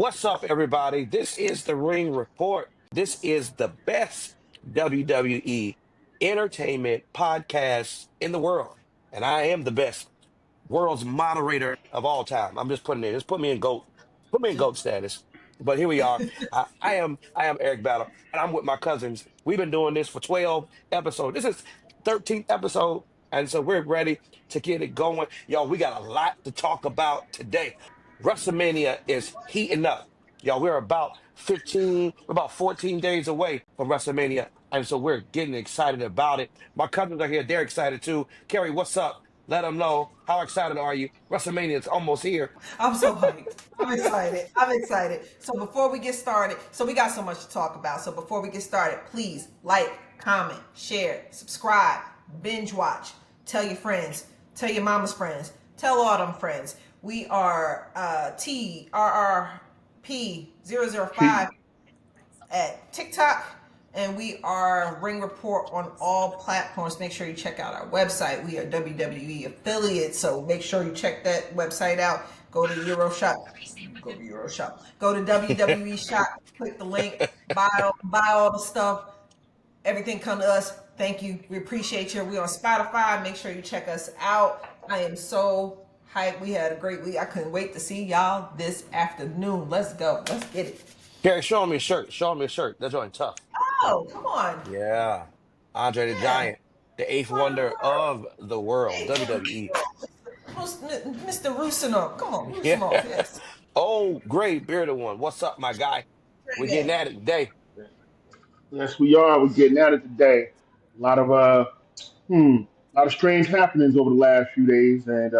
What's up, everybody? This is the Ring Report. This is the best WWE entertainment podcast in the world. And I am the best world's moderator of all time. I'm just putting it, just put me in GOAT status. But here we are. I am Eric Battle, and I'm with my cousins. We've been doing this for 12 episodes. This is 13th episode, and so we're ready to get it going. Y'all, we got a lot to talk about today. WrestleMania is heating up. Y'all, we're about 14 days away from WrestleMania, and so we're getting excited about it. My cousins are here. They're excited too. Carrie, what's up? Let them know, how excited are you? WrestleMania is almost here. I'm so hyped. I'm excited. I'm excited. So before we get started, so we got so much to talk about. So before we get started, please like, comment, share, subscribe, binge watch, tell your friends, tell your mama's friends, tell all them friends. We are TRRP005 at TikTok. And we are Ring Report on all platforms. Make sure you check out our website. We are WWE affiliates, so make sure you check that website out. Go to Euroshop. Go to WWE Shop. Click the link. Buy all the stuff. Everything come to us. Thank you. We appreciate you. We're on Spotify. Make sure you check us out. I am so hyped. We had a great week. I couldn't wait to see y'all this afternoon. Let's go. Let's get it. Carrie, show me a shirt. Show me a shirt. That's joint tough. Oh, come on. Yeah. Andre the Giant, the eighth wonder of the world. WWE. Mr. Rusino. Come on, Rusino. Yeah. Yes. Oh, great bearded one. What's up, my guy? We're getting at it today. Yes, we are. We're getting at it today. A lot of strange happenings over the last few days, and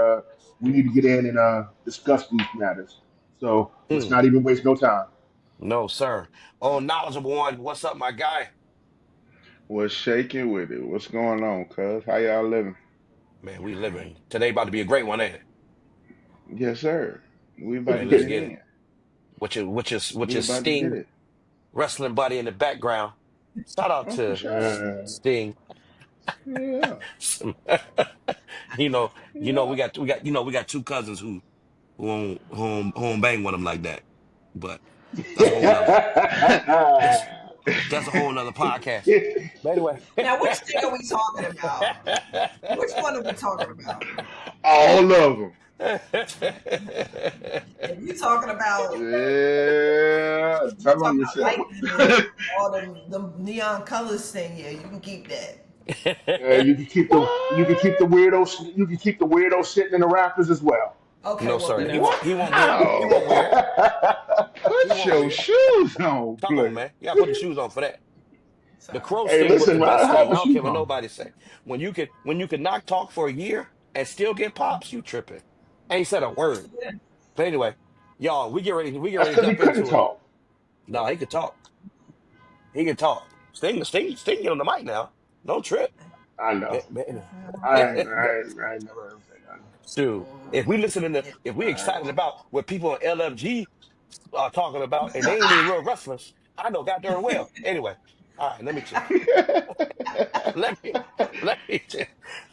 we need to get in and discuss these matters. So let's Hmm. not even waste no time. No, sir. Oh, knowledgeable one. What's up, my guy? What's shaking with it? What's going on, cuz? How y'all living? Man, we living. Today about to be a great one, ain't it? Yes, sir. We about to Man, get let's it get it. in. Which We is about to get Sting, it. wrestling buddy in the background. Shout out Oh, for to sure. Sting. Yeah. We got two cousins who don't bang with him like that. But that's a whole nother that's that's a whole nother podcast. But anyway. Now, which thing are we talking about? Which one are we talking about? All of them. If you're talking about Yeah. Tell on yourself. lightning and all them neon colors thing, yeah, you can keep that. You can keep the weirdo sitting in the rafters as well. Okay, No, well, sir. then He that's won't. What? He won't wear it. He won't wear it. No. He Put won't your wear it. shoes on, Come on, please. man. You gotta put the shoes on for that. The sorry. crow Hey, sting was the listen, man, best I have thing. I my don't care shoes what on. nobody say. When you could knock talk for a year and still get pops, you tripping. Ain't said a word. Yeah. But anyway, y'all, we get ready. We get That's ready to because he jump couldn't into it. talk. No, he could talk. He can talk. Sting, get on the mic now. Don't trip. I know. Man, I ain't never heard him say nothing. Shoot, if we All excited about what people in LFG are talking about, and they ain't even real wrestlers, I know god darn well. Anyway, all right, let me chill. Right. Let me chill.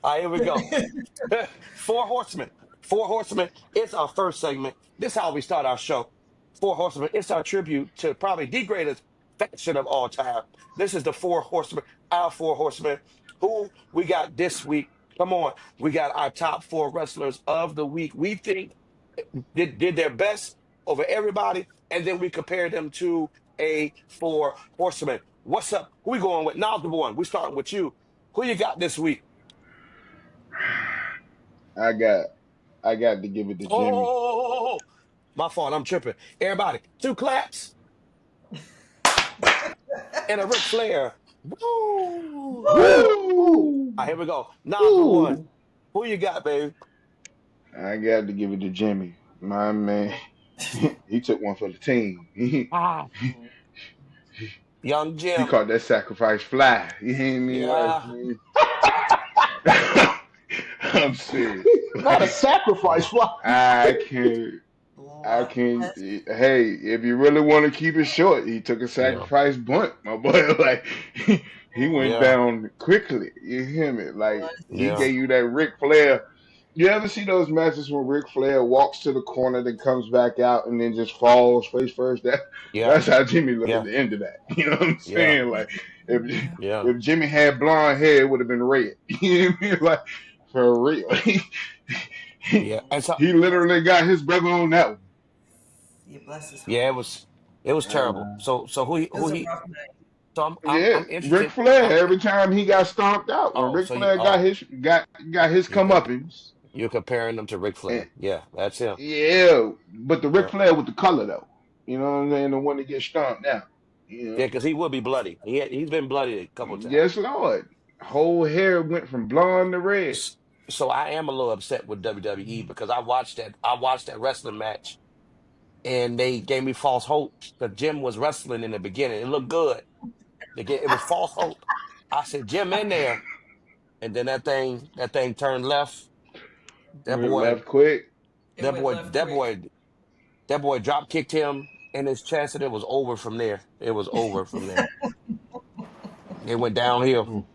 All right, here we go. Four Horsemen. Four Horsemen. It's our first segment. This is how we start our show. Four Horsemen. It's our tribute to probably the greatest faction of all time. This is the Four Horsemen. Our Four Horsemen. Who we got this week? Come on. We got our top four wrestlers of the week. We think did their best over everybody, and then we compare them to a Four Horsemen. What's up? Who we going with? Knowledgeable one. We starting with you. Who you got this week? I got I got to give it to Jimmy. Oh, my fault. I'm tripping. Everybody, two claps and a Ric Flair. Woo! Woo! Woo! Woo! All right, here we go. Knowledgeable one. Woo! Who you got, baby? I got to give it to Jimmy. My man. He took one for the team. He, Ah, Young he Jim. caught that sacrifice fly. You hear me? Like, Yeah. man. I'm serious. Not a Like, sacrifice fly. I can't. I Lord, can't. that's Hey, if you really want to keep it short, he took a Yeah. sacrifice bunt, my boy. Like he went Yeah. down quickly. You hear me? Like he Yeah. gave you that Ric Flair. You ever see those matches when Ric Flair walks to the corner, then comes back out, and then just falls face first? Yeah, That's how Jimmy looked at yeah, the end of that. You know what I'm yeah, saying? Like if Yeah. yeah, if Jimmy had blonde hair, it would have been red. You know what I mean? Like for real. yeah. And so, He literally got his brother on that one. Yeah, bless his yeah, heart. it was terrible. Uh, So It was a rough night. so Yeah, I'm Ric interested. Flair. Every time he got stomped out, when Oh, Ric so you, Flair got his you comp comeuppance, you're comparing them to Ric and Flair. Yeah, that's him. yeah, but the Ric Yeah, Flair with the color though, you know what I'm saying, the one that gets stomped out, you yeah, know. because he would be bloody. He's been bloody a couple of Yes, times. Lord. Whole hair went from blonde to red. S- So I am a little upset with WWE because I watched that wrestling match and they gave me false hope because Jim was wrestling in the beginning. It looked good. It was false hope. I said Jim in there, and then that thing turned left. That Went boy, left quick. It went left that quick. boy, that boy drop kicked him in his chest, and it was over from there. It was over from there. It went downhill. mm,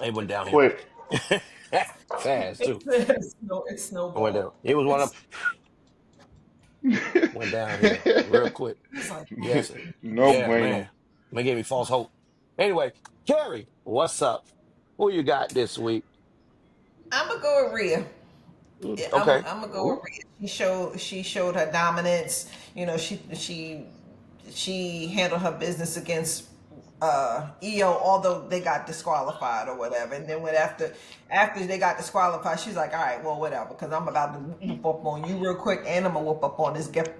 It went downhill quick. fast too. It It went snowballed. down. It was one of It's, them went downhill real quick. it's like, Yes, No yeah, bueno. man. They gave me false hope. Anyway, Carrie, what's up? Who you got this week? I'm gonna go with Rhea. Yeah, Okay. I'm gonna go with Oh, Rhea. She showed her dominance. You know, she handled her business against EO, although they got disqualified or whatever. And then when after they got disqualified, she's like, all right, well, whatever, because I'm about to whoop up on you real quick, and I'm gonna whoop up on this guest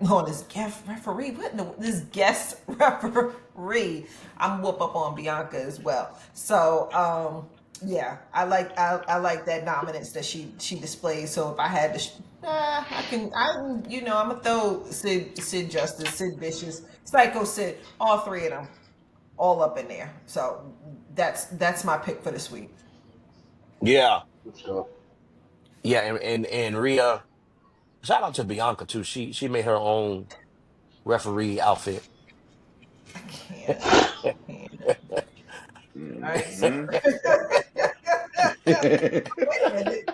referee. This guest referee? I'm whoop up on Bianca as well. So yeah, I like that dominance that she displays. So if I had to, I'm gonna throw Sid Justice, Sid Vicious, Psycho Sid, all three of them, all up in there. So that's my pick for this week. Yeah. Good stuff. Yeah, and Rhea, shout out to Bianca too. She made her own referee outfit. I can't. I can't. All right, so hmm wait a minute.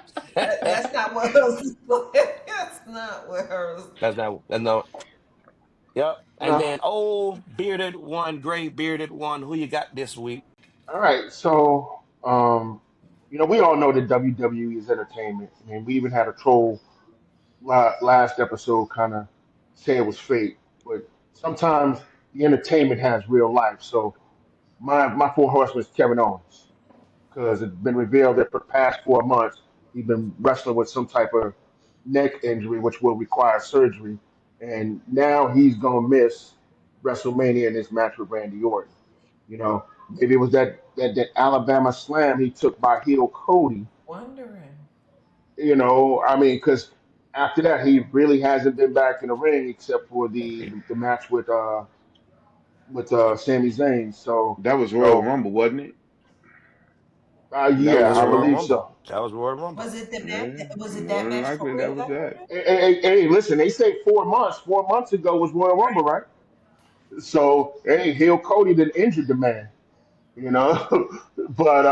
That's not what hers is like. That's not what hers. That's no. Yep. And Uh, then gray bearded one. Who you got this week? all right, so we all know that WWE is entertainment. I mean, we even had a troll last episode kind of say it was fake, but sometimes the entertainment has real life. So my four horsemen is Kevin Owens because it's been revealed that for the past 4 months he's been wrestling with some type of neck injury, which will require surgery, and now he's gonna miss WrestleMania in his match with Randy Orton. You know, maybe it was that Alabama slam he took by heel Cody. Wondering. I mean, because after that he really hasn't been back in the ring except for the match with Sami Zayn. So That was you Royal know, Rumble, wasn't it? That That yeah, was was I Royal Royal. believe Rumble. so. That was Royal Rumble. Was it the match? Yeah, Was it more that than match for likely that real was that that. happened? Hey, listen, they say 4 months. 4 months ago was Royal Rumble, right? So, hey, heel Cody did injured the man, you know. But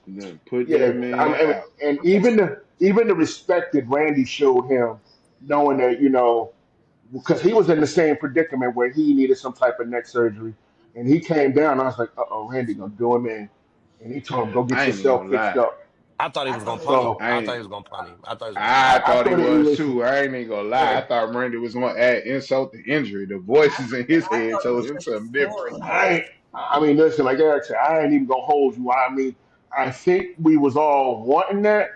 Then put yeah, that man out. and even the respect that Randy showed him, knowing that because he was in the same predicament where he needed some type of neck surgery, and he came down. I was like, oh, Randy gonna do him in, and he told him, go get I ain't even yourself gonna fixed lie. up. I thought he I was gonna thought it was. punt him. So I I thought he ain't. was gonna punt him. I thought he was gonna punt I him. I thought he thought it. was Listen, too. I ain't even gonna lie. yeah, I thought Randy was gonna add insult to injury. The voices in his I head thought it told was him just a something different. story. I ain't, I mean, listen, like Eric said, I ain't even gonna hold you. I mean, I think we was all wanting that,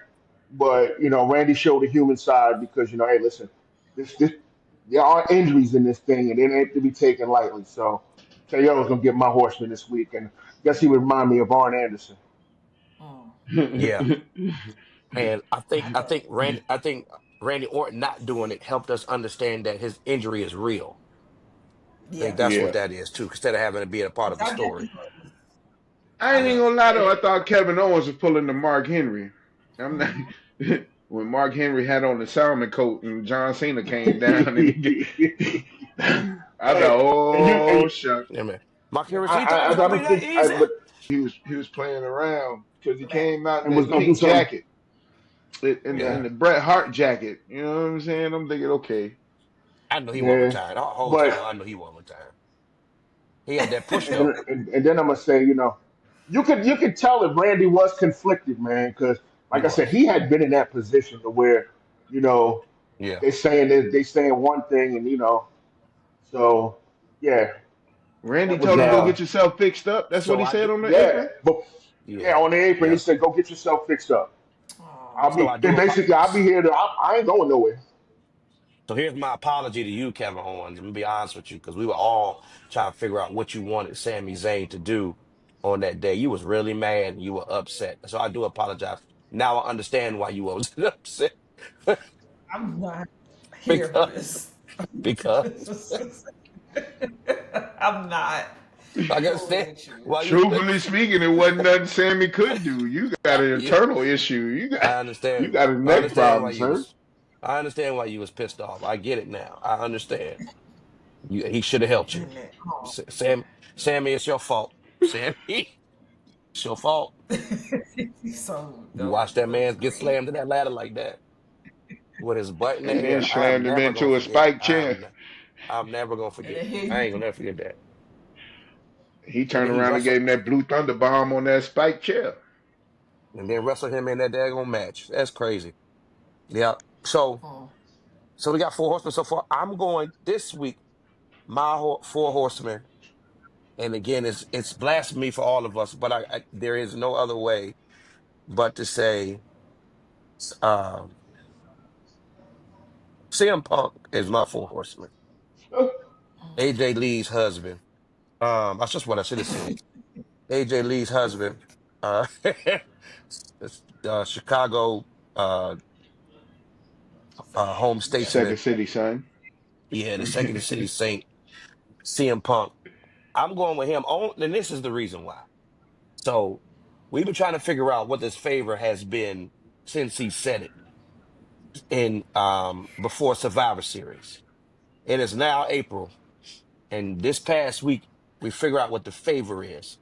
but Randy showed the human side because hey, listen, this there are injuries in this thing, and it ain't to be taken lightly. So, KO was gonna get my horseman this week, and I guess he would remind me of Arn Anderson. Mm. Yeah. And I think Randy Orton not doing it helped us understand that his injury is real. I think Yeah. that's what Yeah. that is too, instead of having to be a part of a I guess story. I I ain't guess Yeah. even gonna lie though. I thought Kevin Owens was pulling the Mark Henry. I'm not. When Mark Henry had on the salmon coat and John Cena came down and I Hey, thought, and you, oh and shuck, Yeah, man. Mark yeah, Henry, so you thought it I was gonna be don't that think, easy? but he was playing around because he back. came out in and was that gonna do pink something. jacket. in Yeah. the Bret Hart jacket. You know what I'm saying? I'm thinking, okay, I know he won't Yeah, retire. The whole but time I know he won't retire. He had that push and though. and then I'm gonna say, you could tell if Randy was conflicted, man, because He like I said, was. he had been in that position to where you know Yeah. they saying one thing, and so yeah, Randy that was told him go Now, get yourself fixed up. That's what so he I do. said on the yeah, apron. but yeah, Yeah. on the apron he Yeah. said, "Go get yourself fixed up." Oh, I'll So be I do basically I'll be here. I ain't going nowhere. So here's my apology to you, Kevin Owens. I'm gonna be honest with you, because we were all trying to figure out what you wanted Sami Zayn to do on that day. You was really mad and you were upset. So I do apologize. Now I understand why you was upset. I'm not here for because this. because I'm not I fooling understand with you. why you Truthfully speaking, it wasn't nothing Sammy could do. You got an yeah, internal issue. I You understand. got a I neck understand why problem, you sir. was I understand why you was pissed off. I get it now. I understand. He should have helped you. And then, oh, Sammy, it's your fault. Sammy, it's your fault. so You don't watch that don't man do get it. slammed to that ladder like that with his butt in the And then air. I'm slammed him never gonna into a forget. spike chair. I'm never gonna And forget. then here I you ain't gonna never forget that. He And turned then he around and wrestled, gave him that blue thunder bomb on that spike chair. and then wrestled him in that daggone match. That's crazy. Yeah. So, oh, so we got four horsemen so far. I'm going this week. Four horsemen, and again, it's blasphemy for all of us, but there is no other way but to say, um, CM Punk is my four horseman. AJ Lee's husband. That's just what I should have said. AJ Lee's husband, uh, Chicago, uh, home Second statesman. City, son. Yeah, the second city saint, CM Punk. I'm going with him on, and this is the reason why. So we've been trying to figure out what this favor has been since he said it in before Survivor Series. It is now April, and this past week we figure out what the favor is.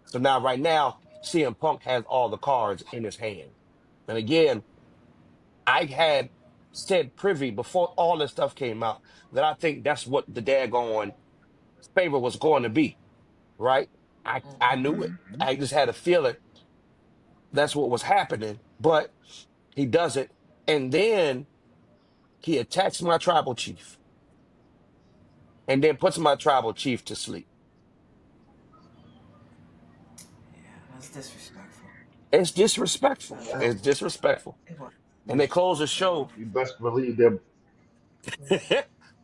So now, right now, CM Punk has all the cards in his hand. And again, I had said privy before all this stuff came out that I think that's what the daggone favor was going to be, right? I knew it. Mhm. I just had a feeling that's what was happening, but he does it. And then he attacks my tribal chief and then puts my tribal chief to sleep. yeah, that's disrespectful. It's disrespectful. That's It's disrespectful. it was. And they close the show You best believe that.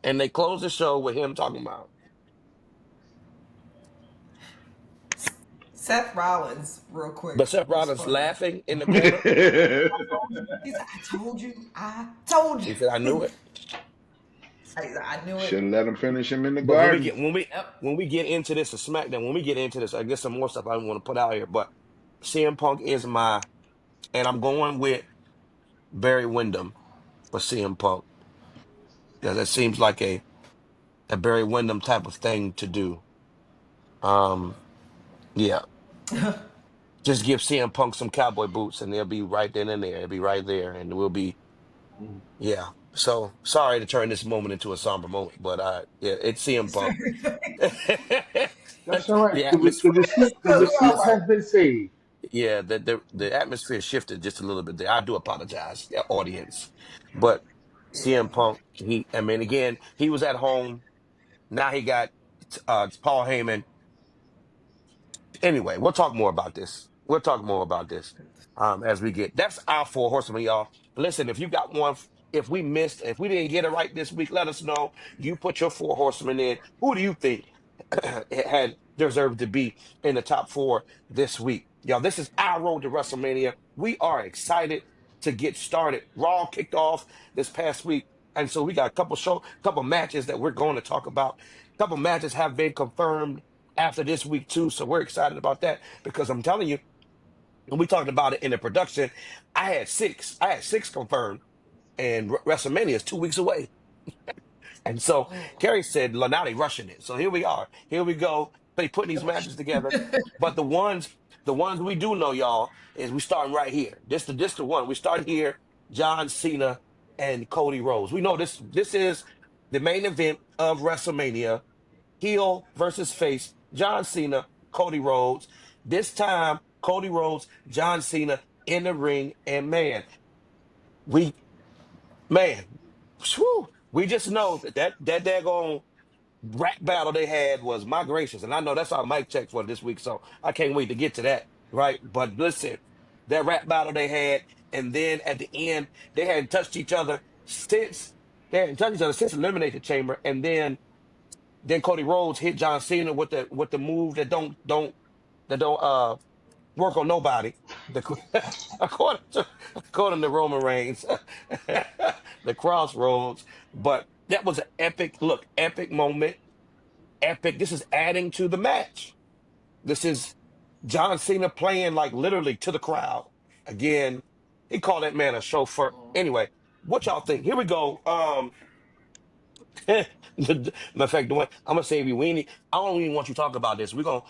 and they close the show with him talking about. Seth Rollins, real quick, But Seth was Rollins funny. laughing in the corner. He said, "I told you, I told He said, "I knew you." it." I knew it. Should have let him finish him in the But garden. Yep. when we get into this to SmackDown, when we get into this, I guess some more stuff I want to put out here. But CM Punk is my, and I'm going with Barry Windham for CM Punk. Yeah, that seems like a Barry Windham type of thing to do. Um, yeah, just give CM Punk some cowboy boots, and they'll be right then and there. It'll be right there, and we'll be yeah. So sorry to turn this moment into a somber moment, but yeah, it's CM Punk. That's all right, The because atmosphere, the We all seats right. has been saved. yeah, the atmosphere shifted just a little bit there. I do apologize, audience, but CM Punk, I mean, again, he was at home. Now he got Paul Heyman. Anyway, we'll talk more about this. We'll talk more about this as we get. That's our four horsemen, y'all. Listen, if you got one, if we missed, if we didn't get it right this week, let us know. You put your four horsemen in. Who do you think had deserved to be in the top four this week? Y'all, this is our road to WrestleMania. We are excited to get started. Raw kicked off this past week. And so we got a couple matches that we're going to talk about. A couple matches have been confirmed after this week too. So we're excited about that because I'm telling you, when we talked about it in the production, I had six. I had six confirmed, and WrestleMania is 2 weeks away. And so Kerry said, now they rushing it. So here we are. Here we go. They putting these matches together. But the ones we do know, y'all, is we starting right here. This the one. We start here. John Cena and Cody Rhodes. We know this is the main event of WrestleMania. Heel versus face. John Cena, Cody Rhodes. This time, Cody Rhodes, John Cena in the ring, and we man, we just know that daggone rap battle they had was my gracious, and I know that's our mic check for this week, so I can't wait to get to that. Right, but listen, that rap battle they had, and then at the end they hadn't touched each other since Eliminated Chamber, and then Cody Rhodes hit John Cena with the move that don't work on nobody. The, according to Roman Reigns, the crossroads. But that was an epic moment, epic. This is adding to the match. This is John Cena playing like literally to the crowd. Again, he called that man a chauffeur. Anyway, what y'all think? Here we go. Matter of fact, Dwayne, I'm gonna save you. I don't even want you to talk about this. We're gonna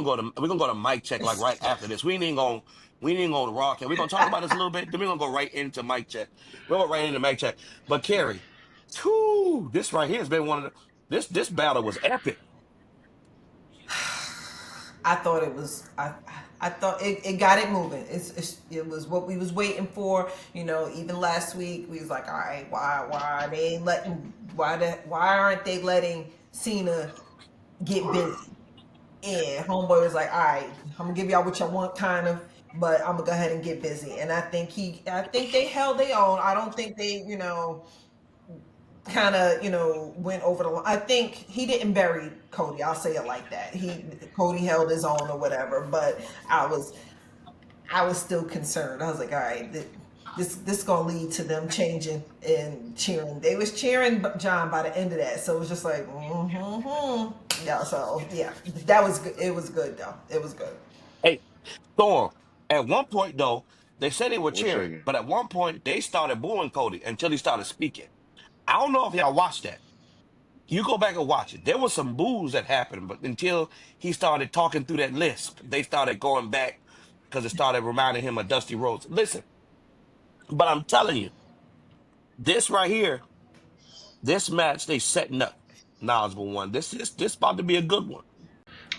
go to mic check like right after this. We ain't gonna rock it. We're gonna talk about this a little bit. Then we're gonna go right into mic check. We're going right into mic check. But Kerry, whew, this right here has been one of this battle was epic. I thought it was. I thought it got it moving. It was what we was waiting for. Even last week we was like, all right, why they ain't letting why aren't they letting Cena get busy? And Homeboy was like, all right, I'm gonna give y'all what y'all want, kind of, but I'm gonna go ahead and get busy. And I think they held their own. I don't think they, kind of went over the line. I think he didn't bury Cody. I'll say it like that. Cody held his own or whatever, but I was still concerned. I was like, all right, this gonna lead to them changing and cheering. They was cheering John by the end of that, so it was just like, yeah. So yeah, that was good. It was good though. It was good. Hey, Storm. At one point though, they said they were What's cheering, shaking? but at one point they started booing Cody until he started speaking. I don't know if y'all watched that. You go back and watch it. There was some boos that happened, but until he started talking through that lisp, they started going back because it started reminding him of Dusty Rhodes. Listen, but I'm telling you, this right here, this match they setting up knowledgeable one. This about to be a good one.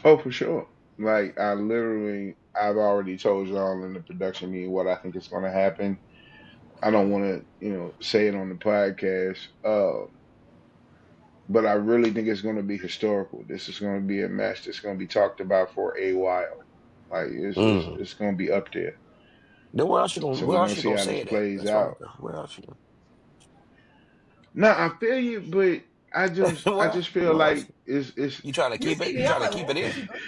Oh, for sure. Like I've already told y'all in the production meeting what I think is going to happen. I don't want to, say it on the podcast. But I really think it's going to be historical. This is going to be a match that's going to be talked about for a while. Like Mm. it's going to be up there. Then So where we're else going to you see gonna how say this it at? plays That's what I'm out. thinking. Where else you No, I feel you, but I well, just feel where else? like it's You trying to You keep see it? You me? I'm trying to like, keep well, it in? where's he going?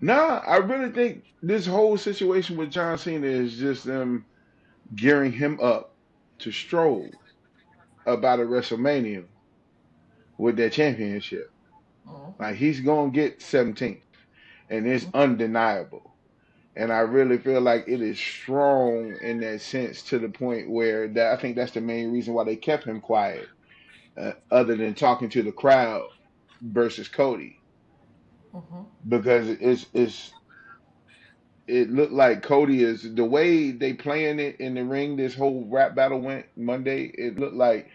nah. I really think this whole situation with John Cena is just them gearing him up to stroll about a WrestleMania with that championship. Like he's gonna get 17th, and it's undeniable. And I really feel like it is strong in that sense to the point where that I think that's the main reason why they kept him quiet, other than talking to the crowd versus Cody, because it looked like Cody is the way they playing it in the ring. This whole rap battle went Monday. It looked like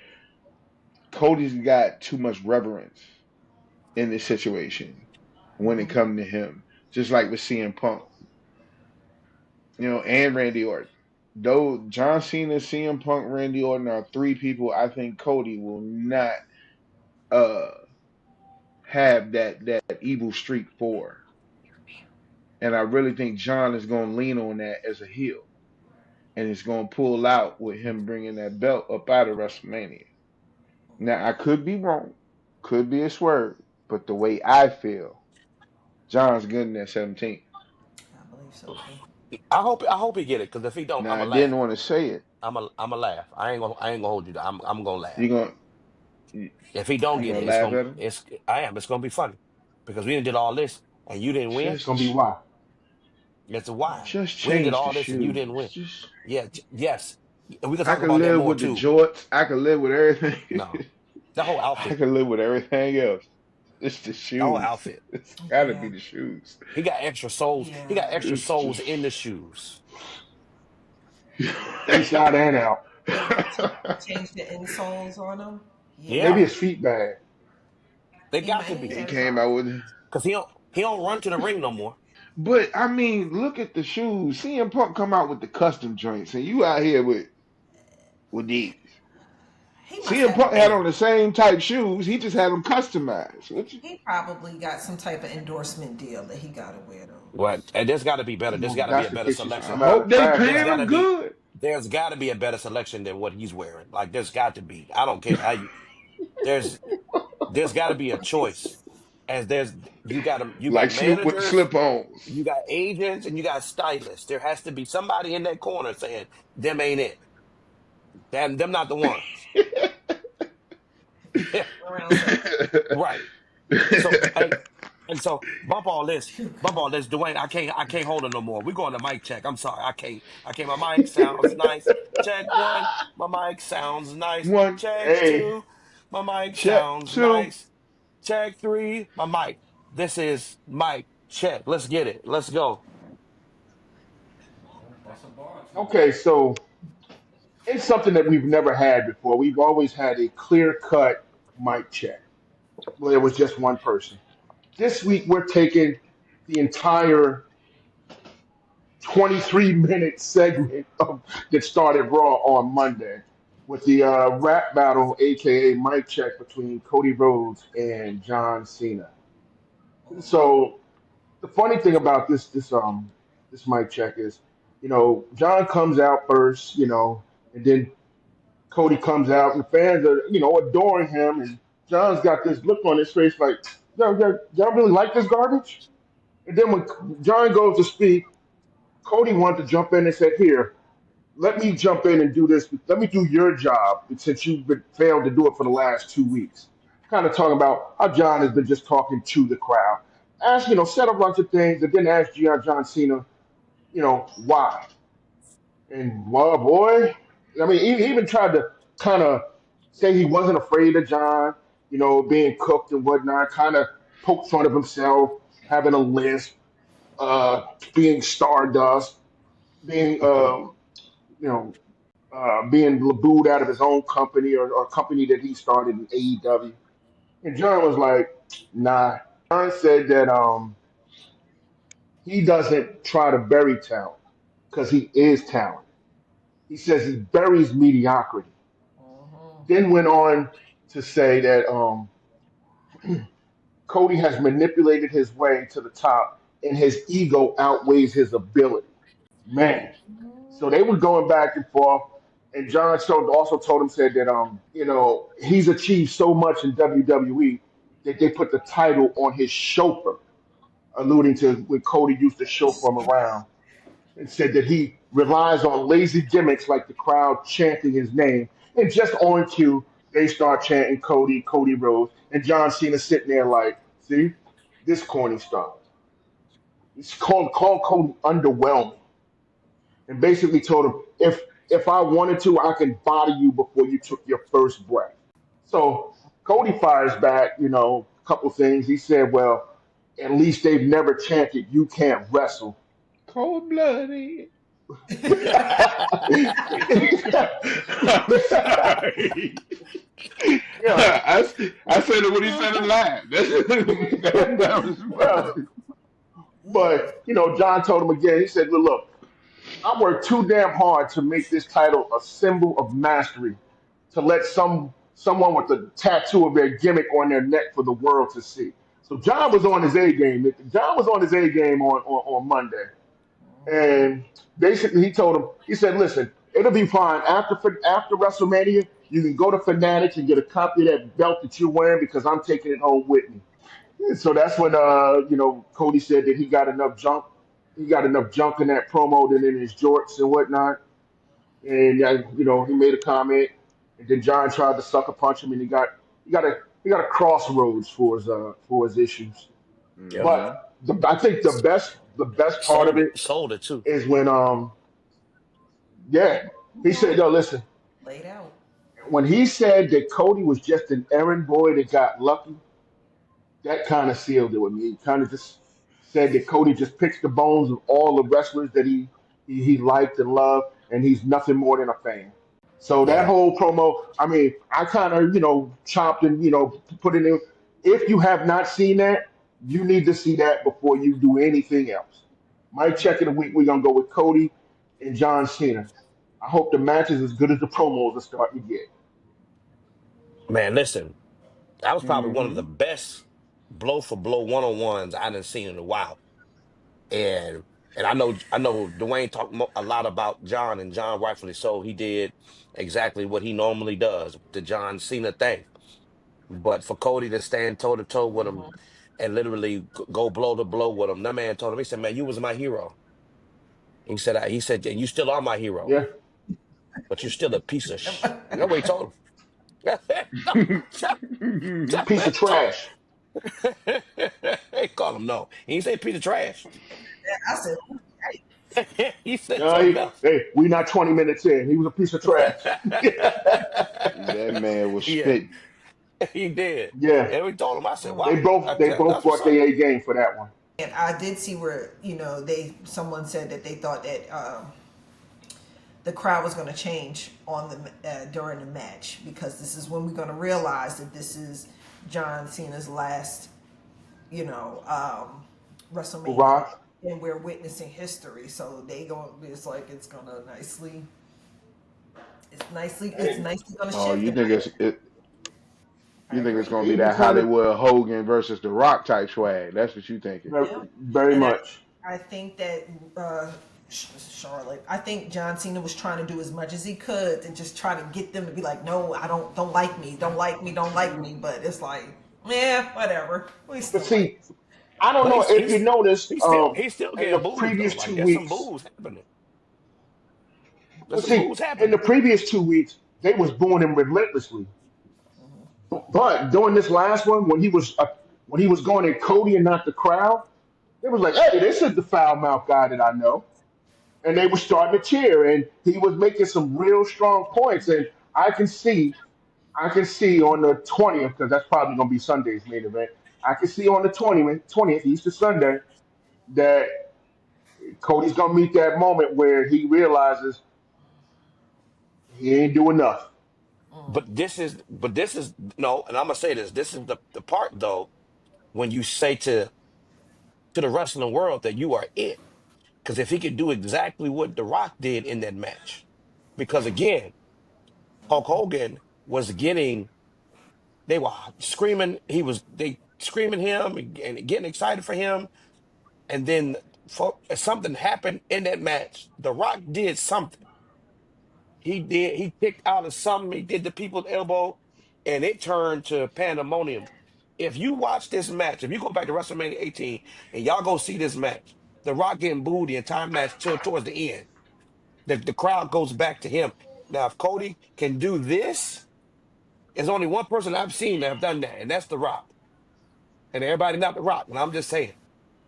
Cody's got too much reverence in this situation when it comes to him, just like with CM Punk, and Randy Orton. Though John Cena, CM Punk, Randy Orton are three people I think Cody will not uh have that evil streak for. And I really think John is going to lean on that as a heel. And it's going to pull out with him bringing that belt up out of WrestleMania. Now, I could be wrong. Could be a swerve. But the way I feel, John's getting that 17. I believe so too. I hope he get it because if he don't, Now, I'ma I didn't laugh. want to say it. I'ma laugh. I ain't gonna hold you. I'm gonna laugh. You're going to If he don't you get it, gonna laugh at him? it's gonna be funny because we did all this and you didn't win. It's gonna be Just why. That's why Yeah. just we did change the all this and you didn't shoes. win. Just Yeah, yes, and we can I talk could about that live more with the too. jorts. I could live with everything. No, the whole I outfit, could live with everything else. It's the the whole shoes. outfit. It's got to be Yeah. the shoes. He got extra soles. He Yeah. got extra It's soles just in the shoes. inside and out. What if he changed the insoles on him? Maybe Yeah, Yeah, his feet bad. they he got might to he be He had came out problems. with, because he don't run to the ring no more. but I mean, look at the shoes. CM Punk come out with the custom joints, and you out here with these. He must CM have Punk had Hey, on the same type shoes. He just had them customized. he probably got some type of endorsement deal that he got to wear those. what? And there's got to be better. There's Well, got if to be that's a the better case, he should I selection. come out of hope the they trash There's paying got can. to him be. good. There's got to be a better selection than what he's wearing. Like there's got to be. I don't care how you. There's there's got to be a choice. As there's you Like got Snoop with the managers, slip-ons. you got agents, and you got stylists. There has to be somebody in that corner saying them ain't it. Them not the ones. Around saying, Right. So hey, and so bump all this, Dwayne. I can't hold it no more. We're going to mic check. I'm sorry, I can't. My mic sounds nice. Check one. My mic sounds nice. One, Check Hey, two. My mic check sounds two. nice. Check three. My mic. This is mic check. Let's get it. Let's go. okay, so it's something that we've never had before. We've always had a clear cut mic check where it was just one person. This week, we're taking the entire 23-minute segment that started Raw on Monday with the rap battle, aka mic check, between Cody Rhodes and John Cena. So the funny thing about this mic check is, John comes out first, and then Cody comes out, and fans are, adoring him, and John's got this look on his face like, y'all really like this garbage? And then when John goes to speak, Cody wanted to jump in and said, "Here, let me jump in and do this. Let me do your job since you've been failed to do it for the last 2 weeks." Kind of talking about how John has been just talking to the crowd. Ask, said a bunch of things, and then asked John Cena, why? And well, boy, I mean, he even tried to kind of say he wasn't afraid of John, being cooked and whatnot. Kind of poke fun of himself, having a lisp, being Stardust, being being booed out of his own company or company that he started in AEW. And John was like, nah. John said that he doesn't try to bury talent because he is talent. He says he buries mediocrity. mhm. Then went on to say that Cody has manipulated his way to the top and his ego outweighs his ability. Man. So they were going back and forth. And John also told him, said that he's achieved so much in WWE that they put the title on his chauffeur, alluding to when Cody used to chauffeur him around, and said that he relies on lazy gimmicks like the crowd chanting his name. And just on cue, they start chanting Cody, Cody Rhodes, and John Cena sitting there like, see, this corny stuff. It's called Cody underwhelming, and basically told him, if I wanted to, I can body you before you took your first breath. So Cody fires back, a couple things. He said, well, at least they've never chanted, you can't wrestle. Cold blooded. yeah, I'm sorry. I said it when he said it live. That was yeah. funny. But, John told him again, he said, look, I worked too damn hard to make this title a symbol of mastery, to let someone with a tattoo of their gimmick on their neck for the world to see. So John was on his A game. John was on his A game on Monday. And basically he told him, he said, listen, it'll be fine. After WrestleMania, you can go to Fanatics and get a copy of that belt that you're wearing because I'm taking it home with me. And so that's when Cody said that he got enough junk. He got enough junk in that promo than in his jorts and whatnot. And he made a comment, and then John tried to sucker punch him, and he got a crossroads for his issues. Yep. Hmm. But I think the best part of Sold it it. Sold it too. is when yeah, he said, yo, listen, Laid out. when he said that Cody was just an errand boy that got lucky, that kind of sealed it with me. He kind of just said that Cody just picks the bones of all the wrestlers that he liked and loved. and he's nothing more than a fan. So that Yeah, whole promo, I mean, I kind of, chopped and, put it in. If you have not seen that, you need to see that before you do anything else. My check of the week, we're going to go with Cody and John Cena. I hope the match is as good as the promos are starting to get. man. Listen, that was probably one of the Hmm. best blow for blow one on ones I done seen in a while. And I know Dwayne talked a lot about John, and John rightfully so. He did exactly what he normally does, the John Cena thing. But for Cody to stand toe to toe with him and literally go blow to blow with him, that man told him, he said, "Man, you was my hero." He said, "And you still are my hero, Yeah, but you're still a piece of sh." You know what he told him? you piece of trash. He called him no. He didn't say piece of trash. I said, "Hey, He said No, something else. hey, we not 20 minutes in. He was a piece of trash. That man was Yeah, spitting. he did. Yeah, And we told him, I said, mm." they wow, both they both that's what's brought their up. A game for that one. And I did see where someone said that they thought that the crowd was going to change on the during the match, because this is when we're going to realize that this is John Cena's last, WrestleMania, Hurrah. and we're witnessing history. So it's gonna it's Hey, nicely gonna Oh, shift. you And think I you think it's agree. gonna be even that for the Hollywood Hogan versus The Rock type swag? That's what you thinking? very, Yeah, very and much. I think that Charlotte. I think John Cena was trying to do as much as he could to just try to get them to be like, no, I don't like me, don't like me, don't like me. But it's like, yeah, whatever. We But still like. see, I don't But know if you noticed he's still in the getting booed though. previous Like two there's some weeks. booze happening. There's But some see, booze in the happening. previous 2 weeks, they was booing him relentlessly. But during this last one, when he was going at Cody and not the crowd, they was like, "Hey, this is the foul mouth guy that I know," and they were starting to cheer, and he was making some real strong points, and I can see, I can see on the 20th, because that's probably going to be Sunday's main event. I can see on the 20th, Easter Sunday, that Cody's going to meet that moment where he realizes he ain't doing enough. But this is no, and I'm gonna say this. This is the part though when you say to the wrestling world that you are it. Because if he could do exactly what The Rock did in that match, because again, Hulk Hogan was getting, they were screaming, they screaming him and getting excited for him. And then something happened in that match. The Rock did something. He kicked out of something, he did the people's elbow, and it turned to pandemonium. If you watch this match, if you go back to WrestleMania 18 and y'all go see this match, The Rock getting booed the entire match towards the end. The crowd goes back to him. Now, if Cody can do this, there's only one person I've seen that have done that, and that's The Rock. And everybody not The Rock. And I'm just saying,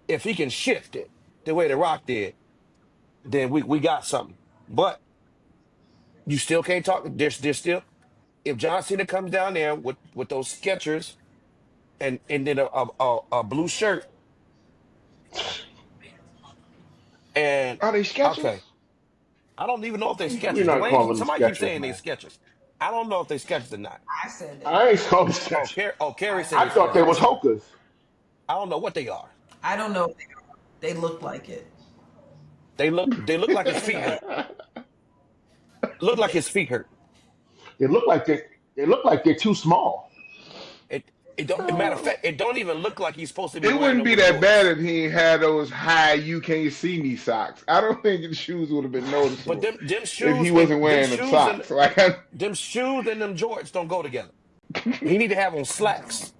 if he can shift it the way The Rock did, then we got something. But you still can't talk. There's still, if John Cena comes down there with those Skechers and then a blue shirt, and Are they sketches? okay, I don't even know if they We're Skechers. not Dwayne, calling them somebody keeps sketches, saying they man. Skechers. I don't know if they Skechers or not. I said they I were. ain't calling them Oh, sketches. Carrie said I they I said thought they they Skechers. was were. hokers. I don't know what they are. I don't know. If they look like it. They look like his feet hurt. Look like his feet hurt. They look like they look like they're too small. It don't, matter of fact, it don't even look like he's supposed to be It wearing wouldn't them be with that bad jorts. if he ain't had those high "you can't see me" socks. I don't think the shoes would have been But noticeable them if he shoes and wasn't wearing them socks. them shoes and them jorts don't go together. He need to have on slacks.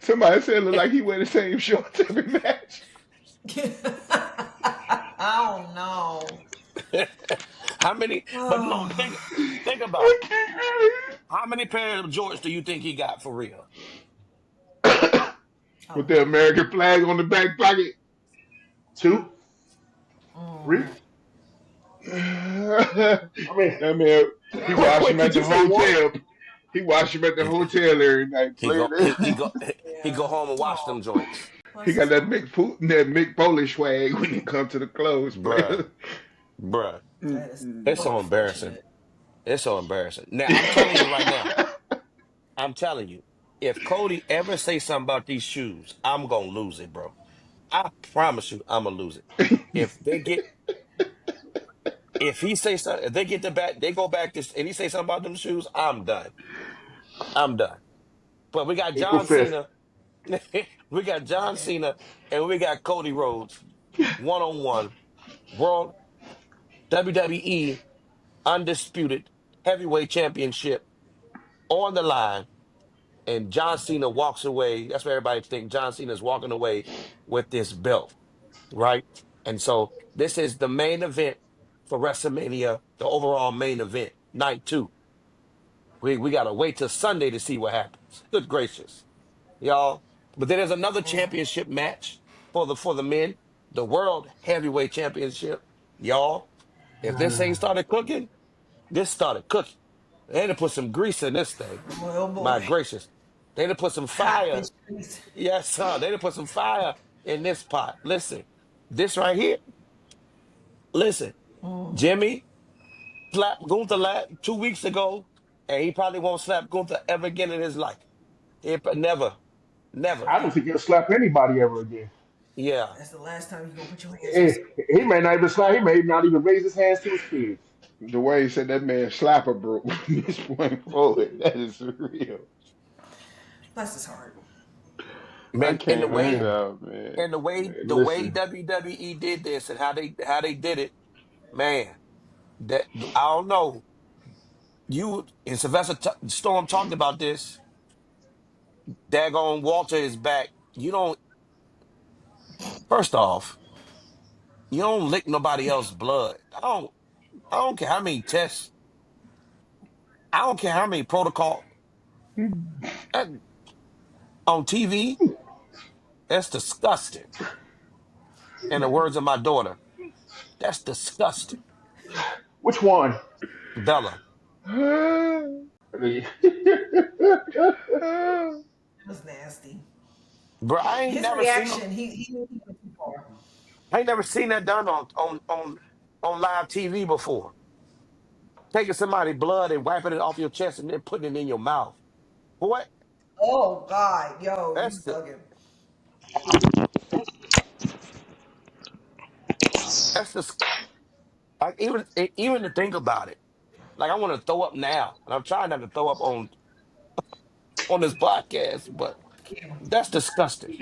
Somebody said it looked like he wear the same shorts every match. Oh no. How many? But no, Oh. think about it. I can't How many pairs of jorts do you think he got for real? believe it. A With the lot. American flag on the back pocket. Two, three. Mm. That I mean, man, he washed wait, him did at the you say one? hotel. He washed him at the He, hotel every night. he Playing go it. he go Yeah. home and wash Oh, them joints, He bless got his that heart. Mick Polish swag when he comes to the clothes, bruh. player. Bruh. That is It's Mm-mm. so so embarrassing. unfortunate. It's so embarrassing. Now I'm telling you right now. I'm telling you. If Cody ever say something about these shoes, I'm gonna lose it, bro. I promise you, I'm gonna lose it. If they get, if he say something, if they get the back, they go back this, and he say something about them shoes, I'm done. I'm done. But we got April John 5th. Cena, we got John Okay. Cena, and we got Cody Rhodes, 1-on-1, World WWE Undisputed Heavyweight Championship on the line, and John Cena walks away. That's what everybody thinks. John Cena is walking away with this belt, right? And so this is the main event for WrestleMania, the overall main event, night two. We gotta wait till Sunday to see what happens. Good gracious, y'all! But then there's another championship match for the men, the World Heavyweight Championship, y'all. If this ain't started cooking, this started cooking. They had to put some grease in this thing. Oh My boy. gracious, they had to put some Hot fire. fish grease. Yes, sir. They had to put some fire in this pot. Listen, this right here. Listen, Jimmy slapped Gunther 2 weeks ago, and he probably won't slap Gunther ever again in his life. Never, never. I don't think he'll slap anybody ever again. Yeah. That's the last time you're gonna put your hands on He, something. he may not even slap. He may not even raise his hands to his kids. The way he said that man slapper broke from this point forward, that is real. Bless his heart. I Man, can't with Man, y'all, man. the way listen. WWE did this and how they did it, man. That I don't know. You and Storm talked about this. Daggone Walter is back. You don't. First off, you don't lick nobody else's blood. I don't care how many tests. I don't care how many protocol that, on TV. That's disgusting. In the words of my daughter, that's disgusting. Which one? Bella, It was nasty. bro, His reaction, he knew he went too far. I ain't never seen that done on live TV before. Taking somebody's blood and wiping it off your chest and then putting it in your mouth. Boy, Oh God, yo, you that's the bugging. that's the like even to think about it. Like I want to throw up now, and I'm trying not to throw up on this podcast, but Camera. that's disgusting.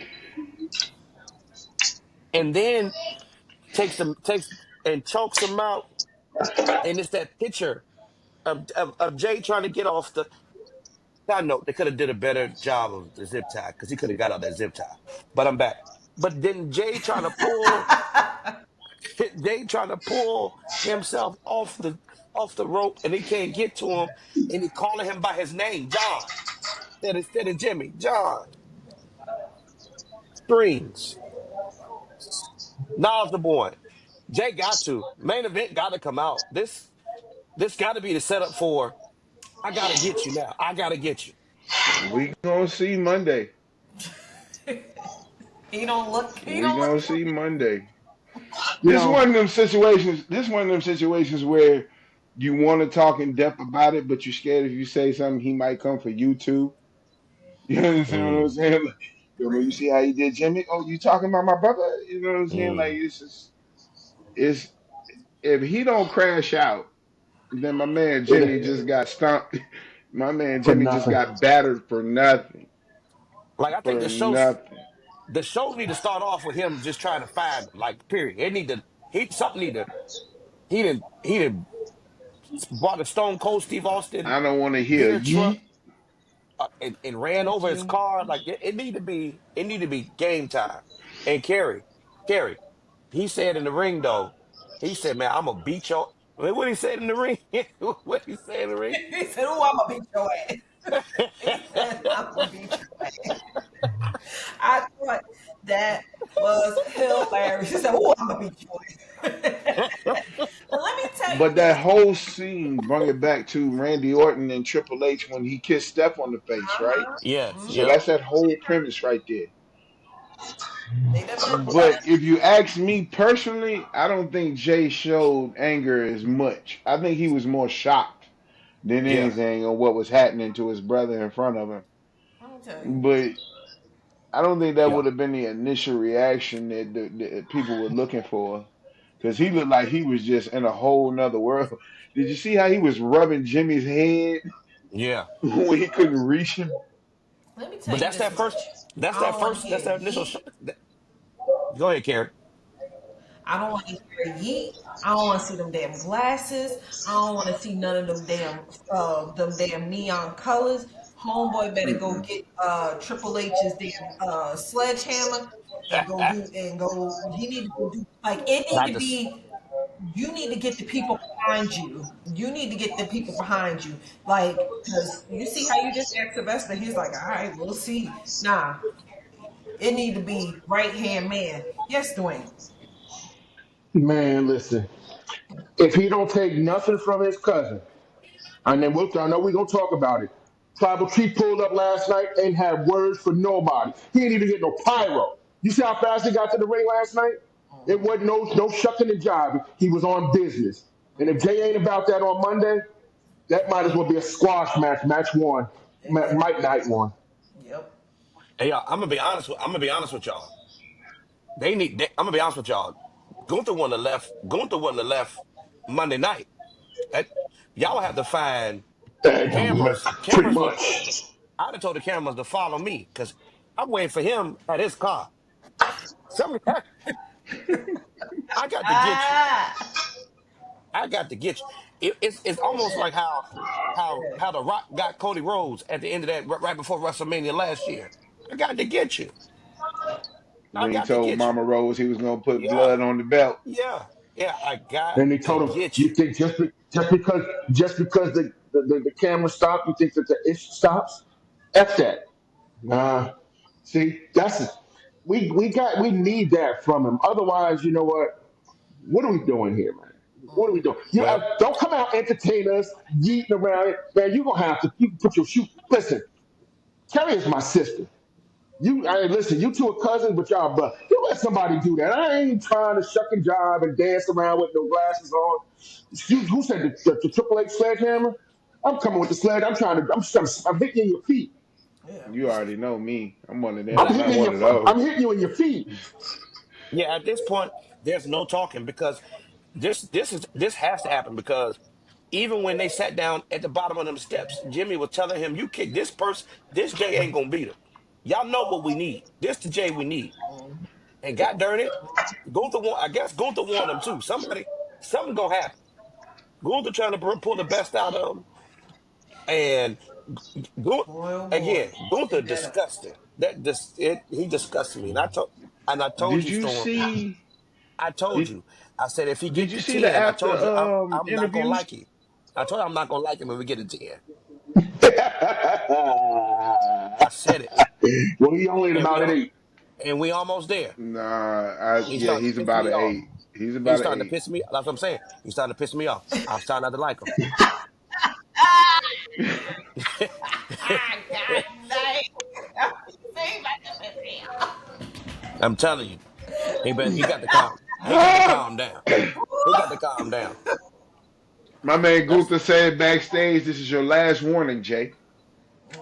And then takes and chokes him out, and it's that picture of Jay trying to get off the. I know they could have did a better job of the zip tie because he could have got out that zip tie. But I'm back. But then Jay trying to pull himself off the rope, and he can't get to him, and he calling him by his name, John, instead of Jimmy, John. Screams. Now's the boy. Jay got to main event got to come out. This got to be the setup for. I gotta get you now. I gotta get you. We gonna see Monday. He don't look. He We don't look. gonna see Monday. You This is know, one of them situations. This is one of them situations where you want to talk in depth about it, but you're scared if you say something, he might come for you too. You understand what I'm Mm, saying? Like, yo, man, you see how he did Jimmy? Oh, you talking about my brother? You know what I'm saying? Like mm. it's just it's if he don't crash out, then my man Jimmy it, just got stomped. My man for Jimmy just nothing. got battered for nothing. Like I think For nothing. the show need to start off with him just trying to find him. Like period. It need to he something need to he did bought a Stone Cold Steve Austin I don't want to hear beer truck yeet. and ran Thank over his you. car. Like it need to be game time. And Kerry, he said in the ring though, he said, "Man, I'm gonna beat your." What he said in the ring? What he said in the ring? He said, "Oh, I'm gonna beat your ass." He said, "I'm gonna beat your ass." I thought that was hilarious. He said, "Oh, I'm gonna beat your ass." But let me tell you But this. that whole scene brought it back to Randy Orton and Triple H when he kissed Steph on the face, right? Uh-huh. Yes. So Hmm. Yep. that's that whole premise right there. They done been But blessed. if you ask me personally, I don't think Jay showed anger as much. I think he was more shocked than Yeah, anything on what was happening to his brother in front of him. I'm gonna tell you. But I don't think that yeah, would have been the initial reaction that people were looking for. Because he looked like he was just in a whole nother world. Did you see how he was rubbing Jimmy's head yeah. when he couldn't reach him? Let me tell But you that's this that first. much. That's I that don't want to first. hear That's that initial yeet. shock. Go ahead, Karen. I don't want to hear yeet. I don't want to see them damn glasses. I don't want to see none of them damn neon colors. Homeboy better go Mm-mm. get Triple H's damn sledgehammer and go do and go. He need to go do like it need Not to this. be. You need to get the people behind you. You need to get the people behind you. Like, because you see how you just asked Sylvester, he's like, all right, we'll see. Nah, it need to be right hand man. Yes, Dwayne. Man, listen. If he don't take nothing from his cousin, and then I know we're gonna talk about it. Tribal Chief pulled up last night and had words for nobody. He didn't even get no pyro. You see how fast he got to the ring last night? It Mhm. wasn't no shucking and jiving. He was on business. And if Jay ain't about that on Monday, that might as well be a squash match. Match one. Exactly. Might night one. Yep. Hey, y'all, I'm gonna be honest with y'all. I'm gonna be honest with y'all. Gunther wouldn't have left. Gunther wouldn't have left Monday night. That, y'all have to find cameras. Pretty Cameras would. much. I'd have told the cameras to follow me because I'm waiting for him at his car. Somebody, I got to get you. Ah. I got to get you. It's almost like how the Rock got Cody Rhodes at the end of that right before WrestleMania last year. I got to get you. I When he got to told get you. Mama Rose he was gonna put Yeah, blood on the belt. yeah, yeah. I got And they to told him, get you you. think just because the camera stopped, you think that the issue stops? F that. Nah. See, that's it. We need that from him. Otherwise, you know what? What are we doing here, man? What are we doing? You Well, don't come out entertain us, yeeting around it, man. You gonna have to. You can put your shoe. Listen, Terry is my sister. Listen. You two are cousins, but y'all, but you let somebody do that. I ain't trying to shuck and jive and dance around with no glasses on. Who said the Triple H sledgehammer? I'm coming with the sledge. I'm hitting you in your feet. Yeah. You already know me. I'm one of but I'm them. hitting I'm you in one of your. those. I'm hitting you in your feet. yeah, at this point, there's no talking because this has to happen because even when they sat down at the bottom of them steps, Jimmy was telling him, "You kick this person, this Jay ain't gonna beat him. Y'all know what we need. This the Jay we need." Mhm. And God darn it, Gunther won. I guess Gunther won them too. Something gonna happen. Gunther trying to pull the best out of him, and Gunther Boy, oh boy. again. Gunther Pick that up. disgusting. He disgusts me, and I told Did you, you Storm. see? I told Did you. I said if he Did get you to see the 10, I after told you I'm not gonna interview? like him. I told you I'm not gonna like him when we get to 10. I said it, Well, he only at and about an 8. we almost there. Nah, He's yeah, starting to he's piss about me an off. 8. He's He's about an starting to 8. piss me. That's what I'm saying. He's starting to piss me off. I'm starting not to like him. Ah, God dang. Say about the video. I'm telling you, he got to calm. He got to calm down. He got to calm down. My man That's Gunther said backstage, "This is your last warning, Jay.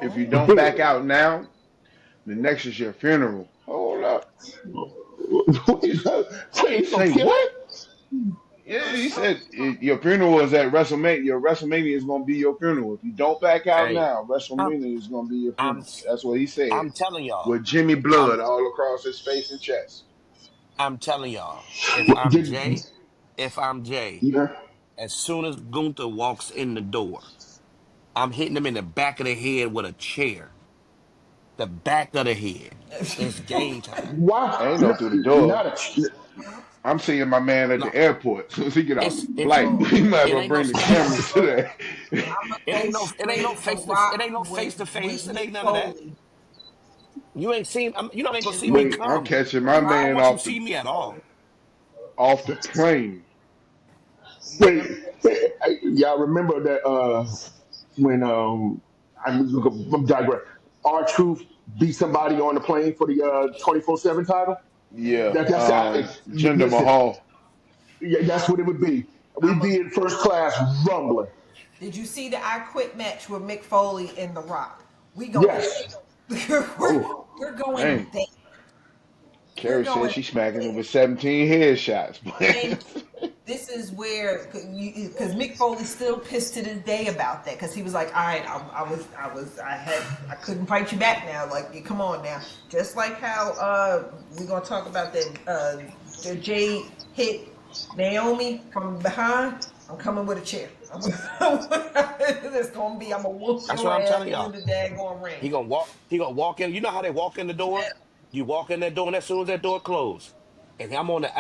If you don't back Wait, out now, the next is your funeral." Hold up. you gonna Say kill him? what? Yeah, he said your funeral is at WrestleMania. Your WrestleMania is going to be your funeral. If you don't back out hey, now, I'm WrestleMania is going to be your I'm funeral. That's what he said. I'm telling y'all. With Jimmy I'm blood all across his face and chest. I'm telling y'all. What, did If I'm Jay, you know? as soon as Gunther walks in the door, I'm hitting him in the back of the head with a chair. The back of the head. It's game time. I Why? ain't no through the door. Not a. I'm seeing my man at No, the airport. As soon as he get off the it's flight, Oh, he might as it well ain't no bring the cameras to that. I'ma it go ain't no it ain't no straight The face to it Rock ain't no face to with face. It Mick ain't none of that. Foley. You ain't seen ain't gonna It's see me gonna Wait, be I'm come. catching The my I Rock don't man want you to off see me at all. the plane. wait, y'all remember that when I'm digress. R Truth beat somebody on the plane for the 24/7 title. Yeah. That's Jinder listen. Mahal. Yeah, that's what it would be. I'm We'd a, be in first class rumbling. did you see the I Quit match with Mick Foley and The Rock? We going Yes. there. Oh, We're going Dang. there. We're Carrie said going she's smacking him there. with 17 headshots. And this is where, because Mick Foley's still pissed to this day about that, because he was like, all right, I couldn't fight you back now. Like, come on now. Just like how we're gonna talk about that the Jade hit Naomi from behind. I'm coming with a chair. It's gonna be. I'm gonna whoop That's your what I'm ass telling in y'all. the daggone ring. He gonna walk. He gonna walk in. You know how they walk in the door? You walk in that door, and as soon as that door closed, and I'm on the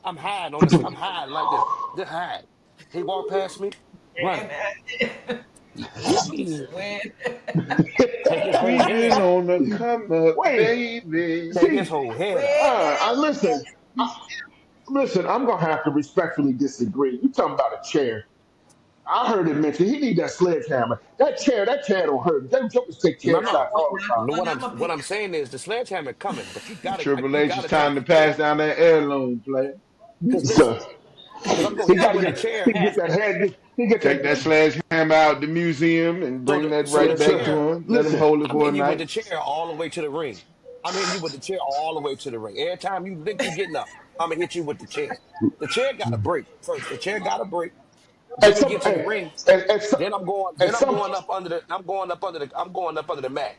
I'm hiding on this. I'm hiding like this. Just hide. He walked past me, running. When Take his whole We've head been off. on the come up, wait. baby. Take his See, whole head off. when I listen. Listen, I'm gonna have to respectfully disagree. You talking about a chair? I heard it mentioned he need that sledgehammer. That chair don't hurt. Them jokers take No, chair shots no. all the time. No, and I'm a what I'm saying is the sledgehammer coming, but Triple you H, it's gotta take time the to pass chair. down that heirloom, player. Cause So listen, cause I'm gonna he hit you got to with the get chair he can get that after. head. He get Take that that. sledgehammer out the museum and So bring the that so the right back to So, chair, him. Let him listen. hold it I'm for a hitting you with night. the chair all the way to the ring. I'm hitting you with the chair all the way to the ring. Every time you think you're getting up, I'm gonna hit you with the chair. The chair got to break first. The chair got to break. At Then we some get to the ring. at some Then I'm going. at Then I'm some going up under the. I'm going up under the. I'm going up under the mat.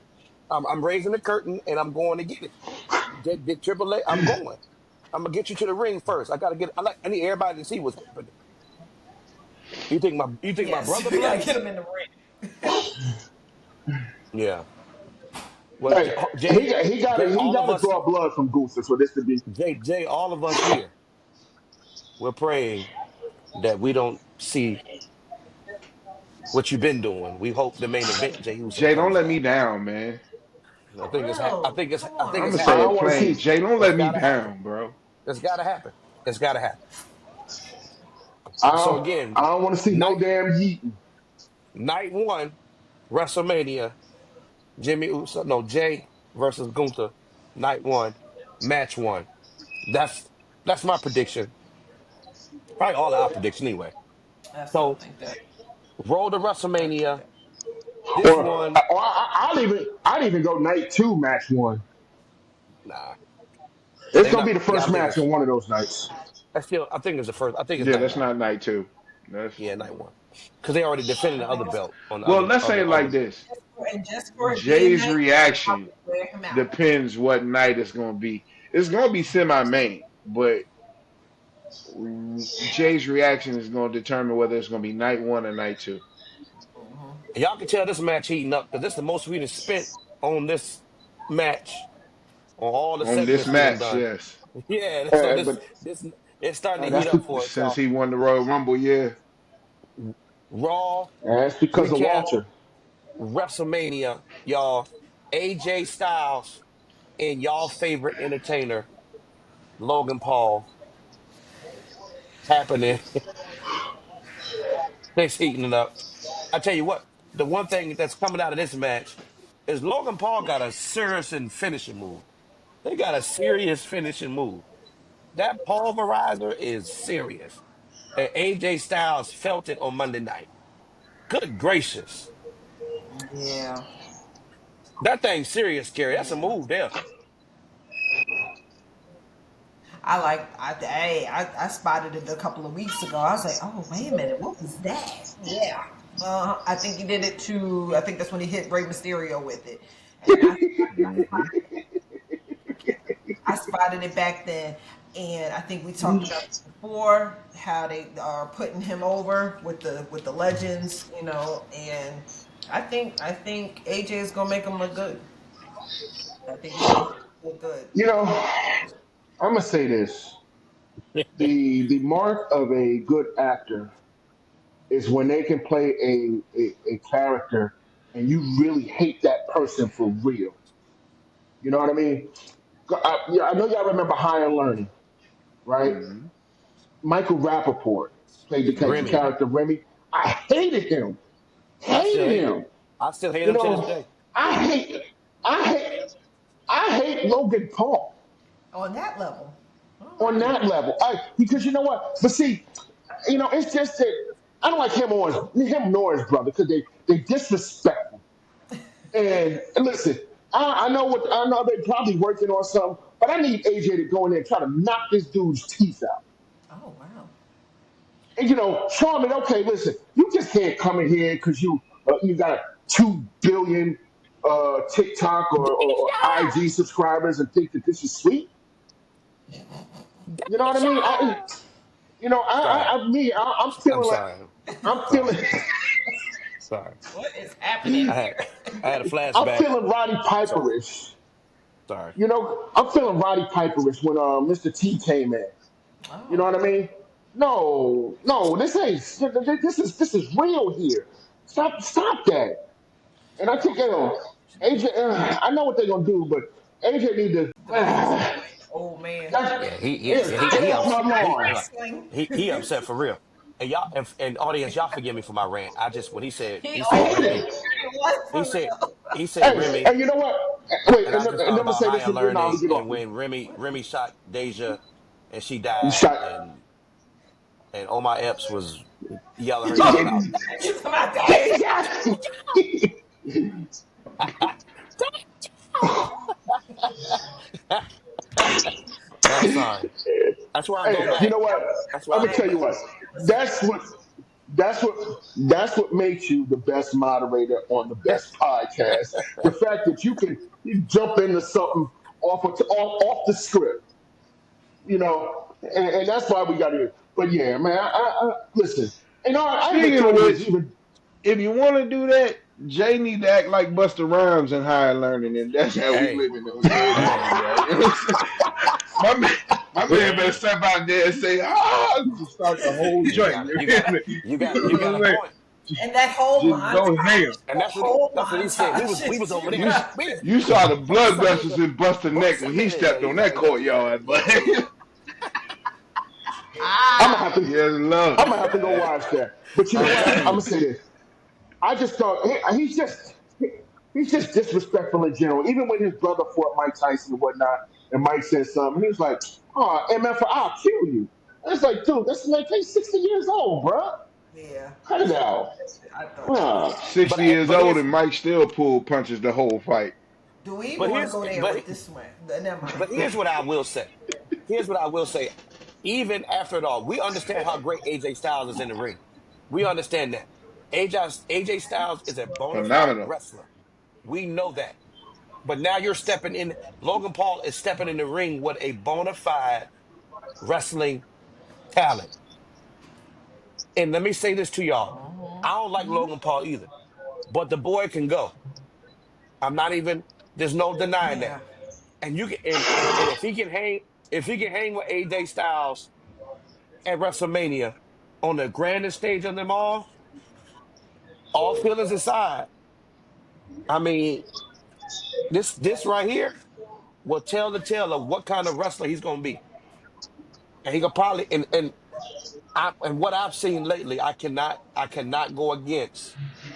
I'm raising the curtain and I'm going to get it. Get Triple A. I'm going. I'm gonna get you to the ring first. I gotta get. I need everybody to see what's happening. You think my yes, brother we gotta bloody? get him in the ring. Yeah. Well, hey, Jay, he all of gotta us, draw blood from Gunther for this to be. Jay, all of us here, we're praying that we don't see what you've been doing. We hope the main event, Jey Uso, Jay, don't comes let me back. down, man. For real. Come I on. think I'm it's gonna I say don't it happening. want to plain. see. Jay, don't It's let me gotta happen. down, bro. It's gotta happen. It's gotta happen. I So don't, again, I don't want to see no night damn yeeting. night one, WrestleMania, Jimmy Uso, no Jay versus Gunther, night one, match one. That's that's my prediction. Probably all our prediction anyway. I still So think that. roll to I think WrestleMania. that. This one, I'd even go night two, match one. nah, It's they gonna be not. the Yeah, I first think match it's. on one of those nights. I think it's the first. I think it's Yeah, night that's one. not night two. That's Yeah, night one. Because they already defended I the think other it's belt on the well. Let's say it other. like this: just for it being Jay's night one, I reaction would wear him out. depends what night it's gonna be. It's gonna be semi-main, but Jay's reaction is gonna determine whether it's gonna be night one or night two. Hmm. And y'all can tell this match heating up because this is the most we done spent on this match on all the On this segments we done match, done. yes, Yeah, so But this it's starting to that's heat up for us, since y'all. he won the Royal Rumble, yeah. Raw that's because of recap Walter. WrestleMania, y'all. AJ Styles and y'all favorite entertainer Logan Paul happening. It's heating it up. I tell you what, the one thing that's coming out of this match is Logan Paul got a serious and finishing move. They got a serious finishing move. That pulverizer is serious. And AJ Styles felt it on Monday night. Good gracious. Yeah. That thing's serious, Gary. That's a Yeah. move there. I spotted it a couple of weeks ago. I was like, oh wait a minute, what was that? Yeah. I think he did it to. I think that's when he hit Rey Mysterio with it, and Hmm. I spotted it back then. And I think we talked about it before how they are putting him over with the legends, and I think AJ is gonna make him look good. I think he's gonna look good. You know, I'm gonna say this: the mark of a good actor is when they can play a character and you really hate that person for real. You know what I mean? Yeah, I know y'all remember Higher Learning, right? Hmm. Michael Rappaport played the Remy. Hmm. character Remy. I hated him. I still Hated hate him. him. I still hate You him to this know, day. I hate I hate I hate Logan Paul. On that level. All on right. that level. Because you know what? But see, it's just that I don't like him nor his brother because they disrespectful. And listen, I know they're probably working on something, but I need AJ to go in there and try to knock this dude's teeth out. Oh wow. And Charmin, okay, listen, you just can't come in here because you got 2 billion TikTok or IG subscribers and think that this is sweet. You know what I mean? Sorry. I'm I'm feeling like sorry. I'm feeling Sorry. Sorry. What is happening I had here? I had a I'm flashback. feeling Roddy Sorry. Piperish. Sorry. I'm feeling Roddy Piperish when Mr. T came in. You know Oh. what I mean? No, no, this is real here. Stop that. And I think AJ. I know what they're gonna do, but AJ need to. The mask. Old man. Yeah, Get he off my ups lawn. Wrestling. he upset for real. And y'all and audience, y'all forgive me for my rant. I just when He he I said hate almost Remy, it. was he for said real. he said Hey, Remy, and you know what? Wait, and I just and thought I'm gonna about say higher this, and then I'll learning get and off it. when Remy shot Deja and she You died shot. and Omar Epps was yelling her name out. He's about that. Deja! I'm sorry. That's why I go Hey, you back. know what? That's why I'm I gonna go tell you back. what. Listen. That's what. That's what makes you the best moderator on the best podcast. The fact that you jump into something off the script, and that's why we got to. But yeah, man, listen. And I even Speaking of thought it was which, even. if you want to do that, Jay need to act like Buster Rhymes in Higher Learning, and that's how we Hey, living on here man, now, bro. You know what I'm saying? My man, my man better man. step out there and say, to start the whole You joint. got You you hear got me? you You know got a what I'm saying? point. And that whole Just go ham. montage, And that whole that's what he said. montage We is was over too there. You much. you saw the blood We was vessels in Buster neck Buster when he minute. Yeah, stepped on that courtyard, but I'm gonna Ah, have to. yes, Lord. I'm gonna have to go watch that. But you know I'm what? telling I'm gonna you. say this. I just thought he's just disrespectful in general. Even when his brother fought Mike Tyson and whatnot, and Mike said something, he was like, "Oh, MF, I'll kill you." And it's like, dude, that's like he's 60 years old, bro. yeah. Cut it out. I thought that was. Uh, 60 years But old here's and Mike still pulled punches the whole fight. Do we even but want to here's go there with this one? Never mind. but here's what I will say. Here's what I will say. Even after it all, we understand how great AJ Styles is in the ring. We understand that. AJ Styles is a bona fide Phenomenal. wrestler. We know that. But now you're stepping in. Logan Paul is stepping in the ring with a bona fide wrestling talent. And let me say this to y'all. I don't like Logan Paul either, but the boy can go. I'm not even, there's no denying that. Yeah. And you can, and if he can hang with AJ Styles at WrestleMania on the grandest stage of them all feelings aside, I mean, this right here will tell the tale of what kind of wrestler he's gonna be. And he could probably and what I've seen lately, I cannot go against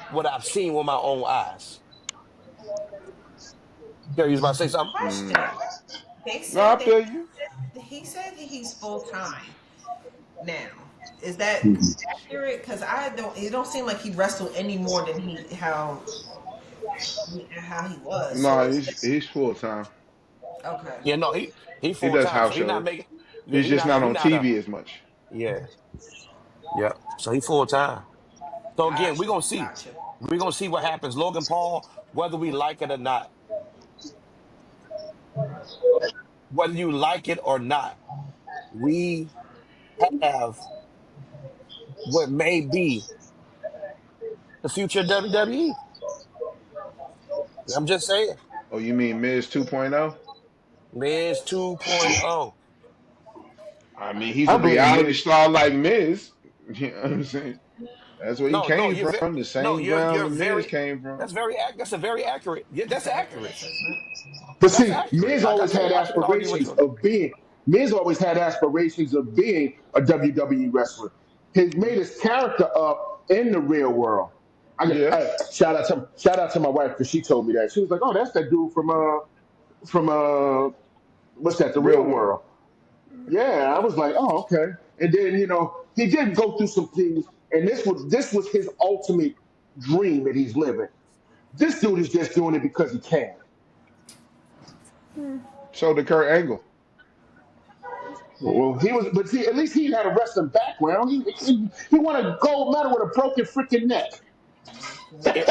what I've seen with my own eyes. Gary, you was about to say something? Question. Mm. They No, I said feel you. he said that he's full time now. Is that accurate? Because I don't. It don't seem like he wrestled any more than how he was. So No, is he's full time. okay. Yeah, no, he He full does time, so house he not shows. making. Yeah, He's just not he on not a. TV as much. Yeah, yeah. So he full time. So again, Gotcha. Gotcha. we're gonna see what happens. Logan Paul, whether we like it or not, whether you like it or not, we have what may be the future of WWE. I'm just saying, Oh, you mean Miz 2.0? Miz 2.0. I mean, he's I a believe reality Miz. star like Miz. You know what I'm saying? That's where he No, no, came from. The no, same ground you're the Miz very. came from. That's a very accurate. Yeah, That's that's an accurate accurate. assessment. But That's see, accurate. Like I can't argue with you on that. Miz always had aspirations of being a WWE wrestler. He's made his character up in the real world. Yeah. Shout out to my wife because she told me that she was like, "Oh, that's that dude from What's that? The Real real world. world. Yeah, I was like, oh, okay. And then he did go through some things, and this was his ultimate dream that he's living. This dude is just doing it because he can. So the Kurt Angle. Well, he was, but see, at least he had a wrestling background. He won a gold medal with a broken freaking neck. It,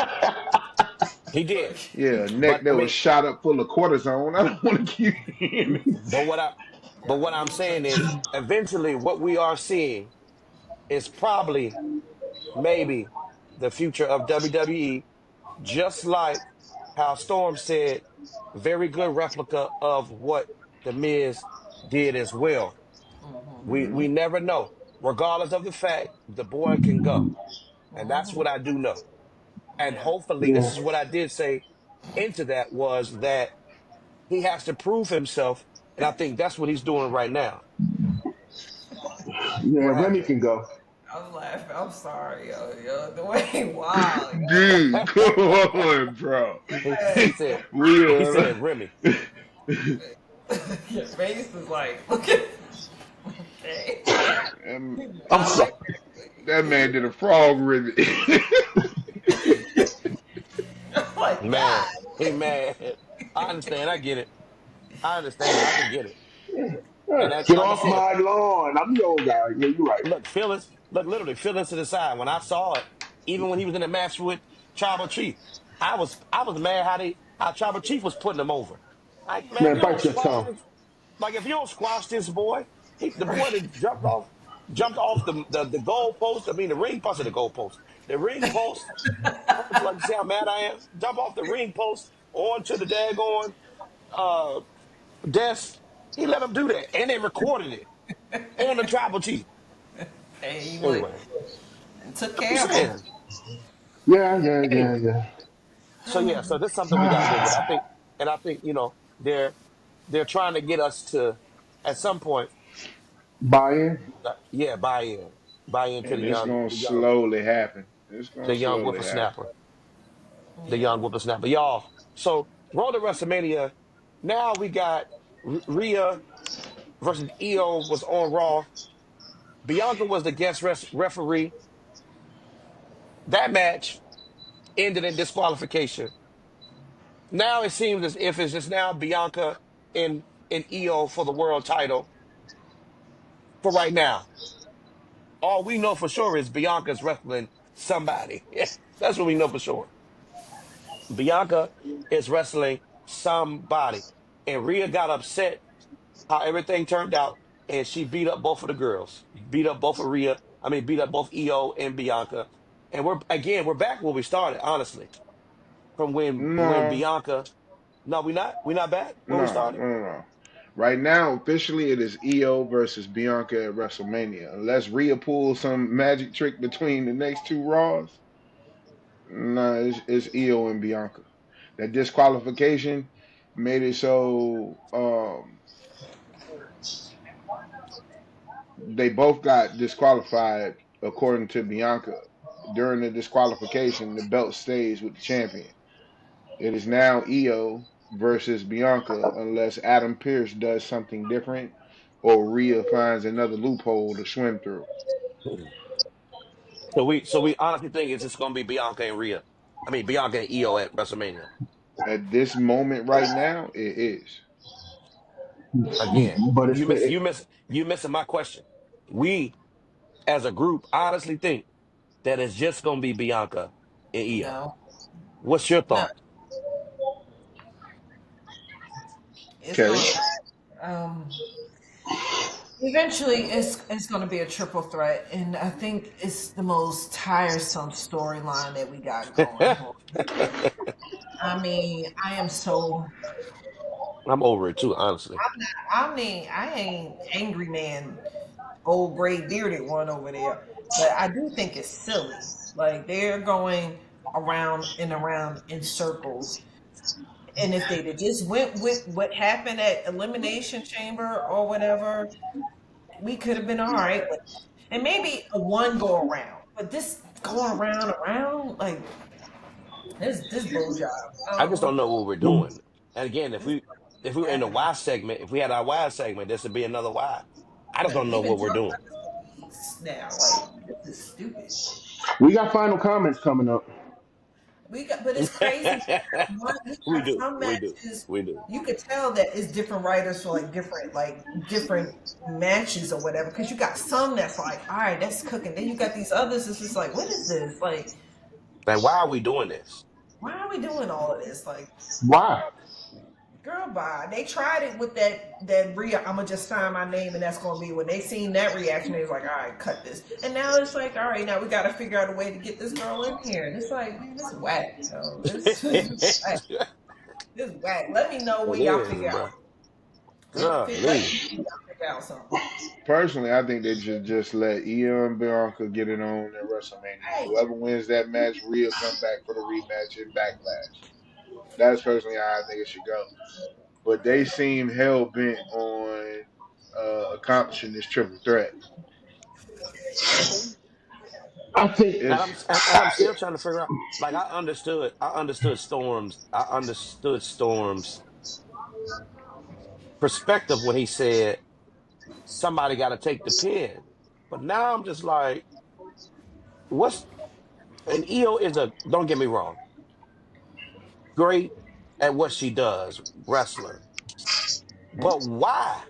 he did, Yeah, neck but I that was mean, shot up full of cortisone. I don't want to keep hearing it. but what I, but what I'm saying is, eventually, what we are seeing is probably maybe the future of WWE, just like how Storm said, very good replica of what the Miz did as well. We Hmm. never know, regardless of the fact the boy can go, and that's Mhm. what I do know. And Yeah. hopefully, this Yeah, is what I did say into that was that he has to prove himself, and I think that's what he's doing right now. yeah. What Remy happened? can go. I'm laughing. I'm sorry, yo. The way, wow, Dude, come on, bro. He said, We he are. said, Remy. your face is like, look at, okay. Um, I'm Done. sorry. that man did a frog ribbon. I'm like, Man, God. he mad. I understand. I get it. I understand. I can get it. And that, Get like I off said, my lawn. I'm the old guy. Yeah, you're right. look, Phyllis, look, literally, Phyllis to the side. When I saw it, even when he was in the match with Tribal Chief, I was mad how Tribal Chief was putting him over. Like, man, if Man, you don't bite your squash tongue. this, like if you don't squash this boy, the boy that jumped off the goal post. I mean the ring post of the goal post. The ring post. Like you see how mad I am? Jump off the ring post onto the daggone uh desk. He let him do that. And they recorded it on the Tribal Chief. Hey, he went Anyway. and took I'm care of him. saying. Yeah, yeah, yeah, Anyway, yeah. so yeah, so this is something we got to live with. I think they're trying to get us to at some point, Buy in. buy into And it's gonna slowly happen. It's the gonna young slowly happen. whippersnapper, the Yeah. young whippersnapper, y'all. So roll to WrestleMania. Now we got Rhea versus Io was on Raw. Bianca was the guest referee. That match ended in disqualification. Now it seems as if it's just now Bianca and Io for the world title for right now. All we know for sure is Bianca's wrestling somebody. That's what we know for sure. Bianca is wrestling somebody. And Rhea got upset how everything turned out, and she beat up both of the girls. Beat up both of Rhea. I mean, beat up both Io and Bianca. And we're back where we started, honestly. From when No, Bianca. No, we not. We not back where we no, started. no, no, no. Right now, officially, it is Io versus Bianca at WrestleMania. Unless Rhea pulls some magic trick between the next two Raws, no, it's Io and Bianca. That disqualification made it so they both got disqualified according to Bianca. During the disqualification, the belt stays with the champion. It is now Io versus Bianca unless Adam Pierce does something different or Rhea finds another loophole to swim through. So we honestly think it's just gonna be Bianca and Rhea. I mean Bianca and Io at WrestleMania. At this moment right now, it is. Again, But you miss you miss you missing my question. We as a group honestly think that it's just gonna be Bianca and Io. No. What's your No. thought? It's Kerry. going. Um. Eventually, it's going to be a triple threat, and I think it's the most tiresome storyline that we got going on. I mean, I am so. I'm over it too, honestly. I ain't angry man, old gray bearded one over there, but I do think it's silly. Like they're going around and around in circles. And if they'd have just went with what happened at Elimination Chamber or whatever, we could have been all right with it. And maybe a one go around. But this going around, like this bull job. I just don't know what we're doing. And again, if we if we were in the Y segment, if we had our Y segment, this would be another Y. I just Man, don't know we've been what we're talking doing. about this for weeks now. Like, this is stupid. We got final comments coming up. But it's crazy. We We got do, some we do, matches. we do. You could tell that it's different writers for like different matches or whatever. Because you got some that's like, all right, that's cooking. Then you got these others. It's just like, what is this? Like, Like, why are we doing this? why are we doing all of this? Like, Why? girl, bye. They tried it with that Rhea. I'm gonna just sign my name and that's gonna be when they seen that reaction. They was like, all right, cut this. And now it's like, all right, now we got to figure out a way to get this girl in here. And it's like, man, this is whack. Yo. This is whack. It This is whack. Let me know when y'all is, figure out. bro. Let me Golly. know when y'all figure out something. Personally, I think they should just let Io and Bianca get it on at WrestleMania. Hey, Whoever wins that match, Rhea come back for the rematch in Backlash. That's personally how I think it should go. But they seem hell bent on accomplishing this triple threat. I think And It's I'm still trying to figure out. Like, I understood Storm's perspective when he said somebody got to take the pin. But now I'm just like, what's and Io is a, don't get me wrong, great at what she does, wrestler. But why?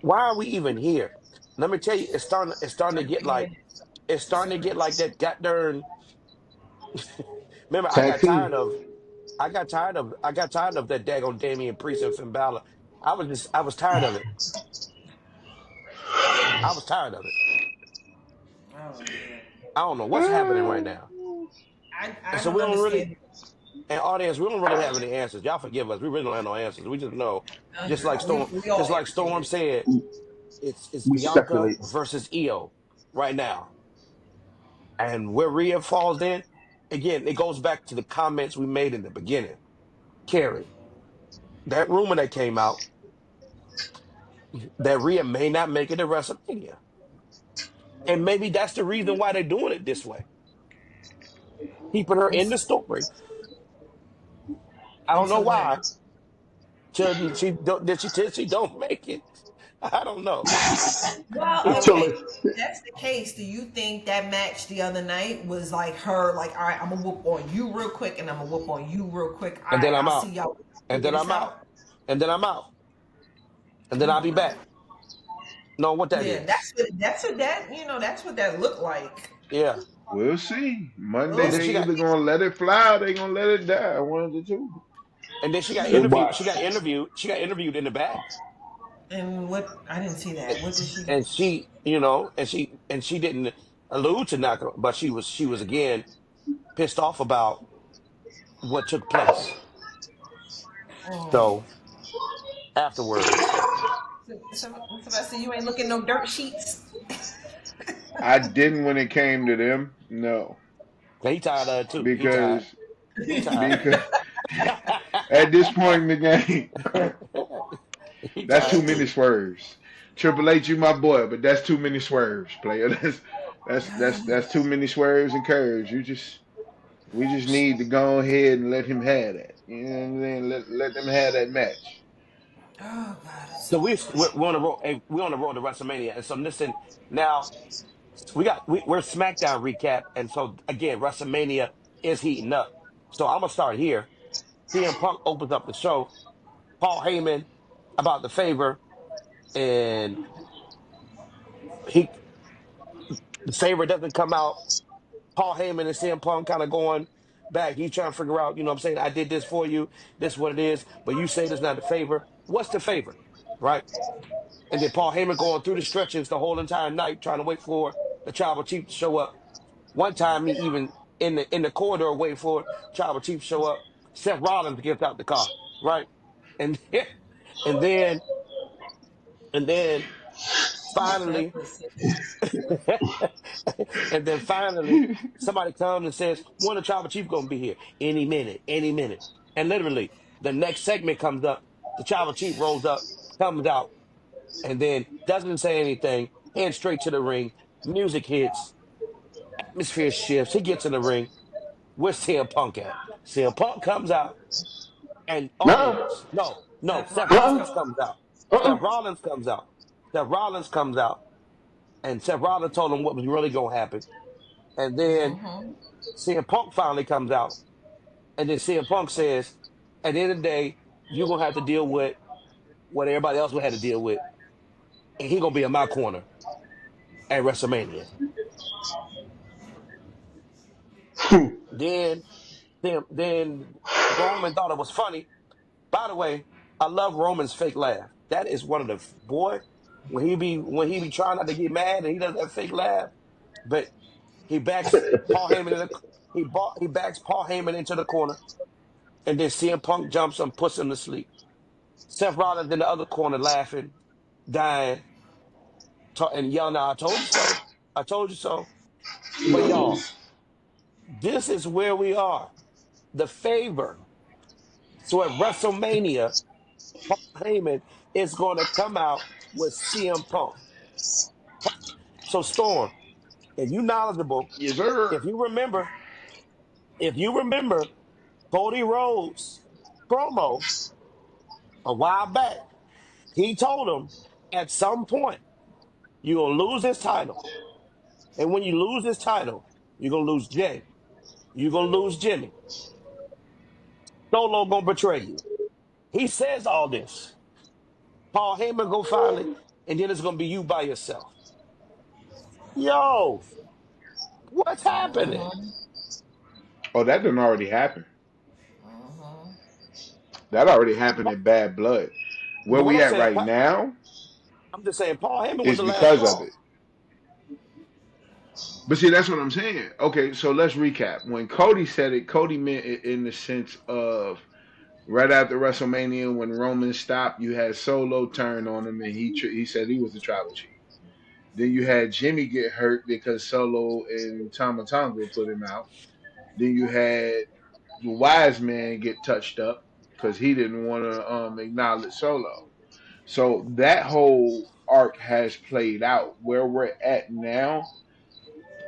Why are we even here? Let me tell you, it's starting to get like that got darn. Remember, tag team. I got tired of that daggone Damian Priest and Finn Balor. I was tired of it. I was tired of it. oh man, I don't know what's happening right now. And I so we don't don't really, understand. and audience, we don't really have any answers. Y'all forgive us. We really don't have no answers. We just know, We all just like answer Storm it. said, it's We Bianca speculate. versus Io right now. And where Rhea falls in, again, it goes back to the comments we made in the beginning. Carrie, that rumor that came out that Rhea may not make it to WrestleMania. And maybe that's the reason why they're doing it this way. Keeping her in It's, the story. I don't know until when? why. Till she don't make it. I don't know. Well, I don't Until know. okay. it, If that's the case, do you think that match the other night was like her, like, all right, I'm gonna whoop on you real quick, and I'm gonna whoop on you real quick. All And then right, I'm I'll see out. y'all And figure then this I'm out. out. And then I'm out. And then Oh I'll be my. back. No, what that Yeah, is. that's what that looked like. Yeah. we'll see. Monday We'll And then they she see. got either gonna let it fly, or they gonna let it die. One of the two. and then she got it interviewed. watch. She got interviewed in the back. And what I didn't see that. What did she? And she, and she didn't allude to nothing, but she was again pissed off about what took place. Mm. So afterwards, Somebody said you ain't looking no dirt sheets. I didn't when it came to them. No, he tired of it too. He tired. because He tired. because at this point in the game, He that's too tired many too. swerves. Triple H, you my boy, but that's too many swerves, player. That's too many swerves and curves. We just need to go ahead and let him have that. You know what I'm saying? Let them have that match. Oh God, it's so So frustrating. we're on the road. We're on the road to WrestleMania, and so listen now. We're SmackDown recap, and so again, WrestleMania is heating up. So I'm gonna start here. CM Punk opens up the show. Paul Heyman about the favor, and he the favor doesn't come out. Paul Heyman and CM Punk kind of going back. He's trying to figure out, you know what I'm saying? I did this for you. This is what it is. But you say it's not a favor. What's the favor? Right? And then Paul Heyman going through the stretches the whole entire night trying to wait for the tribal chief to show up. One time he even in the corridor waiting for tribal chief to show up. Seth Rollins gets out the car. Right? And and then and then That finally was and then finally, somebody comes and says, one of the tribal chief gonna be here any minute, any minute. And literally, the next segment comes up, the tribal chief rolls up, comes out, and then doesn't say anything, heads straight to the ring, music hits, atmosphere shifts, he gets in the ring. Where's CM Punk at? CM Punk comes out, And Nah. no, Seth Seth Rollins Rollins Uh-uh. comes. comes out. Seth Uh-uh. Rollins comes out. Seth Rollins comes out, and Seth Rollins told him what was really gonna happen. And then Mm-hmm. CM Punk finally comes out, and then CM Punk says, "At the end of the day, you're gonna have to deal with what everybody else would have to deal with, and he gonna be in my corner at WrestleMania." Then, then Roman thought it was funny. By the way, I love Roman's fake laugh. That is one of the boy when he be trying not to get mad and he does that fake laugh, but he backs Paul Heyman in the he backs Paul Heyman into the corner, and then CM Punk jumps him, puts him to sleep. Seth Rollins in the other corner laughing, dying, and yelling, "I told you so! I told you so!" But y'all, this is where we are. The favor. So at WrestleMania, Paul Heyman is going to come out with CM Punk. So Storm, if you knowledgeable, Yes, sir. if you remember, if you remember Cody Rhodes promo a while back, he told him at some point you're gonna lose this title. And when you lose this title, you're gonna lose Jay. You're gonna lose Jimmy. Solo gonna betray you. He says all this. Paul Heyman go finally, and then it's gonna be you by yourself. Yo, what's happening? Mm-hmm. Oh, that didn't already happen. Mm-hmm. That already happened in Bad Blood. Where But what we I'm at saying, right now I'm just saying, Paul Heyman was is the last because of straw. it. But see, that's what I'm saying. Okay, so let's recap. When Cody said it, Cody meant it in the sense of right after WrestleMania when Roman stopped, you had Solo turn on him, and he said he was the tribal chief. Then you had Jimmy get hurt because Solo and Tama Tonga put him out. Then you had the wise man get touched up because he didn't want to acknowledge Solo. So that whole arc has played out. Where we're at now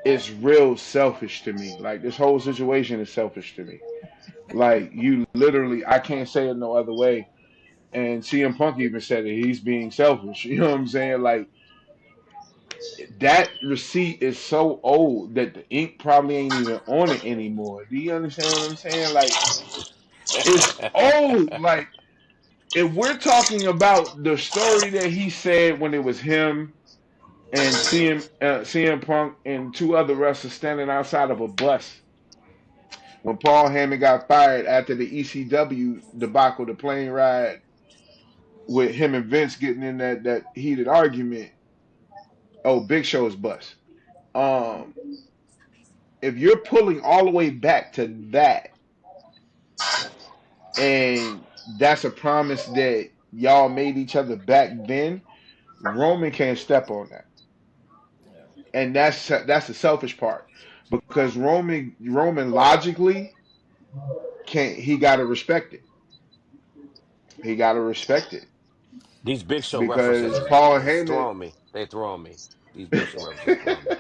is real selfish to me. Like this whole situation is selfish to me. Like you literally, I can't say it no other way. And CM Punk even said it. He's being selfish. You know what I'm saying? Like that receipt is so old that the ink probably ain't even on it anymore. Do you understand what I'm saying? Like it's old. Like if we're talking about the story that he said when it was him and CM Punk and two other wrestlers standing outside of a bus when Paul Heyman got fired after the ECW debacle, the plane ride with him and Vince getting in that heated argument. Oh, Big Show's bus. Um, if you're pulling all the way back to that, and that's a promise that y'all made each other back then, Roman can't step on that, and that's the selfish part because Roman logically can't. He got to respect it. He got to respect it These Big Show references because is, Paul is Heyman. throwing me. They throwing me. These Big Show references throwing me.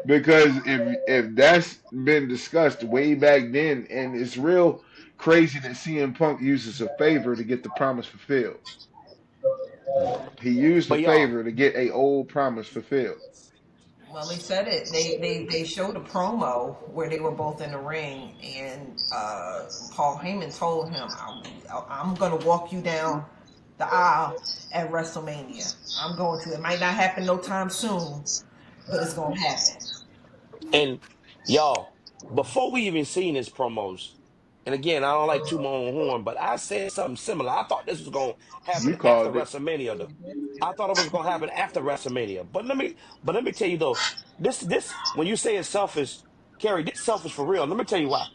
Because if that's been discussed way back then, and it's real crazy that CM Punk uses a favor to get the promise fulfilled. He used a But y'all, favor to get a old promise fulfilled. Well, they said it. They showed a promo where they were both in the ring, and Paul Heyman told him, I'm going to walk you down the aisle at WrestleMania. I'm going to. It might not happen no time soon, but it's going to happen." and y'all, before we even seen his promos, and again, I don't like toot my own horn, but I said something similar. I thought this was going to You happen after called it. WrestleMania, though. I thought it was going to happen after WrestleMania. But let me tell you though, this when you say it's selfish, Kerry, this selfish for real. Let me tell you why.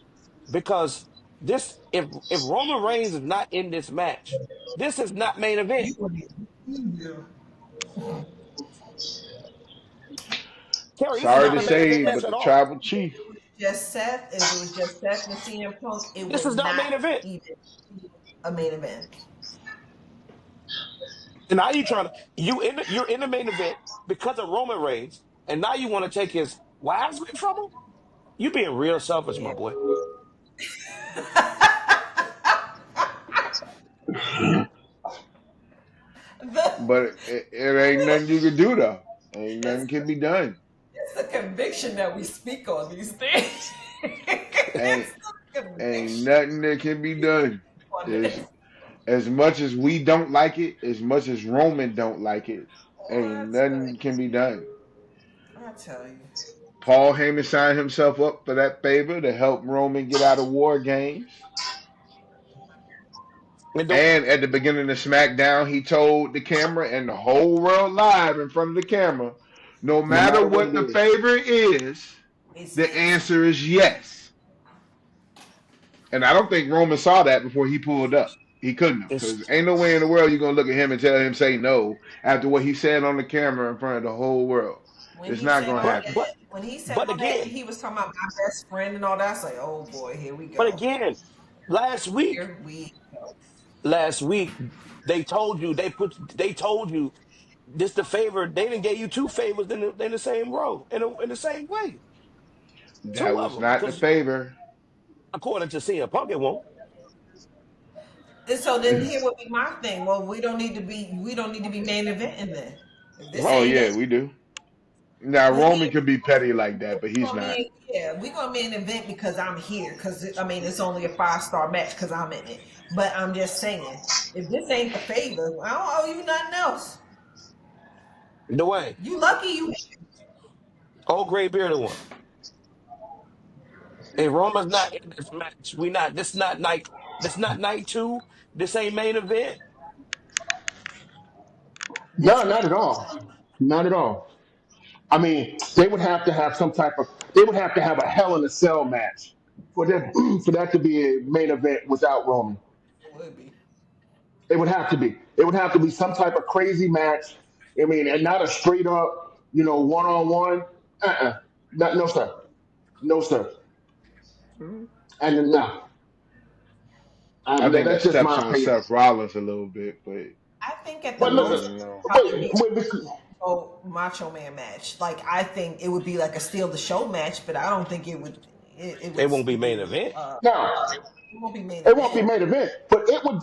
Because this, if Roman Reigns is not in this match, this is not main event. Kerry, this is Sorry not to a main event say, match but at the all. tribal chief. Just Seth, if it was just Seth and CM Punk, it This would is not not main event. even a main event. And now you're in the main event because of Roman Reigns, and now you want to take his wives away from him? You being real selfish, my Yeah. boy. The, But it ain't nothing you can do though. Ain't it's, nothing can be done. it's the conviction that we speak on these things. Ain't It's the ain't conviction nothing that can be done. on Is this. as much as we don't like it, as much as Roman don't like it, ain't Oh, nothing can be done. I tell you. Paul Heyman signed himself up for that favor to help Roman get out of War Games. And And at the beginning of SmackDown, he told the camera and the whole world live in front of the camera, no No matter matter what what it the is. favor is, It's the yes. answer is yes. And I don't think Roman saw that before he pulled up. He couldn't have, it's because ain't no way in the world you're gonna look at him and tell him say no after what he said on the camera in front of the whole world. When It's he not said gonna all but that, happen. but when he said but all that, again, he was talking about my best friend and all that. I was like, oh boy, here we but go. again, last week, Here we go. last week they told you this the favor. They didn't get you two favors in the same row in the same way. Two That of was them, not the because favor. according to CM Punk, it won't. And so then here would be my thing. Well, we don't need to be main eventing then. If this Oh Right. ain't yeah, it, we do. Now we Roman could be petty like that, but he's gonna not. be we gonna be an event because I'm here. Because I mean, it's only a 5-star match because I'm in it. But I'm just saying, if this ain't the favor, I don't owe you nothing else. The way You lucky you. old gray bearded one. And Roman's not in this match. We not. This not night. This not night two. This ain't main event. This No, not at all. Not at all. I mean, they would have to have some type of. They would have to have a Hell in a Cell match for that for that to be a main event without Roman. would be. It would have to be. It would have to be some type of crazy match. I mean, and not a straight up, one on one. No, no, sir. No, sir. Mhm. And no, I think that that's just steps my on opinion. Seth Rollins a little bit, but I think at the But most look, no. probably be wait, Macho Man match. Like I think it would be like a steal the show match, but I don't think it would. It would. It won't be It main would. event. now It won't be main it won't be event. main event, but it would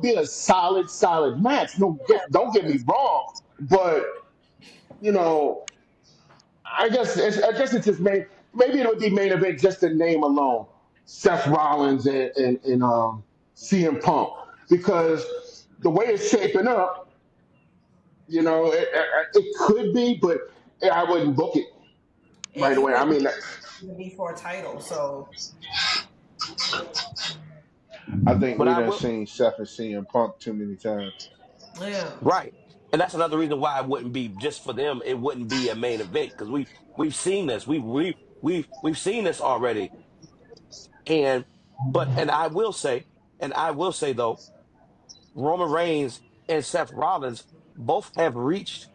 be a solid match. No, Yeah, don't get me wrong, but you know, I guess it's just maybe it would be main event just the name alone, Seth Rollins and CM Punk, because the way it's shaping up, it could be, but I wouldn't book it and right it away. I wouldn't mean, even be for a title. So I think But we I done will. seen Seth and CM Punk too many times. yeah. Right. And that's another reason why it wouldn't be just for them. It wouldn't be a main event because we've seen this. We've seen this already. And and I will say though, Roman Reigns and Seth Rollins both have reached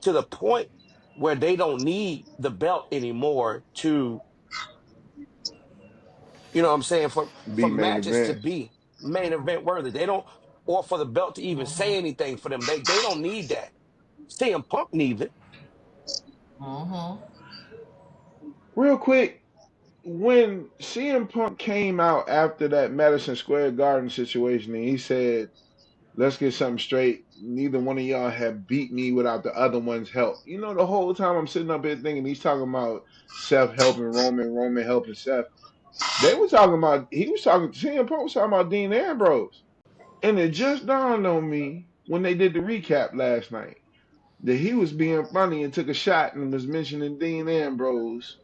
to the point where they don't need the belt anymore to, you know what I'm saying, for Be main matches to event. be main event worthy. They don't, or for the belt to even Mm-hmm. say anything for them. They don't need that. CM Punk needs it. Mm-hmm. Real quick, when CM Punk came out after that Madison Square Garden situation and he said, let's get something straight. Neither one of y'all have beat me without the other one's help. You know, the whole time I'm sitting up here thinking he's talking about Seth helping Roman, Roman helping Seth. They were talking about, he was talking, CM Punk was talking about Dean Ambrose. And it just dawned on me when they did the recap last night that he was being funny and took a shot and was mentioning Dean Ambrose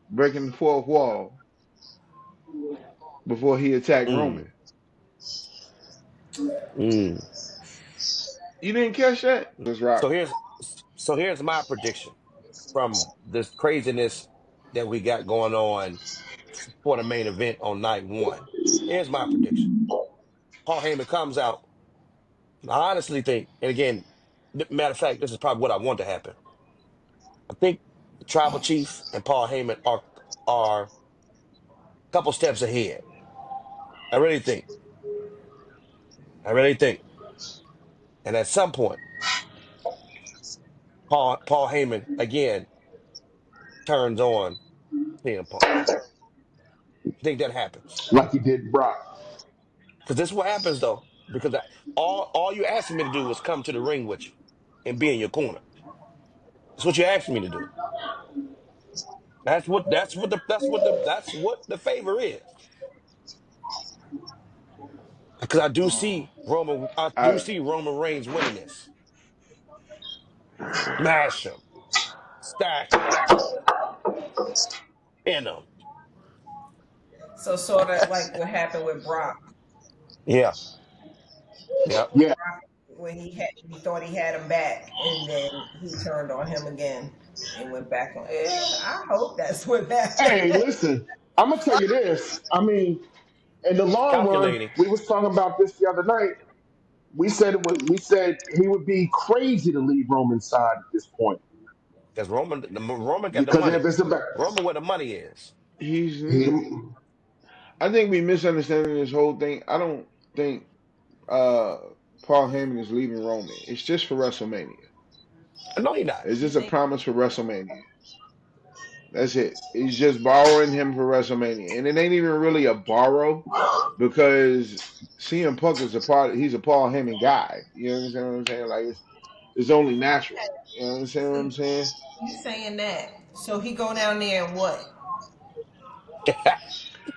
breaking the fourth wall before he attacked Mm, Roman. mm. You didn't catch that? That's right. So here's my prediction from this craziness that we got going on for the main event on night one. Here's my prediction. Paul Heyman comes out. I honestly think, and again, matter of fact, this is probably what I want to happen. I think the Tribal Chief and Paul Heyman are a couple steps ahead. I really think. I really think. And at some point, Paul Heyman again turns on CM Punk. I think that happens. like he did Brock. Because this is what happens though. because all you asked me to do was come to the ring with you and be in your corner. That's what you asked me to do. That's what the favor is. Because I do I see Roman Reigns winning this. Smash him, stack him, pin him. So sort of like what happened with Brock Yeah, yeah. Yeah. when he thought he had him back, and then he turned on him again and went back on. Yeah, I hope that's what Hey, happened. listen, I'm gonna tell you this. I mean, in the long run, Calculating. we was talking about this the other night. We said he would be crazy to leave Roman's side at this point Because Roman got the because if money. it's about Roman where the money is. he's he, I think we misunderstanding this whole thing. I don't think uh Paul Heyman is leaving Roman. It's just for WrestleMania. No, he not. It's You just a think? promise for WrestleMania. That's it. He's just borrowing him for WrestleMania. And it ain't even really a borrow because CM Punk is he's a Paul Heyman guy. You understand what I'm saying? Like it's only natural. You understand what So I'm saying? you saying that? So he go down there and what?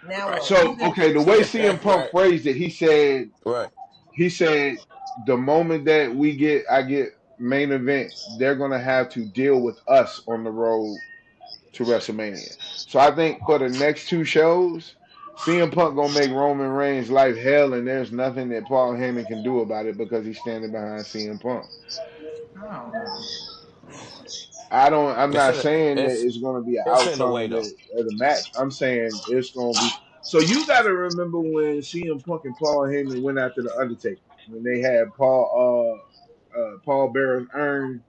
Now what? So Who's in? okay, the way CM Punk Right, phrased it, right. he said the moment that I get main event, they're gonna have to deal with us on the road to WrestleMania. So I think for the next two shows, CM Punk gonna make Roman Reigns' life hell, and there's nothing that Paul Heyman can do about it because he's standing behind CM Punk. I don't know. I'm It's not in a, saying that it's it's gonna be an it's in a outcome way though. of the match. I'm saying it's gonna be. So you got to remember when CM Punk and Paul Heyman went after the Undertaker when they had Paul Bearer's urn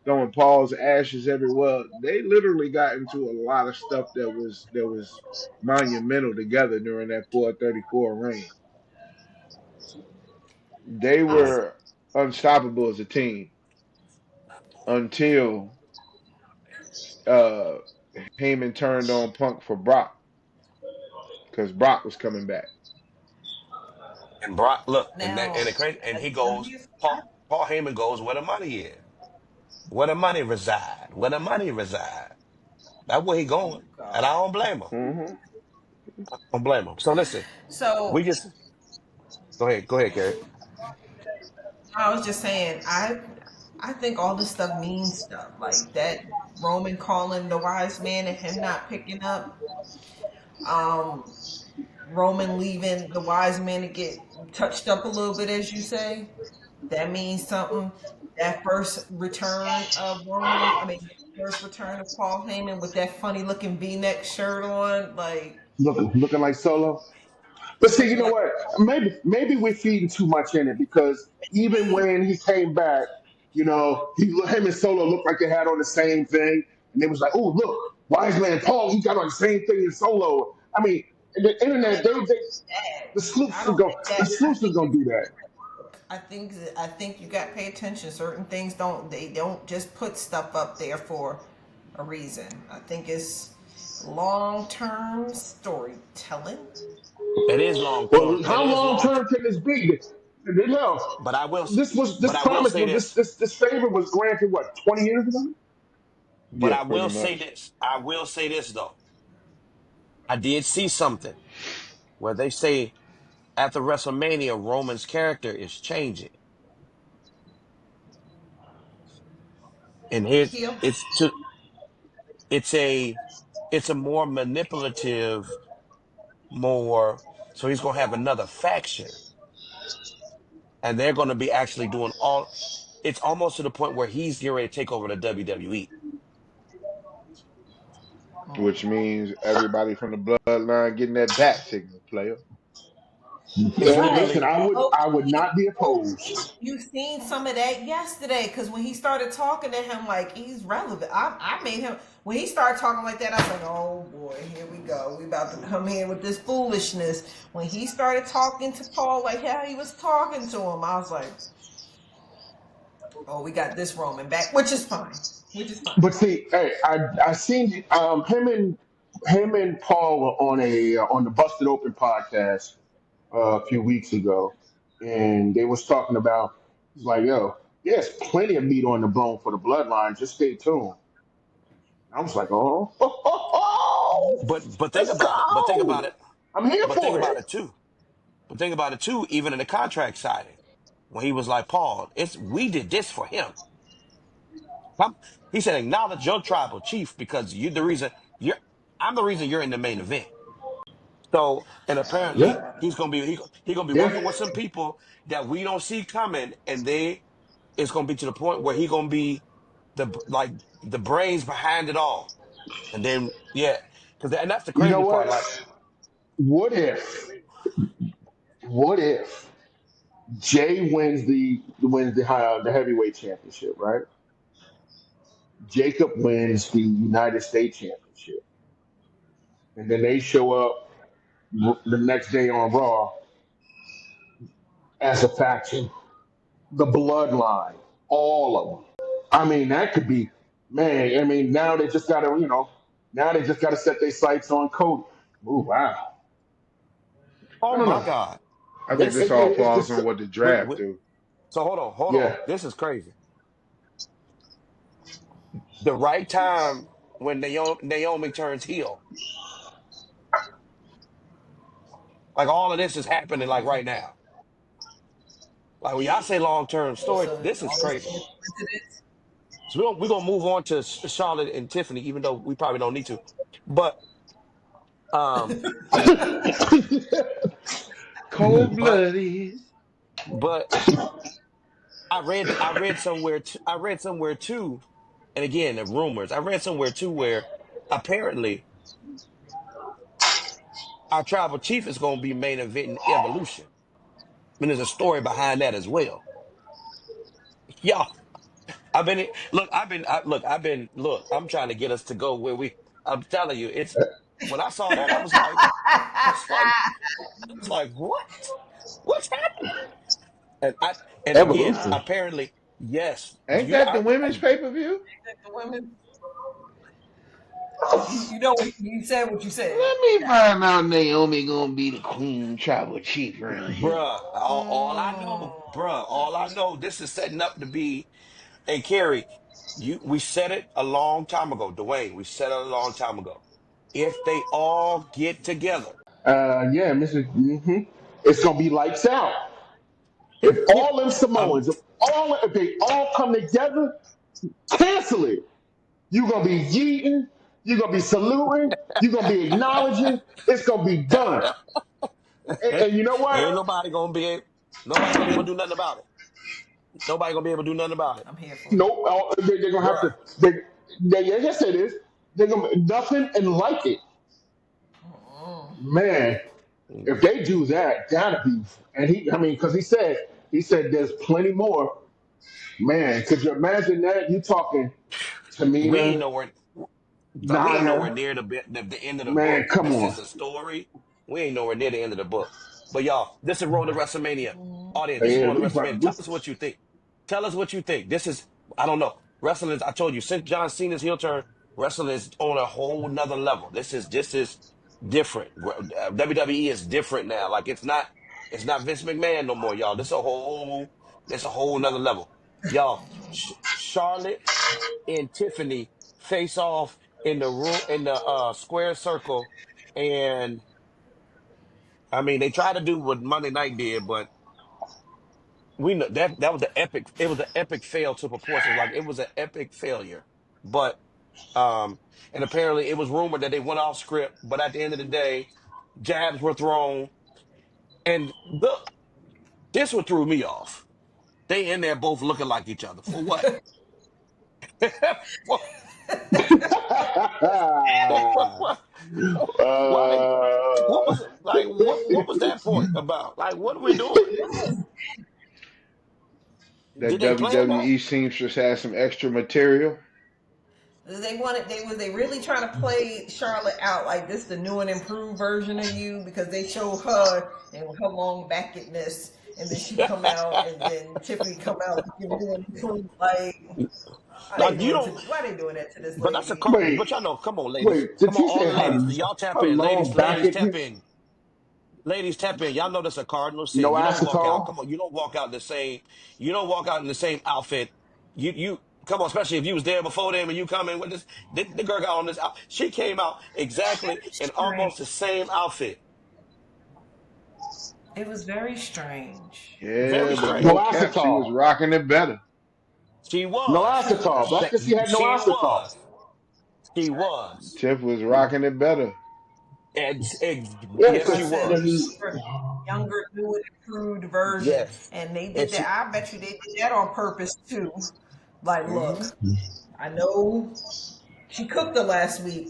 throwing Paul's ashes everywhere. They literally got into a lot of stuff that was monumental together during that 434 reign. They Mm. were unstoppable as a team until uh, Heyman turned on Punk for Brock because Brock was coming back. And Brock, look, Now, and the crazy, and he now goes. Paul Heyman goes where the money is, where the money reside, where the money reside. That's where he going, and I God. don't blame him. Hmm I don't blame him. So listen, So we just go ahead, Carrie. I was just saying, I think all this stuff means stuff like that. Roman calling the wise man and him not picking up. Um, Roman leaving the wise man to get touched up a little bit, as you say. That means something. That first return of Roman, I mean, first return of Paul Heyman with that funny looking V-neck shirt on, like looking like Solo. But see, you looking know like what? Maybe we're feeding too much in it because even me. when he came back, him and Solo looked like they had on the same thing, and it was like, oh look, Wise Man Paul, he got on the same thing as Solo. I mean, the I mean, internet, I don't think that. the I sleuths are don't going, think the that. I sleuths are think gonna it's do that. I think you got to pay attention. Certain things don't just put stuff up there for a reason. I think it's long term storytelling. It is long term. Well, It how is long long term. term can this be? You know, But I will. this But I will promise say was this this. this this favor was granted what 20 years ago? But Yeah, I pretty will say much. this. I will say this though. I did see something where they say after WrestleMania, Roman's character is changing, and Heel. it's a it's a more manipulative, more. So he's gonna have another faction, and they're gonna be actually doing all. It's almost to the point where he's getting ready to take over the WWE. Which means everybody from the bloodline getting that bat signal, player. It's Listen, literally I would not be opposed. You seen some of that yesterday because when he started talking to him like he's relevant, I made him when he started talking like that. I was like, oh boy, here we go. We about to come here with this foolishness. When he started talking to Paul like how he was talking to him, I was like, oh, we got this Roman back, which is fine, which is fine. But see, hey, I seen him and Paul were on the Busted Open podcast a few weeks ago, and they was talking about, it's like, yo, there's plenty of meat on the bone for the bloodline. Just stay tuned. I was like, But think let's about it. But think about go. it. I'm here But think for about it. it too. But think about it too. Even in the contract signing, when he was like, "Paul, we did this for him." He said, "Acknowledge your tribal chief because you're the reason. You're I'm the reason you're in the main event." So, and apparently Yeah, he's gonna be he gonna be yeah. working with some people that we don't see coming, and it's gonna be to the point where he gonna be the brains behind it all. And then and that's the You know crazy part. what? Like, What if? What if Jay wins the heavyweight championship, right? Jacob wins the United States championship, and then they show up the next day on Raw as a faction, the Bloodline, all of them. I mean, that could be, man. I mean, now they just got to, now they just got to set their sights on Cody. Oh wow, I oh don't my know. God, I think It's this this all it's falls just on what the wait, draft wait, do. so hold yeah. on. This is crazy. The right time when Naomi turns heel, like all of this is happening like right now. Like when y'all say long term story, So this is all this crazy. coincidence. So we're gonna move on to Charlotte and Tiffany, even though we probably don't need to. But um, Cold but blooded. but I read somewhere too, and again the rumors. I read somewhere too where apparently our tribal chief is gonna be main eventing Evolution. And there's a story behind that as well. Y'all, look. I'm trying to get us to go where we. I'm telling you, it's when I saw that, I was like, I was like, what? What's happening? And again, Evolution. apparently, yes. Ain't that the women's pay per view? The women, you know what you said. What you said. Let me find out Naomi gonna be the queen tribal chief around here. Bruh, all I know, this is setting up to be. And Carrie, we said it a long time ago, Dwayne. We said it a long time ago. If they all get together, Yeah, Mr. It's gonna be lights out. If all them um, Samoans, if they all come together, cancel it. You're gonna be yeeting. You're gonna be saluting. You're gonna be acknowledging. It's gonna be done. And you know what? ain't nobody gonna be able to do nothing about it. Nobody gonna be able to do nothing about it, I'm here for it. No, they're gonna have to. bruh. Yes, it is. They're gonna nothing and like it, man. If they do that, gotta be. And I mean, because he said there's plenty more, man. Could you imagine that? You talking We ain't Tamina, nowhere. But we ain't nowhere Naya, near the end of the man. book. Come This on. is a story. We ain't nowhere near the end of the book. But y'all, this is Road to WrestleMania. Audience, this is Yeah, Road to we WrestleMania. about we, Tell us what you think. Tell us what you think. This is, I don't know. Wrestling is, I told you, since John Cena's heel turn, wrestling is on a whole nother level. This is different. WWE is different now. Like it's not Vince McMahon no more, y'all. This a whole nother level. Y'all, Charlotte and Tiffany face off in the room in the square circle, and I mean they tried to do what Monday Night did, but we know that was the epic. It was an epic fail to proportions. Like it was an epic failure. But and apparently it was rumored that they went off script, but at the end of the day, jabs were thrown, and this what threw me off. They in there both looking like each other for what? Why they? What was it like? What was that point about? Like, what are we doing? That Did they plan that? WWE seamstress has some extra material. They really trying to play Charlotte out like this the new and improved version of you because they show her and her long backedness and then she come out and then Tiffany come out looking new and improved like Like you don't. why they doing that to this But that's a lady? call. wait, But y'all know. Come on, ladies. wait. Did Come on, you all say the ladies. her Y'all tap her in, ladies. long Ladies tap backedness? in. ladies, tap in. Y'all know that's a cardinal sin. No You don't walk out. acetol. Come on, you don't walk out in the same. You don't walk out in the same outfit. You come on, especially if you was there before them and you come in with this. The girl got on this. She came out exactly Very in strange. almost the same outfit. It was very strange. Very Yeah, but No no strange. cap, she was acetol. rocking it better. She No was. acetol. That's because she had no She acetol. was. She was. Tiff was rocking it better. Yeah, Yes, That's why she I because said was. younger, new and improved version. Yes. And they And did that. she. I bet you they did that on purpose too. Like, Hmm. look, I know she cooked the last week.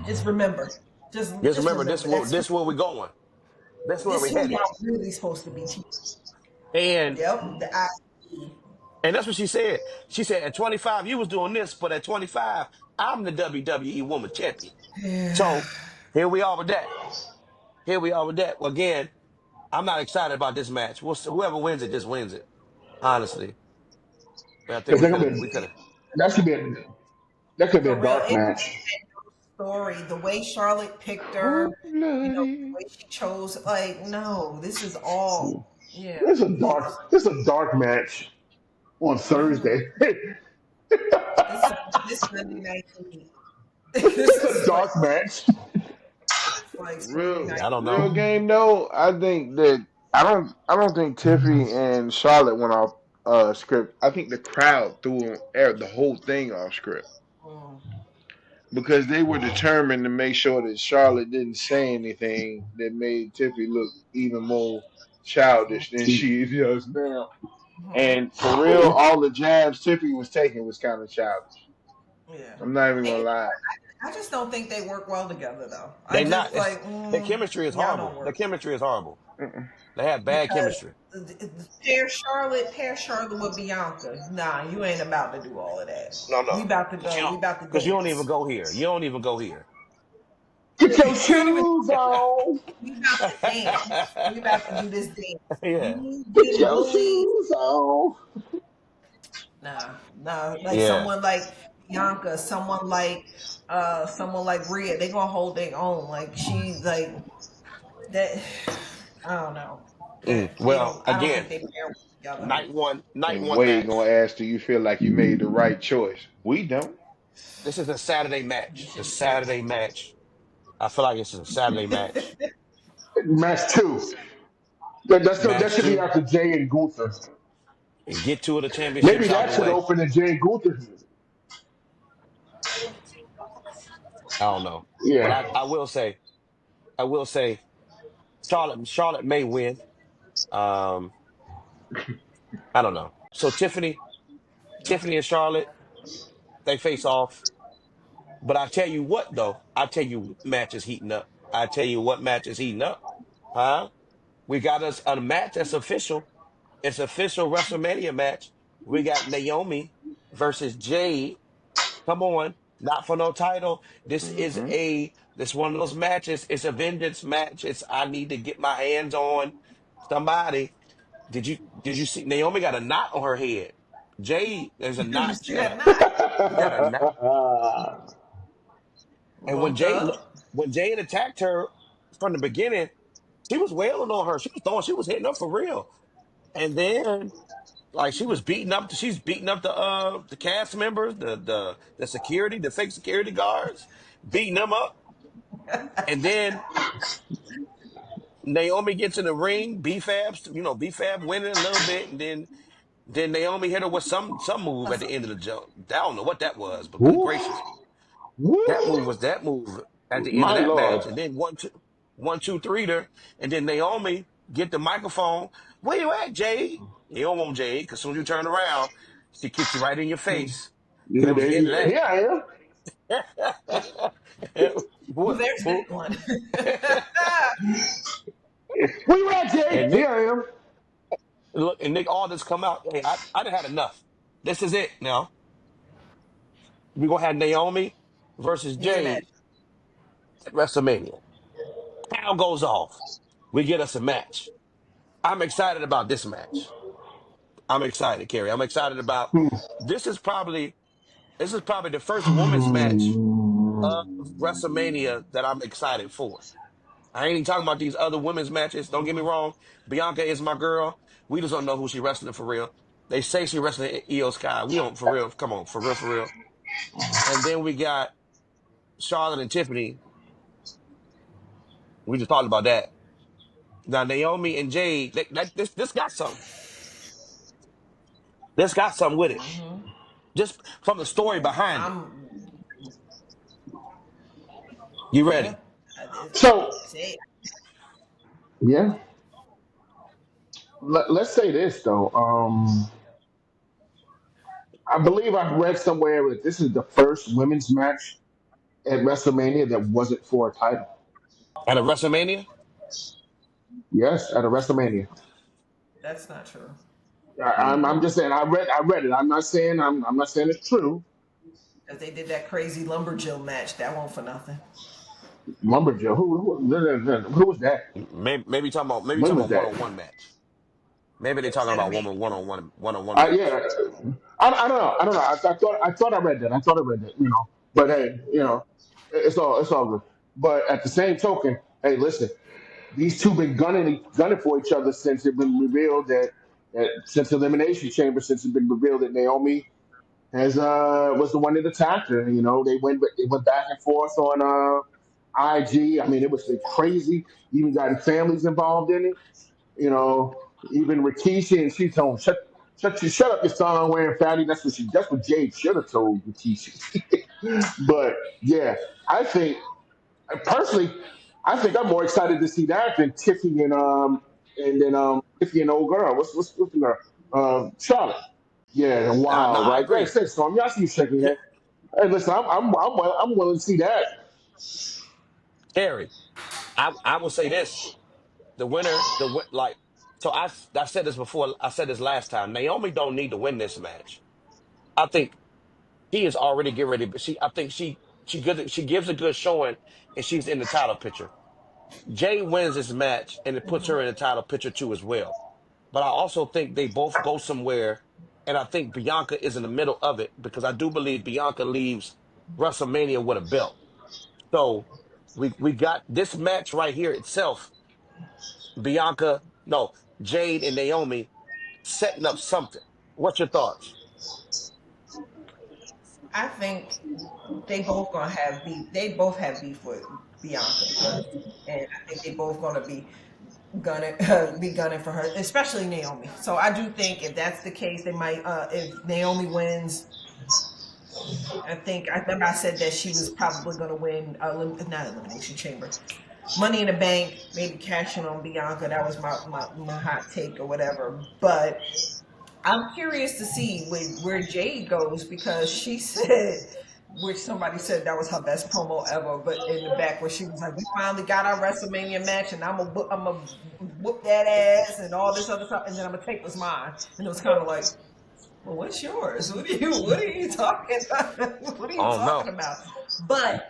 Just remember. Just Just remember remember. this where we're going. That's where This we're who headed. y'all really supposed to be teaching. And Yep. and that's what she said. She said at 25 you was doing this, but at 25 I'm the WWE Woman Champion. Yeah. So here we are with that. Here we are with that. Well, again, I'm not excited about this match. Whoever wins it just wins it. Honestly, but I think they're gonna be that should be a, that could be For a real, dark it match. had no story. The way Charlotte picked her, Cold the blooded. way she chose, like, no, this is all, yeah. It's a dark match on Mhm. Thursday. This Sunday night heat. This It's a is dark match. like Sunday Real night I don't heat. know. real game though. I think that I don't think Tiffy and Charlotte went off script. I think the crowd threw the whole thing off script Mm. because they were determined to make sure that Charlotte didn't say anything that made Tiffy look even more childish than she is now. Mhm. And for real, all the jabs Tiffy was taking was kind of childish. Yeah. I'm not even gonna They, lie. I just don't think they work well together, though. I They not. just like, Their chemistry is y'all don't horrible. Their work chemistry is horrible. Mm-mm. They have bad because chemistry. pair Charlotte with Bianca. Nah, you ain't about to do all of that. No, We no. about to Because go. We about to you don't even dance. go here. You don't even go here. Get your You don't even. shoes on. We about to dance. We about to do this dance. Yeah. You Get getting your bullied? shoes on. Nah. Like Yeah. someone like Bianca, someone like Rhea. They gonna hold their own. Like she like that. I don't know. That they Well, don't. I don't think again, they pair well together. night And one Wade gonna match. ask, do you feel like you made the right choice? We don't. This is a Saturday You match. The should check. Saturday match. I feel like this is a Saturday match. Match two. That Match should be two. after Jay and Gunther. And get two of the Maybe championships out that the should way. open the Jay and Gunther. I don't know. But Yeah. I will say, Charlotte may win. Um, I don't know. So Tiffany and Charlotte, they face off. But I tell you what, though, I tell you what match is heating up. I tell you what match is heating up. Huh? We got us a match that's official. It's official WrestleMania match. We got Naomi versus Jade. Come on, not for no title. Hmm. This one of those matches. It's a vengeance match. It's I need to get my hands on somebody. Did you see Naomi got a knot on her head? Jade, there's a You knot. see that knot? She got a knot. And Well, duh. when Jade attacked her from the beginning, she was wailing on her. She was hitting her for real. And then like she's beating up the cast members, the security, the fake security guards, beating them up. And then Naomi gets in the ring, B-Fab winning a little bit, and then Naomi hit her with some move at That's the a, end of the jump. I don't know what that was, but good Woo. gracious. Woo. That move at the end of My that lord. match. And then one, two, three there. And then Naomi get the microphone. Where you at, Jade? You don't want Jade, because soon as you turn around, she kicks you right in your face. And it was the end of Here I am. that. well, Who- there's that who- one. Where you at, Jay? and Here Nick, I am. look, and Nick Aldis come out. Hey, I done had enough. This is it now. We're gonna have Naomi versus He's an Jade edge. at WrestleMania. Pound goes off. We get us a match. I'm excited about this match. I'm excited, Kerry. I'm excited about this is probably the first women's match of WrestleMania that I'm excited for. I ain't even talking about these other women's matches. Don't get me wrong. Bianca is my girl. We just don't know who she wrestling for real. They say she wrestling Io Sky. We don't for real. Come on, for real, for real. And then we got Charlotte and Tiffany. We just talked about that. Now Naomi and Jade. This got something. This got something with it. Mm-hmm. Just from the story Yeah, behind it. I'm. You Yeah, ready? So say yeah, let's say this though. I believe I read somewhere that this is the first women's match at WrestleMania that wasn't for a title. At a WrestleMania. Yes, at a WrestleMania. that's not true I'm just saying I read it. I'm not saying it's true. because they did that crazy lumberjill match. That won't for nothing. Lumberjill. Who was that? Maybe When talking was about one that? on one match. Maybe they Was talking that a about make? woman one on one match. Yeah, I don't know. I don't know. I thought I read that. I thought I read that. But hey, it's all good. But at the same token, hey, listen, these two been gunning for each other since it been revealed that since Elimination Chamber, since it's been revealed that Naomi has was the one that attacked her. They went back and forth on IG. I mean, it was crazy. Even got families involved in it. Even Rikishi, and she told him, shut up, your song wearing fatty. That's what Jade should have told Rikishi. But yeah, I think personally, I think I'm more excited to see that than Tiffy and old girl. What's the girl? Charlotte. Yeah, and No, wow, I right? Go agree. ahead, say Storm. Y'all see you shaking your head. Hey, listen, I'm willing to see that. Terry, I will say this: the winner, like. So I said this before. I said this last time. Naomi don't need to win this match. I think she is already getting ready. But I think she gives a good showing, and she's in the title picture. Jay wins this match, and it puts Mm-hmm. her in the title picture too as well. But I also think they both go somewhere, and I think Bianca is in the middle of it because I do believe Bianca leaves WrestleMania with a belt. So we got this match right here itself. Bianca, no, Jade and Naomi setting up something. What's your thoughts? I think they both gonna have beef. They both have beef with Bianca first, and I think they both gonna be gunning for her, especially Naomi. So I do think if that's the case, they might. If Naomi wins, I remember I said that she was probably gonna win. Not Elimination Chamber, Money in the Bank, maybe cashing on Bianca. That was my hot take or whatever. But I'm curious to see where Jade goes because she said, which somebody said that was her best promo ever, but in the back where she was like, "We finally got our WrestleMania match, and I'm a whoop that ass and all this other stuff, and then I'm gonna take what's mine." And it was kind of like, "Well, what's yours? What are you talking about? What are you Oh talking no, about?" But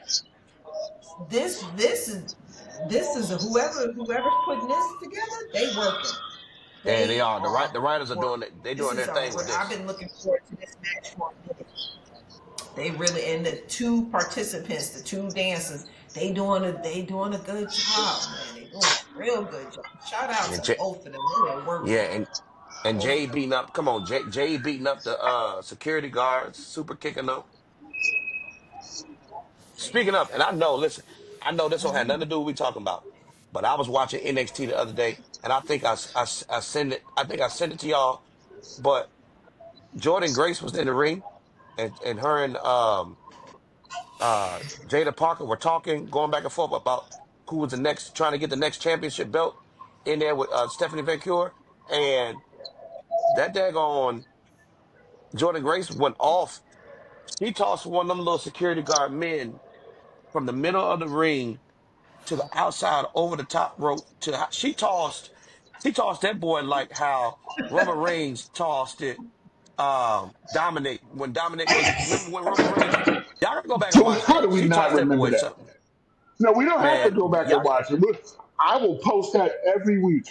this this is this is whoever's putting this together, they working. yeah, they They are the are writers are working. doing it. They This doing is their thing with I've this. been looking forward to this match for a minute. They really and the two participants, the two dancers, they doing a good job, man. They doing a real good job. Shout out And to both of them. They are yeah, working. and Both Jay of them. beating up. Come on, Jay beating up the security guards, super kicking them. They Speaking of, and I know, listen, I know this don't have nothing to do with what we talking about, but I was watching NXT the other day, and I think I sent it. I think I sent it to y'all. But Jordan Grace was in the ring, and her and Jada Parker were talking, going back and forth about who was the next, trying to get the next championship belt in there with Stephanie Vancouver, and that daggone Jordan Grace went off. She tossed one of them little security guard men from the middle of the ring to the outside over the top rope she tossed that boy like how Roman Reigns tossed it Dominic when Dominic was remember when Roman Reigns y'all gotta go back and So watch how that. do we She not tossed that remember boy that? something. No, we don't have to Man, go back and y'all watch it. I will post that every week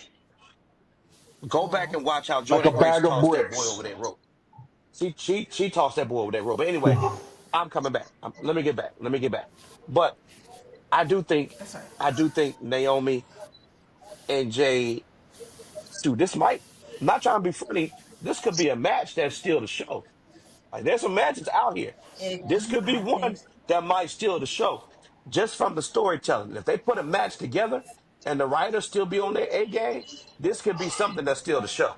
go back and watch how like a Jordan Grace bag of tossed that boy over bricks. that rope. She tossed that boy over that rope. But anyway, I'm coming back. Let me get back. But I do think, That's right. I do think Naomi and Jade. Dude, this might. I'm not trying to be funny. This could be a match that's still the show. Like there's some matches out here. This could be I one think that might steal the show, just from the storytelling. If they put a match together and the writers still be on their A game, this could be something that's still the show.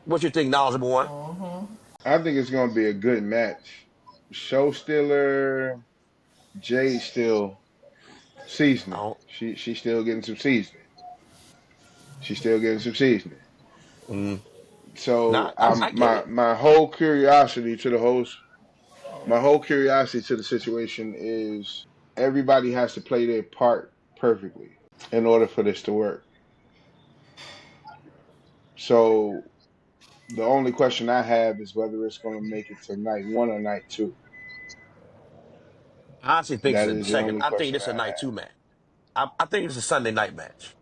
What you think, knowledgeable one? I think it's gonna be a good match. Show Stealer, Jade still I seasoning. don't. She's still getting some seasoning. She's still getting some seasoning. Mm, So nah, I get it. my whole curiosity to the host, my whole curiosity to the situation is everybody has to play their part perfectly in order for this to work. So the only question I have is whether it's going to make it to night one or night two. I honestly think That it's a is the second. only I think question this I is a night have. two match. I think it's a Sunday night match.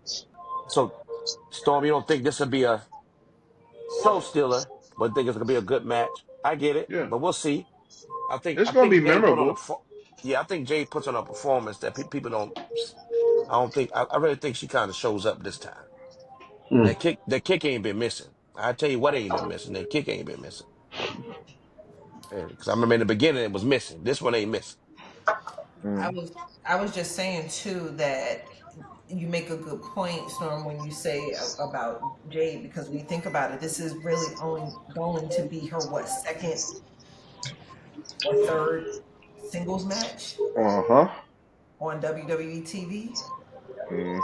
So, Storm, you don't think this will be a show stealer, but think it's gonna be a good match? I get it, Yeah, but we'll see. I think it's I going to think be Jay put on a memorable. yeah. I think Jay puts on a performance that people don't. I don't think. I really think she kind of shows up this time. Mm. That kick ain't been missing. I tell you what ain't been missing. That kick ain't been missing. Because I remember in the beginning it was missing. This one ain't missing. I Mm. was I was just saying too that you make a good point, Storm, when you say about Jade, because when you think about it, this is really only going to be her what, second or third singles match Uh huh. on WWE TV. Hmm.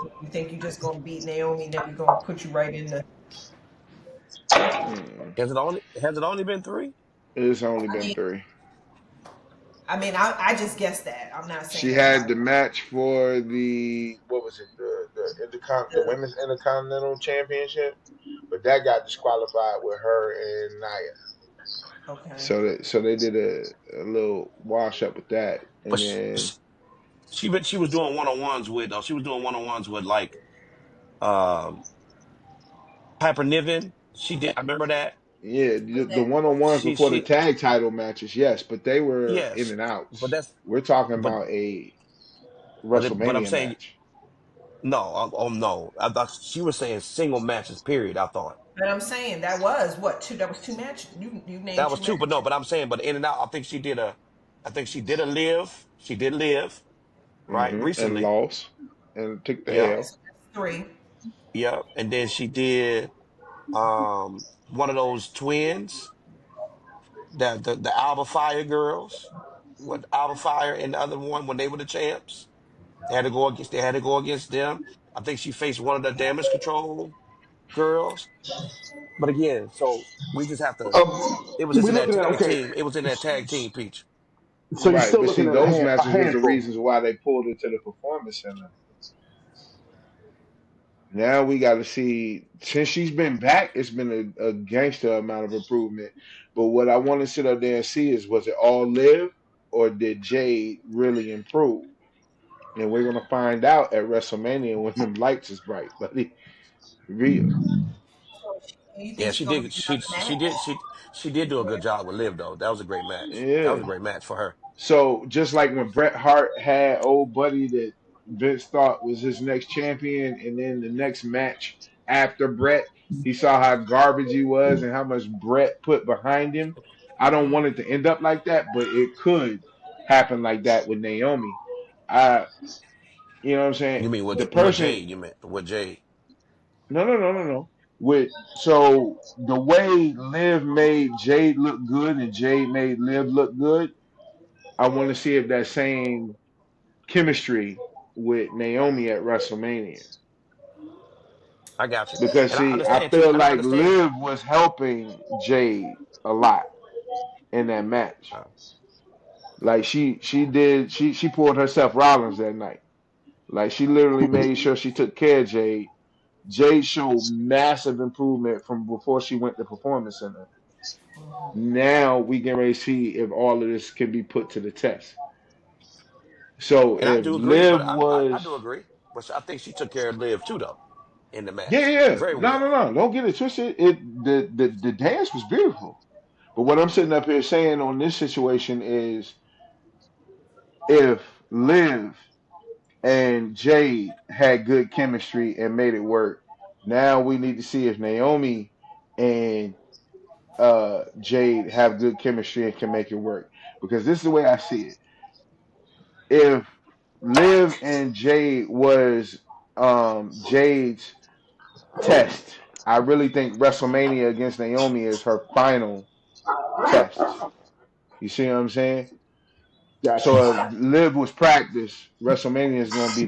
So you think you're just gonna beat Naomi, then we're gonna put you right in the. Mm. Has it only been three? It's only I been mean, three. I just guessed that. I'm not saying She that had nobody. the match for the what was it the women's intercontinental championship, but that got disqualified with her and Nia. Okay. So they did a little wash up with that, But and then she was doing one on ones with. She was doing one on ones with like um Piper Niven. She did. I remember that. yeah, Was the that one on ones She before the she tag title matches, yes, but they were in yes, and but outs. that's We're talking but about a but I'm WrestleMania saying match. no. Oh no, I thought she was saying single matches. Period. I thought but I'm saying that was what two that was two matches. You named that two was two, but matches. no. But I'm saying, but in and out. I think she did a. I think she did a live. She did live right And recently. lost and took the Yep, Okay, L. so that's three. yep. And then she did one of those twins, the Alba Fire girls, what Alba Fire and the other one when they were the champs. They had to go against them. I think she faced one of the damage control girls. But again, so we just have to. It was just We're in that looking at tag okay. team. It was in that tag team peach. So you're Right, still but looking see, at those a matches was the handful. reasons why they pulled it to the performance center. Now we got to see, since she's been back, it's been a gangster amount of improvement. But what I want to sit up there and see is, was it all live or did Jade really improve? And we're gonna find out at WrestleMania when them lights is bright, buddy. Real. So you Yeah, think she's she gonna did. get another match? She did do a good job with Liv though. That was a great match. That was a Yeah. great match for her. So just like when Bret Hart had old buddy that Vince thought was his next champion, and then the next match after Bret, he saw how garbage he was and how much Bret put behind him. I don't want it to end up like that, but it could happen like that with Naomi. I, you know what I'm saying? You mean The with person, Jade? You meant with Jade? no. With so the way Liv made Jade look good and Jade made Liv look good, I want to see if that same chemistry with Naomi at WrestleMania. I got you, Because and I see, I understand too. feel And I like understand. Liv was helping Jade a lot in that match. Uh, Like she pulled herself Rollins that night. Like she literally made sure she took care of Jade. Jade showed massive improvement from before she went to Performance Center. Now we can ready to see if all of this can be put to the test. So and I if do agree, but Liv I was do agree. But I think she took care of Liv too though in the yeah, match yeah. very No, no, well. no. Don't get it twisted. The dance was beautiful. But what I'm sitting up here saying on this situation is if Liv and Jade had good chemistry and made it work, now we need to see if Naomi and Jade have good chemistry and can make it work. Because this is the way I see it. If Liv and Jade was Jade's test, I really think WrestleMania against Naomi is her final test. You see what I'm saying? Gotcha. So if Liv was practice, WrestleMania is going to be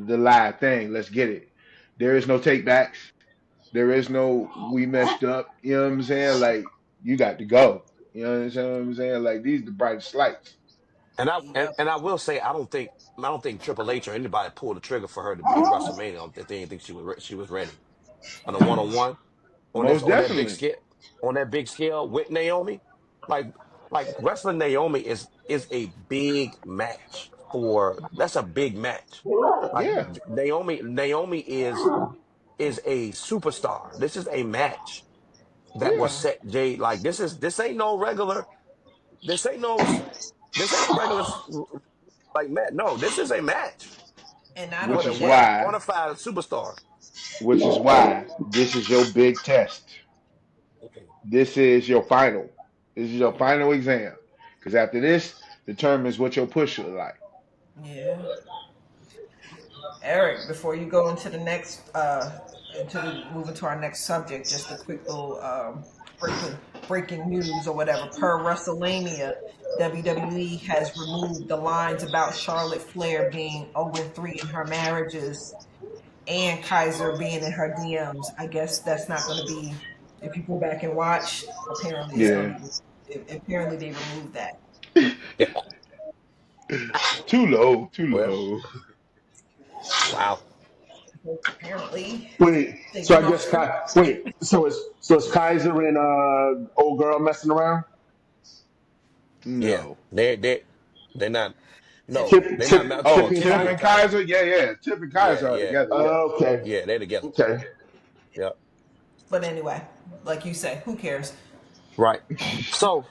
the live thing. Let's get it. There is no takebacks. There is no we messed up. You know what I'm saying? Like you got to go. You know what I'm saying? Like these the brightest lights. And I and, Yep. and I will say I don't think Triple H or anybody pulled the trigger for her to be WrestleMania. I don't think they didn't think she was ready on a one on one Most on that big definitely. scale with Naomi. Like wrestling Naomi is a big match for that's a big match. Like Yeah. Naomi is a superstar. This is a match that was Yeah. set Jade like this ain't no regular this ain't no this ain't a regular like match. No, this is a match And not Which with a only is with a that, why. bona fide superstar. This is your big test. This is your final. This is your final exam. Because after this determines what your push look like. yeah. Eric, before you go into the next moving to our next subject, just a quick little breaking news or whatever. Per WrestleMania, WWE has removed the lines about Charlotte Flair being 0-3 in her marriages and Kaiser being in her DMs. I guess that's not going to be. If you go back and watch, apparently it's going Yeah. to be. Apparently they removed that. Too low. Too Well, low. wow. Apparently Wait, they so went I off guess script. so is Kaiser and old girl messing around? Yeah. No. They're not no, Tiffany. Tip they're not Tip not Oh, Tipping Tip Tiffany Kai? and and Kaiser. Kaiser? Yeah, yeah. Tip and Yeah, Kaiser are yeah. together. Yeah. Okay. Yeah, they're together. Okay. Yeah. But anyway, like you say, who cares? Right. So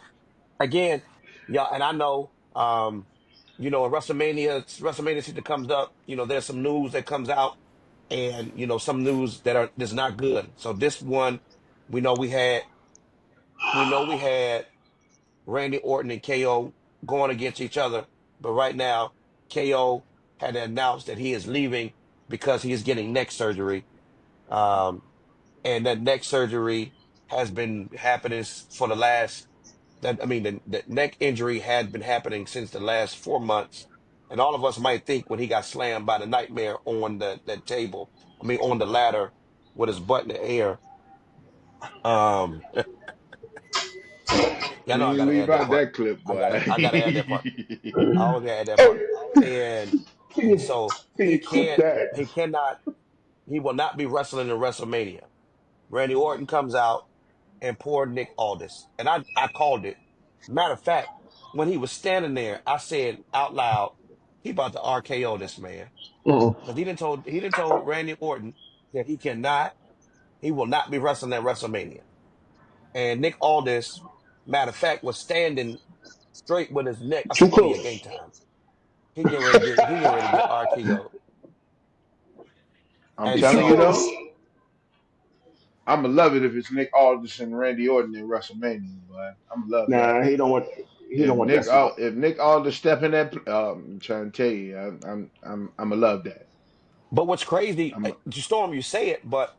again, yeah, and I know in WrestleMania season comes up, there's some news that comes out and some news that's not good. So this one we know we had Randy Orton and KO going against each other, but right now KO had announced that he is leaving because he is getting neck surgery. Um, and that neck surgery has been happening for the last that I mean the neck injury had been happening since the last 4 months, and all of us might think when he got slammed by the nightmare on that table, on the ladder with his butt in the air. Um, yeah, I know I You ain't gotta leave add that out part. that clip, boy. I gotta add that part. I always gotta add that part. Hey, And can and you so can you clip that? he cannot, he will not be wrestling in WrestleMania. Randy Orton comes out and poor Nick Aldis. And I called it. Matter of fact, when he was standing there, I said out loud, he about to RKO this man. Mm-mm. Because he didn't told Randy Orton that he will not be wrestling at WrestleMania. And Nick Aldis, matter of fact, was standing straight with his neck. I Too said, oh yeah, game close. time. He getting ready to get RKO. I'm And He's too telling you so close. though, I'ma love it if it's Nick Aldis and Randy Orton in WrestleMania, boy. I'ma love that. Nah, he don't want that smoke. If Nick Aldis step in that, I'm trying to tell you, I'ma love that. but what's crazy, I'm Storm, you say it, but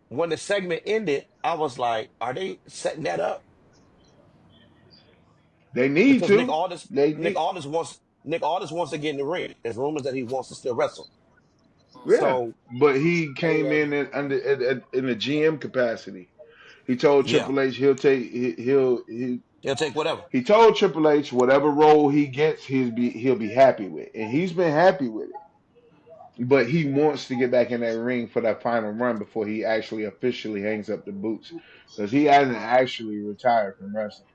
when the segment ended, I was like, are they setting that up? They need Because to. They need. Nick Aldis wants to get in the ring. There's rumors that he wants to still wrestle. Yeah, So but he came and in in a GM capacity. He told yeah, Triple H he'll take whatever. he told Triple H whatever role he gets, he'll be happy with, and he's been happy with it. But he wants to get back in that ring for that final run before he actually officially hangs up the boots, because he hasn't actually retired from wrestling.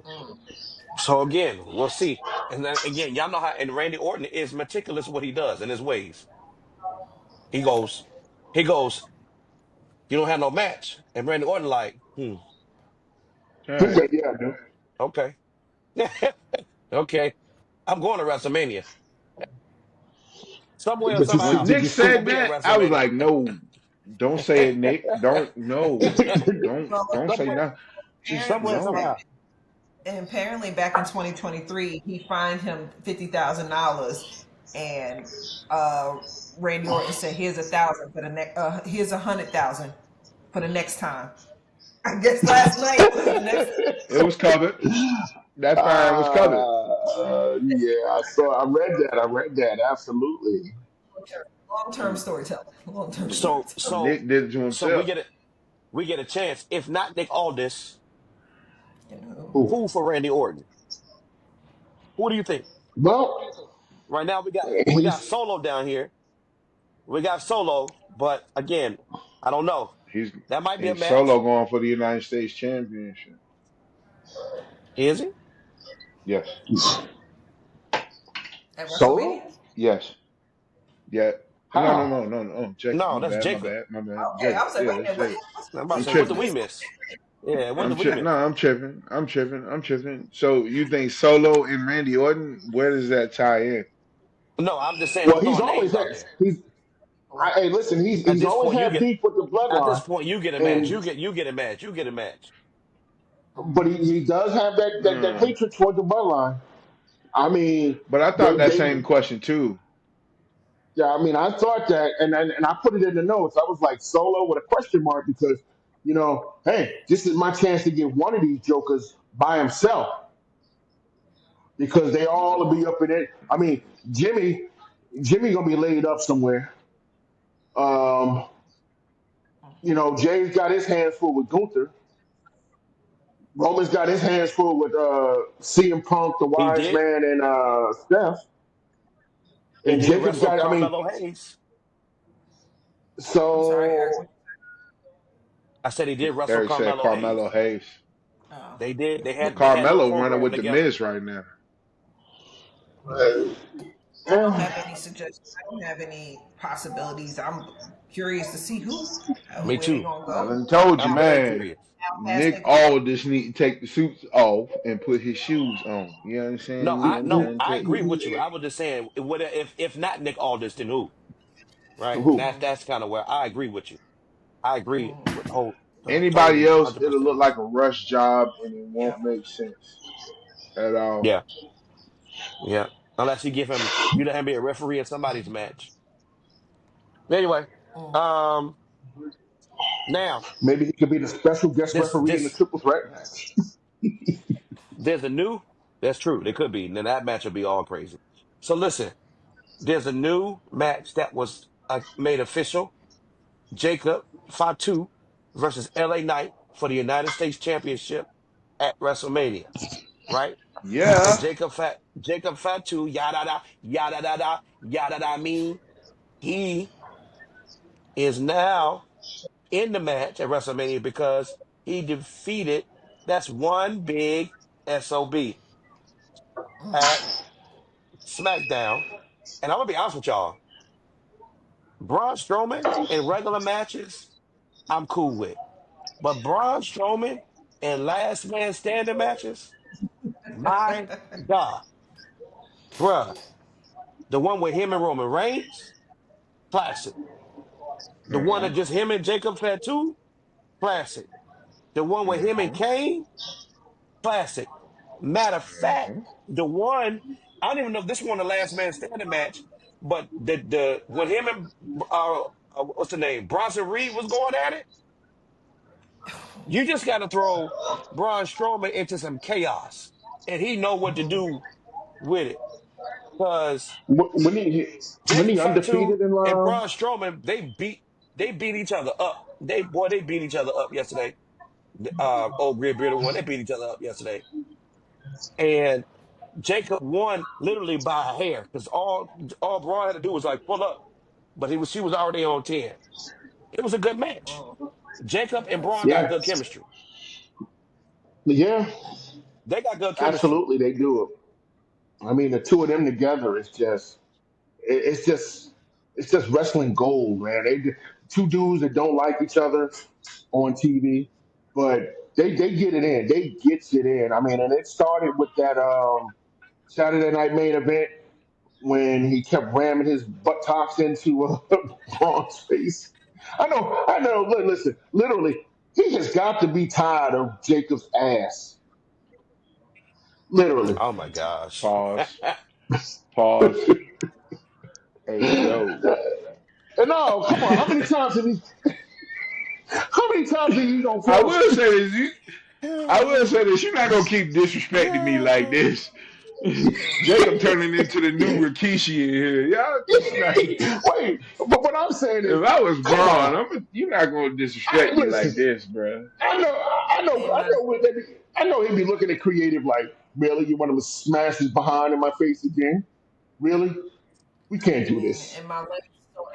Mm. So again, we'll see. And then again, y'all know how and Randy Orton is meticulous what he does in his ways. He goes, he goes, you don't have no match. And Randy Orton like, All right. Yeah, dude. okay. Okay. I'm going to WrestleMania somewhere But you somehow. When did Nick you I'm see? gonna said be at that, I was WrestleMania. like, no, don't say it, Nick. Don't no, Well, don't say somewhere, nothing. Just somewhere apparently, no. somehow. and apparently back in 2023, he fined him $50,000, and Randy Orton said, "Here's 1,000 for the next. Here's 100,000 for the next time." I guess last night was the next. It was covered. That fine was covered. Yeah, I read that. I read that. Absolutely. Long-term storytelling. Long-term So storytelling. so Nick did it to so himself. we get a chance. If not Nick Aldis, You know. Who? who for Randy Orton? Who do you think? Well, Right now we got he's Solo down here. We got Solo, but again, I don't know. He's That might be a he's match. solo going for the United States Championship. Is he? Yes, At WrestleMania? solo. yes, yeah. No, no, no, How? no, no. Jacob, No, my that's bad, my Jacob. bad, my bad. Okay, I Jacob, was like, yeah, wait a that's minute, Jacob. I'm about to I'm say, what did tripping. we miss? Yeah, what did we miss? No, I'm tripping. I'm tripping. So you think Solo and Randy Orton? Where does that tie in? No, I'm just saying I'm Well, he's throwing always names out had. there. Hey, listen, At he's this always point, you had get beef with the at this bloodline, point you get a match. and You get a match. You get a match. but he does have that Hmm. hatred toward the bloodline. I mean, But I thought that they same question too. yeah. I mean, I thought that, and I put it in the notes. I was like solo with a question mark because hey, this is my chance to get one of these jokers by himself because they all will be up in it. I mean, Jimmy gonna be laid up somewhere. Um, Jay's got his hands full with Gunther. Roman's got his hands full with CM Punk, the He Wise did. Man, and Steph. He And did Jacob's wrestle got. I mean, Carmelo Hayes. I'm sorry, Eric. so I said he did wrestle Eric said Carmelo Carmelo Hayes. Hayes, Oh. They did. but They had a little Carmelo running program with the together. Miz right now. uh, I don't have yeah, any suggestions. I don't have any possibilities. I'm curious to see Me where they too. gonna I go. done told you, I'm very man. curious. How fast Nick they gonna go? Aldis need to take the suits off and put his shoes on. You understand what I'm No, trying to I tell you? agree with you. I was just saying, if not Nick Aldis, then who? Right? And who? Mm, that's kind of where I agree with you. I agree mm, with whole Anybody totally else, it'll 100%. look like a rush job and it yeah. won't make sense at all. Yeah, yeah. Unless you let him be a referee at somebody's match. Anyway, Mm. um, now Maybe he could be the special guest this referee in the this triple threat match. there's a new. That's true. They could be. And then that match would be all crazy. So listen, there's a new match that was made official. Jacob Fatu versus LA Knight for the United States Championship at WrestleMania. Right? And Yeah. Jacob Fatu yada da da yada da mean he is now in the match at WrestleMania because he defeated that's one big SOB at SmackDown. And I'm gonna be honest with y'all, Braun Strowman in regular matches, I'm cool with. But Braun Strowman in last man standing matches, my God, bruh, the one with him and Roman Reigns, classic. The one Hmm. that just him and Jacob Fatu, classic. The one with him and Hmm. Kane, classic. Matter of fact, Hmm. the one I don't even know if this one the last man standing match, but the when him and what's the name Bronson Reed was going at it, you just got to throw Braun Strowman into some chaos, and he know what to do with it. Because When he when Jacob he Fatu undefeated in and Braun Strowman, they beat each other up. They beat each other up yesterday. Old Great Bearded one, they beat each other up yesterday, and Jacob won literally by a hair because all Braun had to do was like pull up, but she was already on 10. It was a good match. Mm. Jacob and Braun got yeah good chemistry. yeah They got good chemistry. absolutely they do it. I mean the two of them together is just it's just it's just wrestling gold, man. Two dudes that don't like each other on TV, but they get it in. They gets it in. I mean, and it started with that. Saturday night main event when he kept ramming his buttocks into Braun's face. I know. Listen, literally, he has got to be tired of Jacob's ass. Literally. Oh my gosh. Pause. Pause. Hey Joe. And no, come on. How many times have he? How many times have you gonna I fall will asleep? say this. I will say this. You're not gonna keep disrespecting me like this. Jacob turning into the new Rikishi in here. Y'all just not. Wait, but what I'm saying is, If I was come Braun, on. you're not gonna disrespect me like Listen, this, bro. Hey, my I know he'd be looking at creative like, really? You want him to smash his behind in my face again? Really? We can't do this.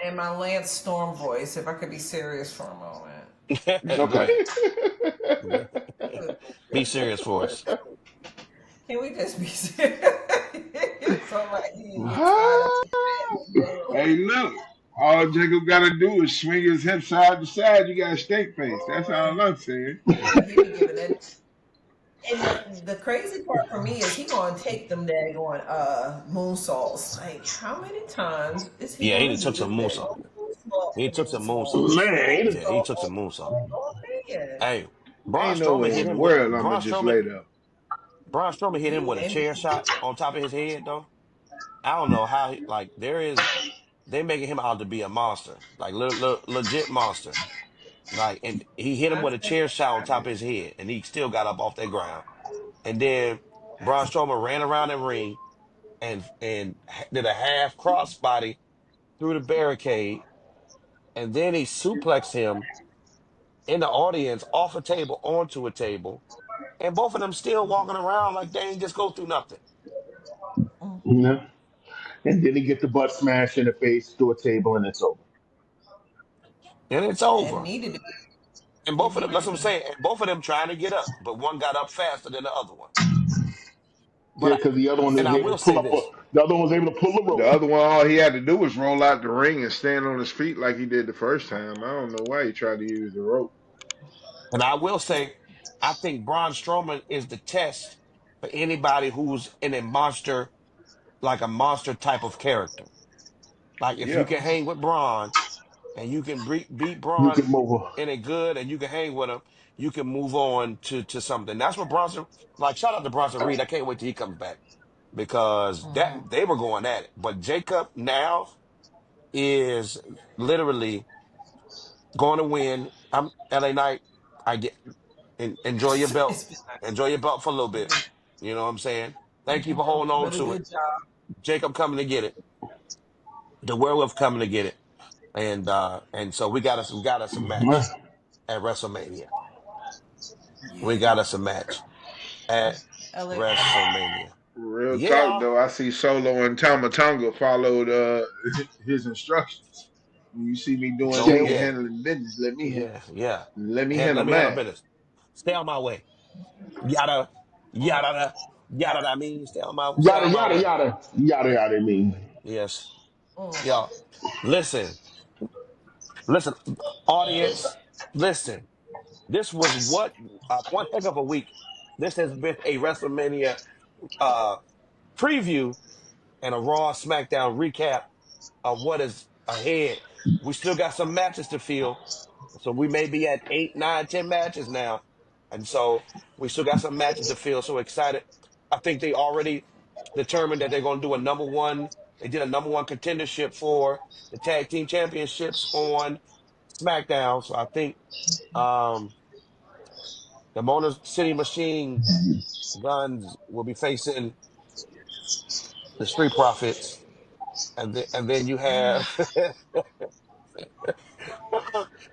in my Lance Storm voice, if I could be serious for a moment. Go Okay. ahead. Be serious for us. Can we just be serious? You're tired of Hey, look. All Jacob gotta do is swing his hip side to side. You got a steak face. That's all I'm saying. he be giving that. And the crazy part for me is he gonna take them daggone moonsaults. Like, how many times is he Yeah, he gonna done do took this some moonsault. daggone moonsault? He took some moonsault. Man, Yeah, he took some moonsault. Oh man. Hey, Braun Ain't no Strowman way hit in the him with world I'ma just lay there. Braun Strowman hit him with a And chair shot on top of his head though. I don't know how like they making him out to be a monster, like legit monster. Like, and he hit him I with a think chair shot on top of his head, and he still got up off that ground. And then Braun Strowman ran around the ring and did a half crossbody through the barricade, and then he suplexed him in the audience off a table onto a table, and both of them still walking around like they ain't just go through nothing. you know. And then he get the butt smashed in the face through a table, and it's over. And it's it over. needed to be. And It both of them, needed that's to what I'm be. saying. And both of them trying to get up, but one got up faster than the other one. But Yeah, because the other one and was I able will to pull say up. this. The other one was able to pull the The rope. other one, all he had to do was roll out the ring and stand on his feet like he did the first time. I don't know why he tried to use the rope. And I will say, I think Braun Strowman is the test for anybody who's in a monster, like a monster type of character. Like if you Yeah. can hang with Braun and you can beat You Braun can move on. in a good and you can hang with him, you can move on to something. That's what Bronson, like shout out to Bronson Reed. I can't wait till he comes back because Mhm. that they were going at it. But Jacob now is literally going to win. I'm LA Knight. I get enjoy your belt. It's been Enjoy your belt for a little it's bit. been You know what I'm saying? Thank you for holding on really to it. good job. Jacob coming to get it. The werewolf coming to get it. And so we got us a match at WrestleMania. We got Yeah. us a match at LA. WrestleMania. Real talk Yeah. though, I see Solo and Tamatonga followed his instructions. When you see me doing Don't Stay. me and yeah. handling business, Yeah. let me Let handle me handle mine. business. Stay on my way. Yada yada yada I mean stay Yada on my yada way. yada yada yada. I mean, Yes. Mm. Y'all. Listen. Listen, audience, listen. This was one heck of a week. This has been a WrestleMania uh, preview and a Raw SmackDown recap of what is ahead. We still got some matches to fill, so we may be at 8, 9, 10 matches now, and so we still got some matches to fill. So excited! I think they already determined that they're going to do a number one. They did a number one contendership for the tag team championships on SmackDown. So I think um, the Motor City Machine Guns will be facing the Street Profits, and then you have,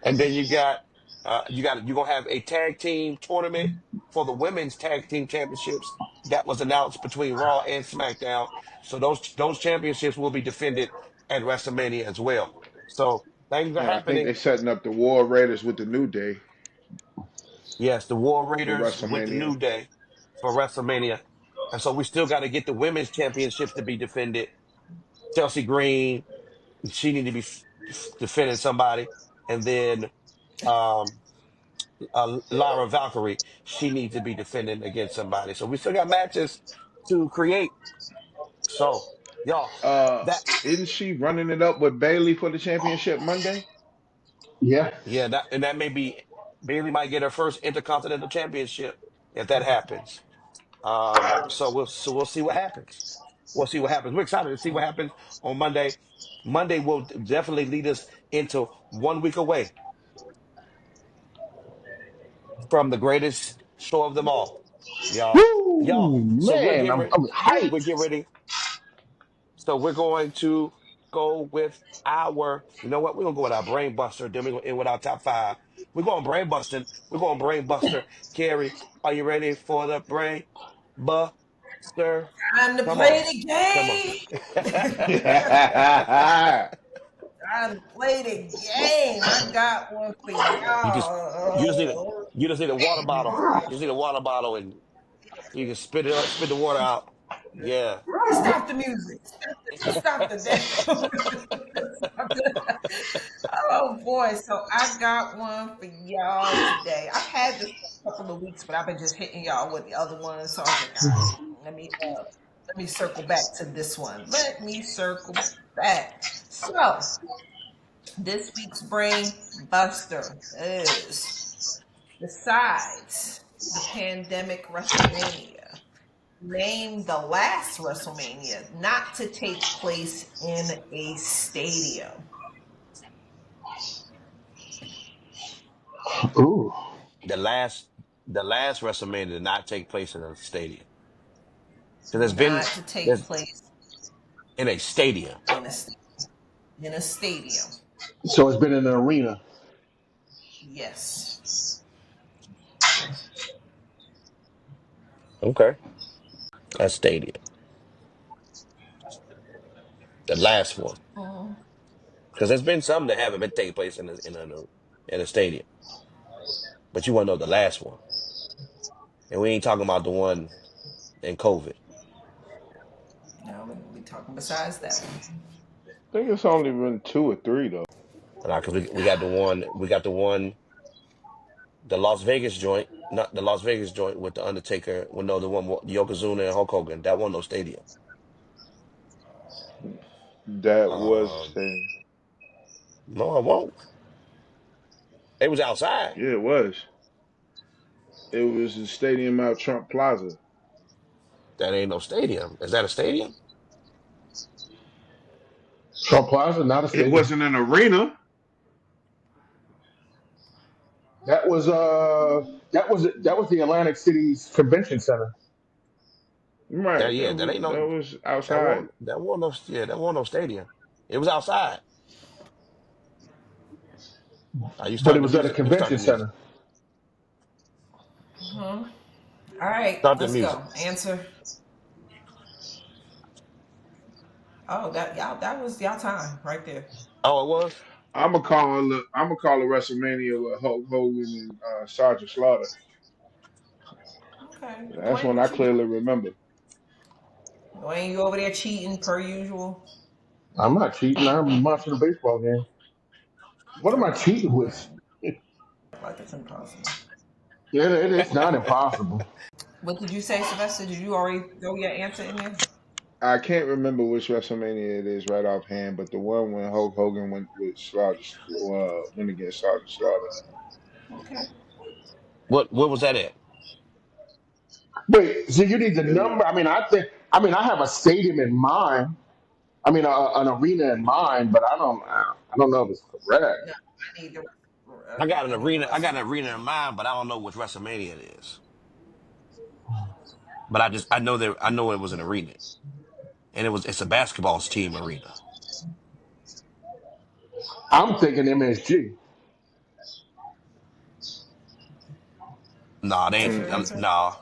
and then you're gonna have a tag team tournament for the women's tag team championships that was announced between Raw and SmackDown. So those championships will be defended at WrestleMania as well. So things are And I think happening. they setting up the War Raiders with the New Day Yes, the War for Raiders with the WrestleMania. New Day for WrestleMania, and so we still got to get the women's championships to be defended. Chelsea Green, she need to be defending somebody, and then um, Lara Valkyrie, she needs to be defending against somebody. So we still got matches to create. So, y'all, that Isn't she running it up with Bailey for the championship Monday? Yeah. yeah, that may be Bailey might get her first Intercontinental Championship if that happens. So we'll see what happens. We'll see what happens. We're excited to see what happens on Monday. Monday will definitely lead us into 1 week away from the greatest show of them all, y'all. Woo, So we're man, getting I'm, ready. I'm We're hyped. getting ready. So we're going to go with our. You know what? We're gonna go with our brain buster. Then we're gonna end with our top five. We're going brain busting. We're going brain buster. Carrie, are you ready for the brain buster? Time to Come on, play the come on. game. Time to play the game. I got one for you just you just need a y'all. you just need a water bottle. You just need a water bottle and you can spit the water out. Yeah. Stop the music. Stop the damn. Oh boy, so I got one for y'all today. I've had this for a couple of weeks, but I've been just hitting y'all with the other ones. So I was like, all right, let me circle back to this one. Let me circle back. So this week's brain buster is besides the pandemic WrestleMania. Name the last WrestleMania not to take place in a stadium. Ooh. The last the last WrestleMania did not take place in a stadium. So Not to take there's place in a stadium. in a in a stadium. So it's been in an arena. Yes. Okay. A stadium. The last one. Mhm. Because there's been some that haven't been taking place in a stadium. But you want to know the last one. And we ain't talking about the one in COVID. No, we talking besides that one. I think it's only been two or three though. Because we got the one, the Las Vegas joint, not the Las Vegas joint with the Undertaker. Well, no, the one with Yokozuna and Hulk Hogan. That wasn't no stadium. That was Um, saying. no, I won't. It was outside. Yeah, it was. It was the stadium out Trump Plaza. That ain't no stadium. Is that a stadium? Trump Plaza, not a It stadium. wasn't an arena. That was the Atlantic City's convention center. That Right. yeah, that ain't no That was that outside. won't that won't no yeah, that won't no stadium. It was outside. You But it start the was at a music. You start convention the music. center. Mhm. All right, Start the let's music. go. Answer. Oh, that was y'all time right there. Oh, it was? I'm gonna call a WrestleMania with Hulk Hogan and Sergeant Slaughter. Okay, That's Dwayne, one I what you got? clearly remember. Dwayne, you over there cheating per usual? I'm not cheating. I'm watching a baseball game. What am I Okay, cheating all with? right. Like it's impossible. Yeah, it's not impossible. What did you say, Sylvester? Did you already throw your answer in there? I can't remember which WrestleMania it is right offhand, but the one when Hulk Hogan went against Sergeant Slaughter. Okay. What was that at? Wait, so you need the It was, number? I have a stadium in mind. An arena in mind, but I don't know if it's correct. No, I need the. I I need the got an WrestleMania. arena in mind, but I don't know which WrestleMania it is. But I know it was an arena. And it's a basketball team arena. I'm thinking MSG. Nah, they That's ain't your answer. nah.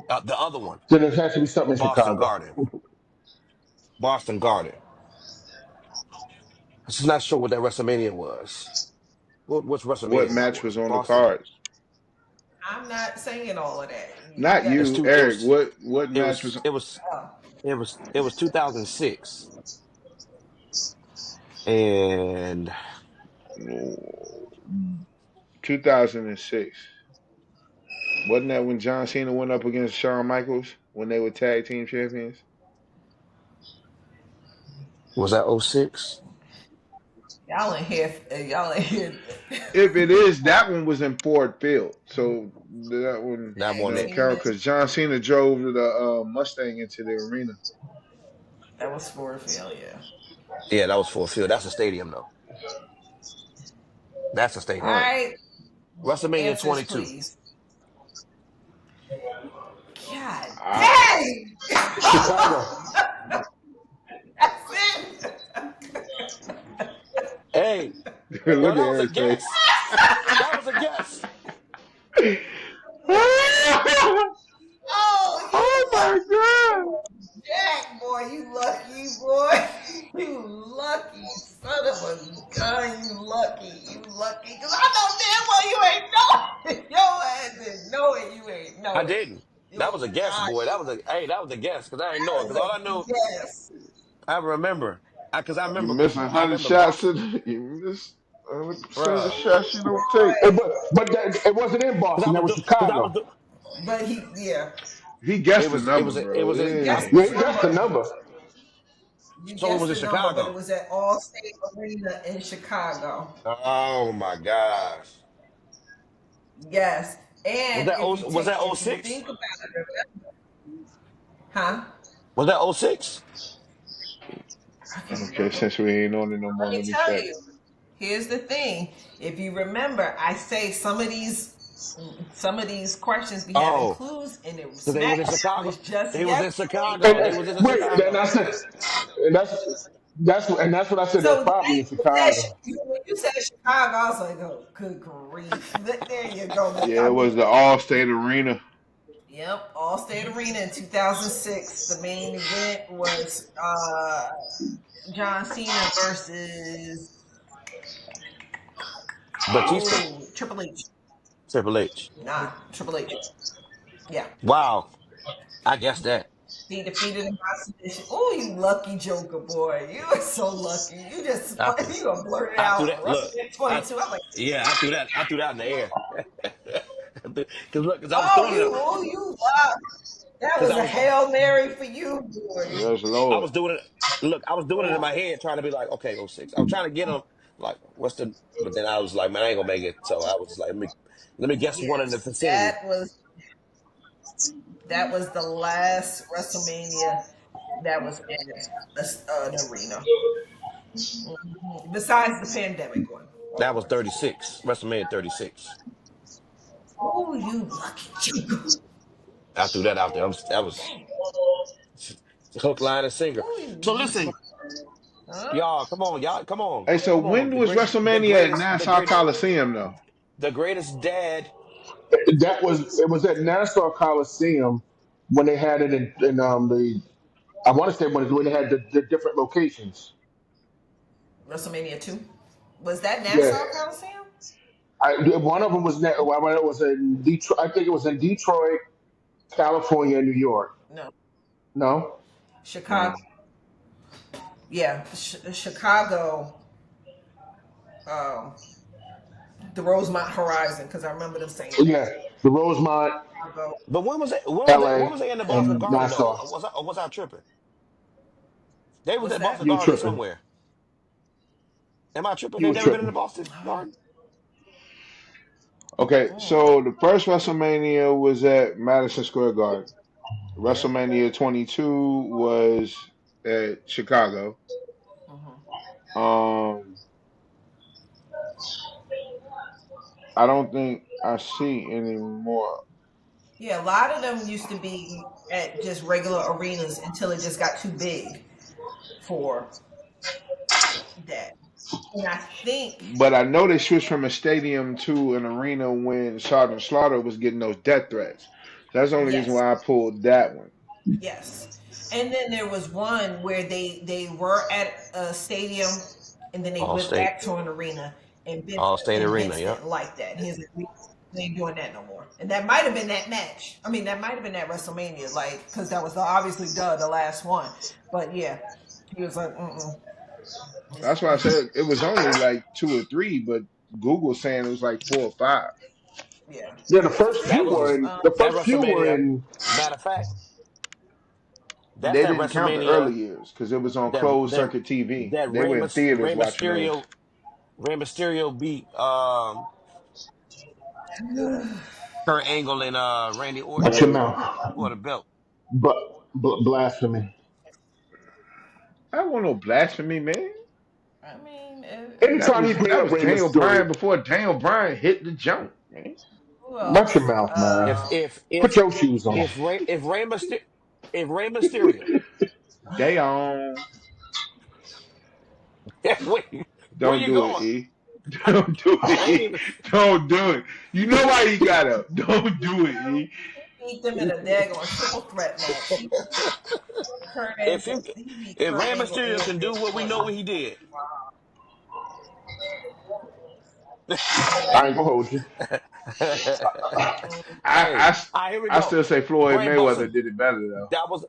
The other one. Then there has to be something in Boston Chicago. Garden. Boston Garden. I'm just not sure what that WrestleMania was. Which what WrestleMania that match was? was on the Boston. cards? I'm not saying all of that. You Not got It's to. you, two. Eric. What It match was was it was Oh, it was 2006, and 2006? Wasn't that when John Cena went up against Shawn Michaels? when they were tag team champions? Was that '06? Y'all in here. Y'all in here. If it is, that one was in Ford Field, so that one That Tag one don't it. team. count because John Cena drove the Mustang into the arena. That was for failure. Yeah, that was for a field. That's a stadium though. That's a All stadium. Right. right. WrestleMania Answers, 22. please. God I, dang! Chicago. That's it. Hey, yo, look at that was a Eric's face. guess. That was a guess. Oh, Oh you my lucky god! Jack, boy. You lucky, boy. You lucky son of a gun. You lucky. You lucky. Because I know damn well you ain't know it. Your ass didn't know it. You ain't I know it. didn't. That Oh, was a guess, God. boy. That was a guess because I didn't know it. That Because was all I a knew, guess. I remember. You miss I 100 remember shots, watching, and you miss 100% of the bruh. shots you don't take. Hey, but it wasn't in Because I Boston. That was was do, because I was Chicago. do, But yeah. He it guessed the was it number, was it bro. was You in guessed Yeah. Yeah, the he guessed the number. number. You so it was guessed in the number, but it Chicago. was at Allstate Arena in Chicago. Oh my gosh. Yes. Was And that if you was that if you '06? think about it, huh? Was that '06? I can Okay, remember. since we ain't on it no more, Let me let me tell check. you. Here's the thing. If you remember, I say some of these questions be having Oh, clues, and it was because they was in SmackDown Chicago. was just They was in yesterday. And Chicago. They was in wait, then Chicago. I said, and that's what I said. That's So probably in Chicago. when you said Chicago, I was like, oh, good grief. There you go. Yeah, I it was mean, the Allstate Arena. yep, Allstate Arena in 2006. The main event was John Cena versus Batista, Triple H. Triple H. Nah, Triple H. Yeah. Wow, I guess that. He defeated him by submission. Oh, you lucky Joker boy. You are so lucky. You just I threw, you gonna blurt it I threw out on that. Look, WrestleMania I 22. I'm like, yeah, I threw that. I threw that in the air. Because look, because I was throwing it. oh, you luck. That Because was a Hail Mary for you, boy. Yes, I Lord. was doing it. Look, I was doing it in my head, trying to be like, okay, '06. I was trying to get them like, what's the? But then I was like, man, I ain't gonna make it. So I was like, let me guess one in the Yes, vicinity. that was the last WrestleMania that was in an arena. Besides the pandemic one. That was 36. WrestleMania 36. Oh, you lucky Joker. I threw that out there. That was hook, line, and sinker. Oh, So you listen, huh? y'all, come on, y'all, come on, Hey, so come on. when was WrestleMania at The Nassau greatest, Coliseum, though? the greatest dad. It was at Nassau Coliseum when they had it in the I want to say when they had the different locations. WrestleMania 2. Was that Yeah, Nassau Coliseum? one of them was well, it was in Detroit. I think it was in Detroit, California, and New York. No. No, Chicago. Yeah. Chicago, um, the Rosemont Horizon, because I remember them saying that. yeah, the Rosemont, Chicago. But when was it? When was it? When L.A., was they in the Boston and Garden though? Nassau. Or was I tripping? They was What's at Boston that? You Garden tripping? somewhere. Am I tripping? You They've was never been in the tripping. Boston Garden. Okay, Mm, so the first WrestleMania was at Madison Square Garden. yeah. WrestleMania 22 was at Chicago. Hmm. Um, I don't think I see any more. Yeah, a lot of them used to be at just regular arenas until it just got too big for that. And I think, But I know they switched from a stadium to an arena when Sergeant Slaughter was getting those death threats. That's the only reason yes, why I pulled that one. yes. And then there was one where they were at a stadium and then they All went state, back to an arena all state And arena. Vince Yep. didn't like that. He's like, we ain't doing that no more. And that might have been that match. I mean, that might have been that WrestleMania, like because that was obviously the last one. But yeah, he was like, That's why I said it was only like two or three, but Google saying it was like four or five. yeah. Yeah, There's a That few was of just them. the that first few were WrestleMania. in Matter of fact. That's they that didn't count the early WrestleMania years because it was on that closed that circuit TV. that They were in theaters watching those. Rey Mysterio beat Kurt Angle and Randy Watch Orton your mouth. for the belt. But blasphemy. I want no blasphemy, man. I mean, Anytime he bring That up was Rey Daniel Mysterio, Bryan before Daniel Bryan hit the jump, man. who watch your else? mouth, man. If if Put if your shoes on. if Rey Mysterio They on. wait, where Don't you do it, going? E. Don't do it, I ain't E. even Don't do it. You know why he got up. Don't do it, E. He beat them in a daggone triple threat match. He beat Kurt if Angle. you He beat if Kurt Rey Angle Mysterio and can do Randy what we know Orton. what he did. I ain't gonna hold you. I, Hey, I, all right, here we I go. still say Floyd Brain buster. Mayweather did it better, though. That was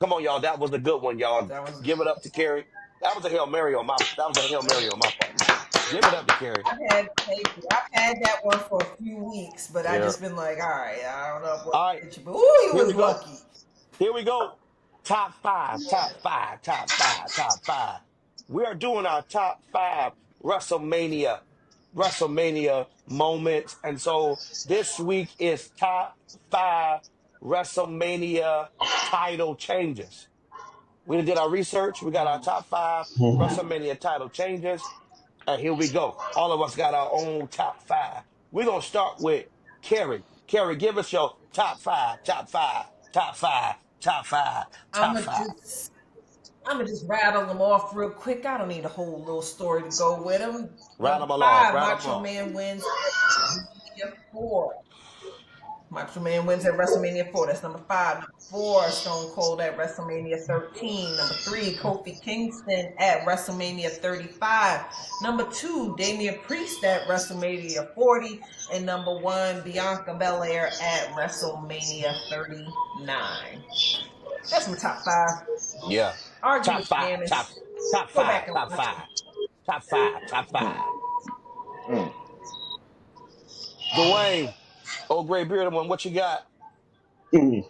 come on, y'all. That was a good one, y'all. That was. Give it up to Kerry. That was a Hail Mary on my part. Give it up to Kerry. Thank you. I've had that one for a few weeks, but I Yeah. just been like, all right, I don't know what All right, hit you, but ooh, he here was we go. lucky. Here we go. Top five, top five, top five, top five. We are doing our top five WrestleMania moments. And so this week is top five WrestleMania title changes. We did our research. We got our Mm. top five WrestleMania title changes. And here we go. All of us got our own top five. We're going to start with Kerry. Kerry, give us your top five, top five, top five, top five, I'm top gonna five. just I'm gonna just rattle them off real quick. I don't need a whole little story to go with them. Rattle Number them all off. five, Rattle them Macho off. Man wins at WrestleMania 4. Macho Man wins at WrestleMania 4. That's number five. Number four, Stone Cold at WrestleMania 13. Number three, Kofi Kingston at WrestleMania 35. Number two, Damian Priest at WrestleMania 40. And number one, Bianca Belair at WrestleMania 39. That's my top five. Yeah. Argue Top with five, Janice. top Go five, back and top watch five, them. top five, top Mm, five. mm. Dwayne, old gray bearded one, what you got? Mm.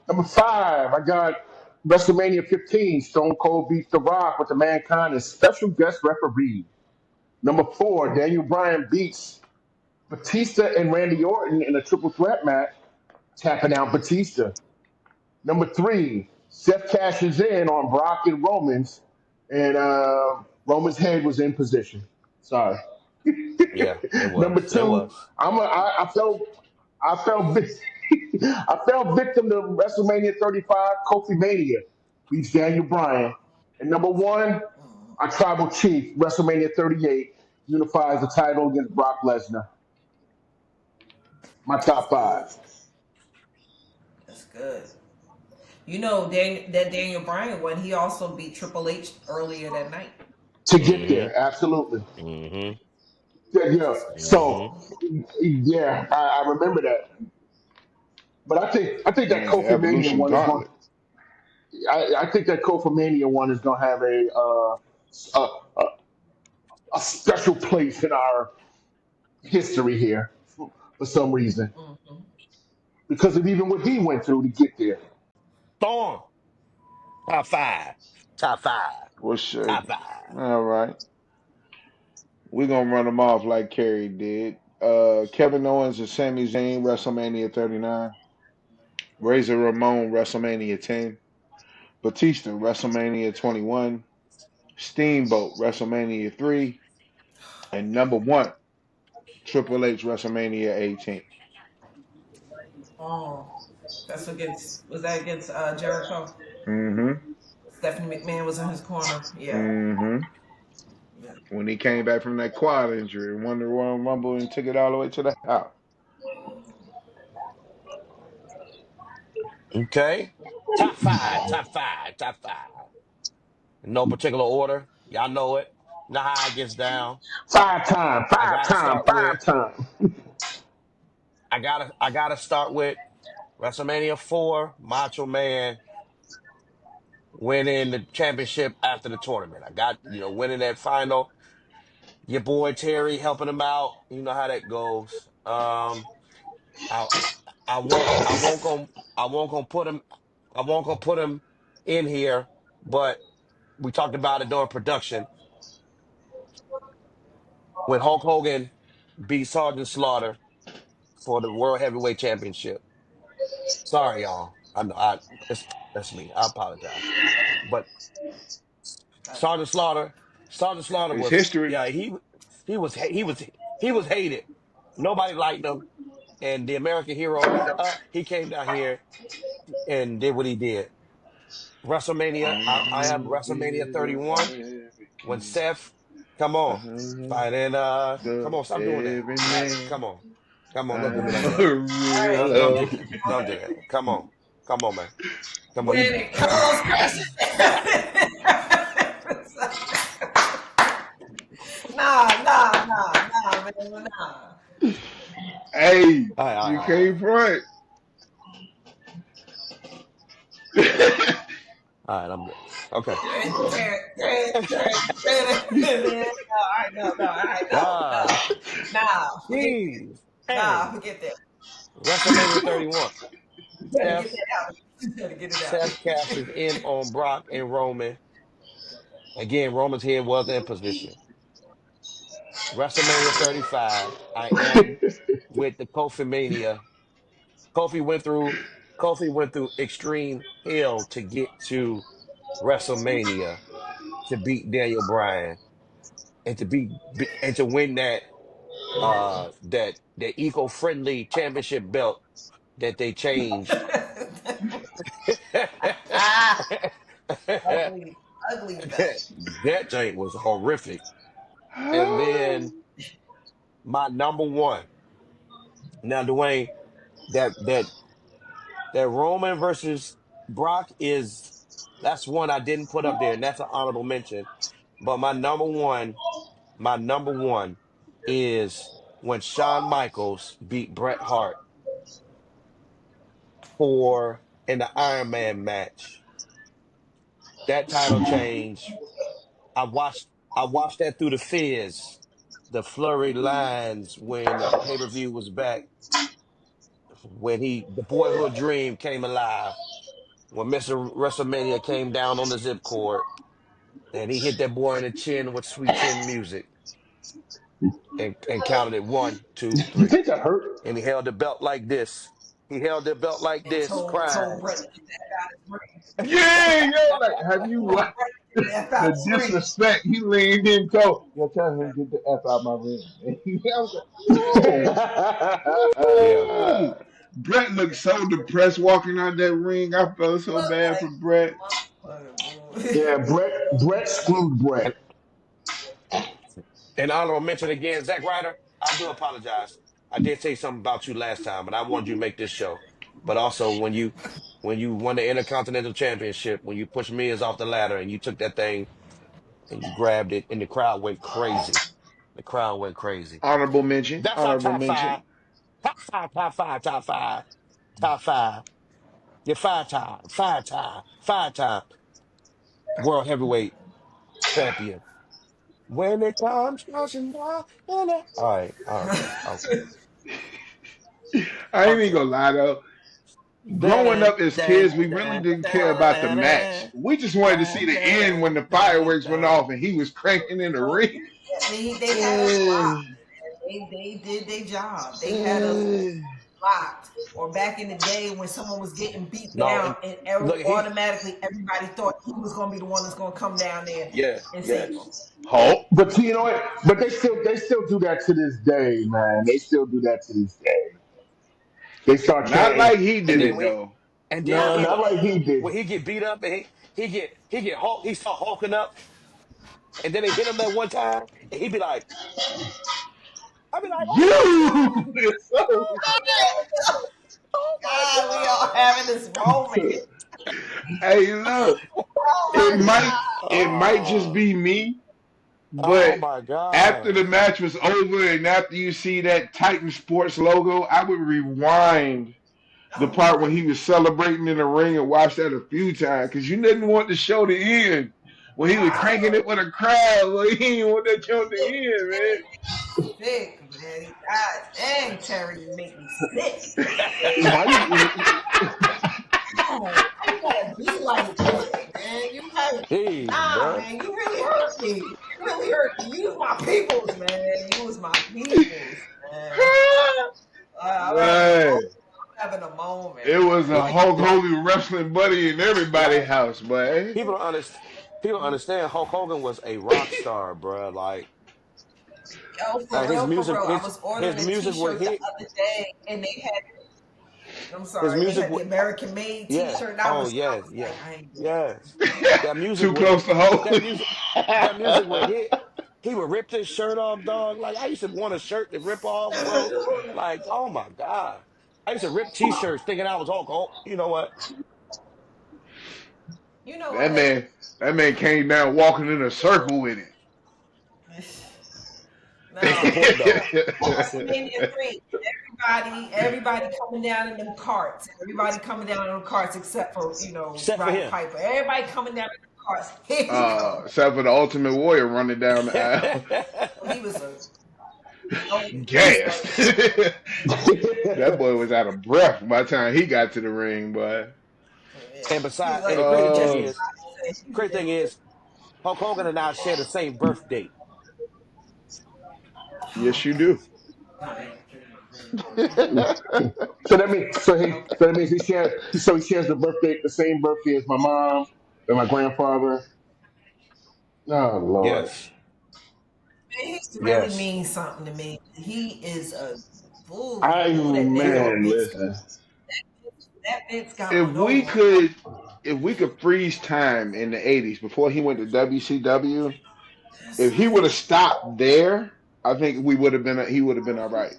Number five, I got WrestleMania 15. Stone Cold beats The Rock with the Mankind as special guest referee. Number four, Daniel Bryan beats Batista and Randy Orton in a triple threat match, tapping out Batista. Number three, Seth cashes in on Brock and Roman's, and Roman's head was in position. Sorry. Yeah, it Number was. It two, was. I fell I fell victim to WrestleMania 35 Kofi Mania beats Daniel Bryan. And number one, our tribal chief, WrestleMania 38, unifies the title against Brock Lesnar. My That's top good. five. That's good. You know, that Daniel Bryan one, he also beat Triple H earlier that night. To get Mm-hmm. there, absolutely. Mm-hmm. Yeah, yeah. Mm-hmm. So, yeah, I remember that. But I think that And the Kofi Mania Evolution one is going. Gauntlet. I think that Kofi Mania one is going to have a, a a special place in our history here for some reason Hmm. because of even what he went through to get there. Storm. Top five. Top five. What's Top shaking? five. All right. We're going to run them off like Kerry did. Kevin Owens and Sami Zayn, WrestleMania 39. Razor Ramon, WrestleMania 10. Batista, WrestleMania 21. Steamboat, WrestleMania 3. And number one, Triple H, WrestleMania 18. Oh, was that against Jericho? Mm-hmm. Stephanie McMahon was in his corner. Yeah. Mm-hmm. Yeah. When he came back from that quad injury and won the Royal Rumble and took it all the way to the house. Okay. Top five. Top five. Top five. In no particular order. Y'all know it. Know how it gets down. Five time, I five gotta time, start with five time. I gotta start with WrestleMania 4, Macho Man winning the championship after the tournament. I got, winning that final. Your boy Terry helping him out. You know how that goes. I won't gonna put him I won't gonna put him in here, but we talked about it during production when Hulk Hogan beat Sergeant Slaughter for the World Heavyweight Championship. Sorry, y'all. I know it's, that's me. I apologize. But Sergeant Slaughter, Sergeant Slaughter It's was history. yeah, he was hated. Nobody liked him. And the American hero, he came down here and did what he did. WrestleMania, I have I'm WrestleMania the 31 when American. Seth, come on, I'm fighting, come the on, stop doing that. every Come man. on, come on, don't do me I'm like a that. All right. Don't do, real. don't do that. Come on, man. Come on, When you. it comes crashing down. Nah, man, nah. Hey, All you right, all right, can't front. all right. I'm good. Okay. All right, no, all right, God, forget jeez, nah, hey, forget that. WrestleMania 31. You better get Seth, that out. You better get it out. Seth cashes in on Brock and Roman. Again, Roman's head was in position. WrestleMania 35. I am with the Kofi Mania. Kofi went through Kofi went through extreme hell to get to WrestleMania to beat Daniel Bryan and and to win that eco-friendly championship belt that they changed. Ah, that ugly, ugly belt. joint was horrific. And then my number one. Now, Dwayne, that that that Roman versus Brock that's one I didn't put up there, and that's an honorable mention. But my number one is when Shawn Michaels beat Bret Hart for in the Iron Man match. That title change. I watched that through the fizz, the flurry lines when pay-per-view was back, when the boyhood dream came alive, when Mr. WrestleMania came down on the zip cord and he hit that boy in the chin with sweet chin music and counted it one, two, You three. think that hurt? And he held the belt like this. He held the belt like And this, told crying. Brett to get the F out his ring. Yeah, yo, like, have you Told watched Brett to get the F out the his ring. disrespect? He leaned in, told, yo, tell him get the F out my ring. I was Whoa. Yeah. Whoa. Brett looked so depressed walking out that ring. I felt so Look bad like for Brett. yeah, Brett screwed Brett. And, and honorable mention again, Zack Ryder, I do apologize. I did say something about you last time, but I wanted you to make this show. But also when you won the Intercontinental Championship, when you pushed Miz off the ladder and you took that thing and you grabbed it and the crowd went crazy. The crowd went crazy. Honorable mention. That's our Honorable top five. mention. Top five, top five, top five, top five. You're five time world heavyweight champion. When it comes crashing down. Okay, okay, I ain't even okay. gonna lie though. Growing Da-da, up as da, kids, we really da, didn't care da, about the da, match. da, We just wanted to da, see the da, end when the da, fireworks went da. off and he was cranking in the ring. they had us locked. They did their job. They had us locked. Or back in the day when someone was getting beat No, down and and look, automatically everybody thought he was going to be the one that's going to come down there yeah, and yeah. save them. Halt. But you know what? But they still do that to this day, man. They still do that to this day. They start Not chanting. like he And did then it though. No, look, not like he when did. he get beat up and he get Hulk, he start hulking up, and then they hit him that one time, and he be like, I be like, oh my You. god, So, oh my god, oh my God, we all having this moment. Hey, look. Oh It my might. God. It might just god, be me, oh but my after the god. match was over and after you see that Titan Sports logo, I would rewind the Oh part my. when he was celebrating in the ring and watch that a few times because you didn't want to show the end. when he was cranking it with a crowd. Well, he didn't want that joint to end, man. Sick, man. God dang, Terry, you make me sick. Why you? Oh, I gotta be like that, man. You gotta, Jeez, nah, bro. man. You really hurt me. You really hurt me. You was my peoples, man. You was my peoples, man. I'm Man, having a moment, it was a man. Hulk Like Hogan wrestling buddy in everybody's house, boy. people don't understand. People don't understand. Hulk Hogan was a rock star, bro. Like Yo, for his real, for music, real. I was his ordering a music would T-shirt the hit. other day, and they had. I'm His sorry, they music had the would, American Made yeah. T-shirt. And Oh I yes, was yeah, like, I ain't doing yes. That music Too would, close to Hulk. that music, that music would hit. He would rip his shirt off, dog. Like I used to want a shirt to rip off, bro. it. Like, oh my god. I used to rip T-shirts thinking I was Hulk. You know what? You know That what? man, that man came down walking in a circle with That's No, the point, though. WrestleMania 3. Everybody coming down in them carts. Everybody coming down in them carts except for, Except for Roddy him. Piper. Everybody coming down in the carts. Here he come. Except for the Ultimate Warrior running down the aisle. He was a Gassed. That boy was out of breath by the time he got to the ring, boy. And he was besides, and like the crazy Jesse thing Oh, is, Hulk Hogan and I share the same birth date. yes, you do. So that means he shares the same birthday as my mom and my grandfather. Oh Lord. Yes, He used to really yes. mean something to me. He is a I that man, Vince, listen. that Vince got If one we over. could, if we could freeze time in the '80s before he went to WCW, if he would have stopped there, I think he would have been all right.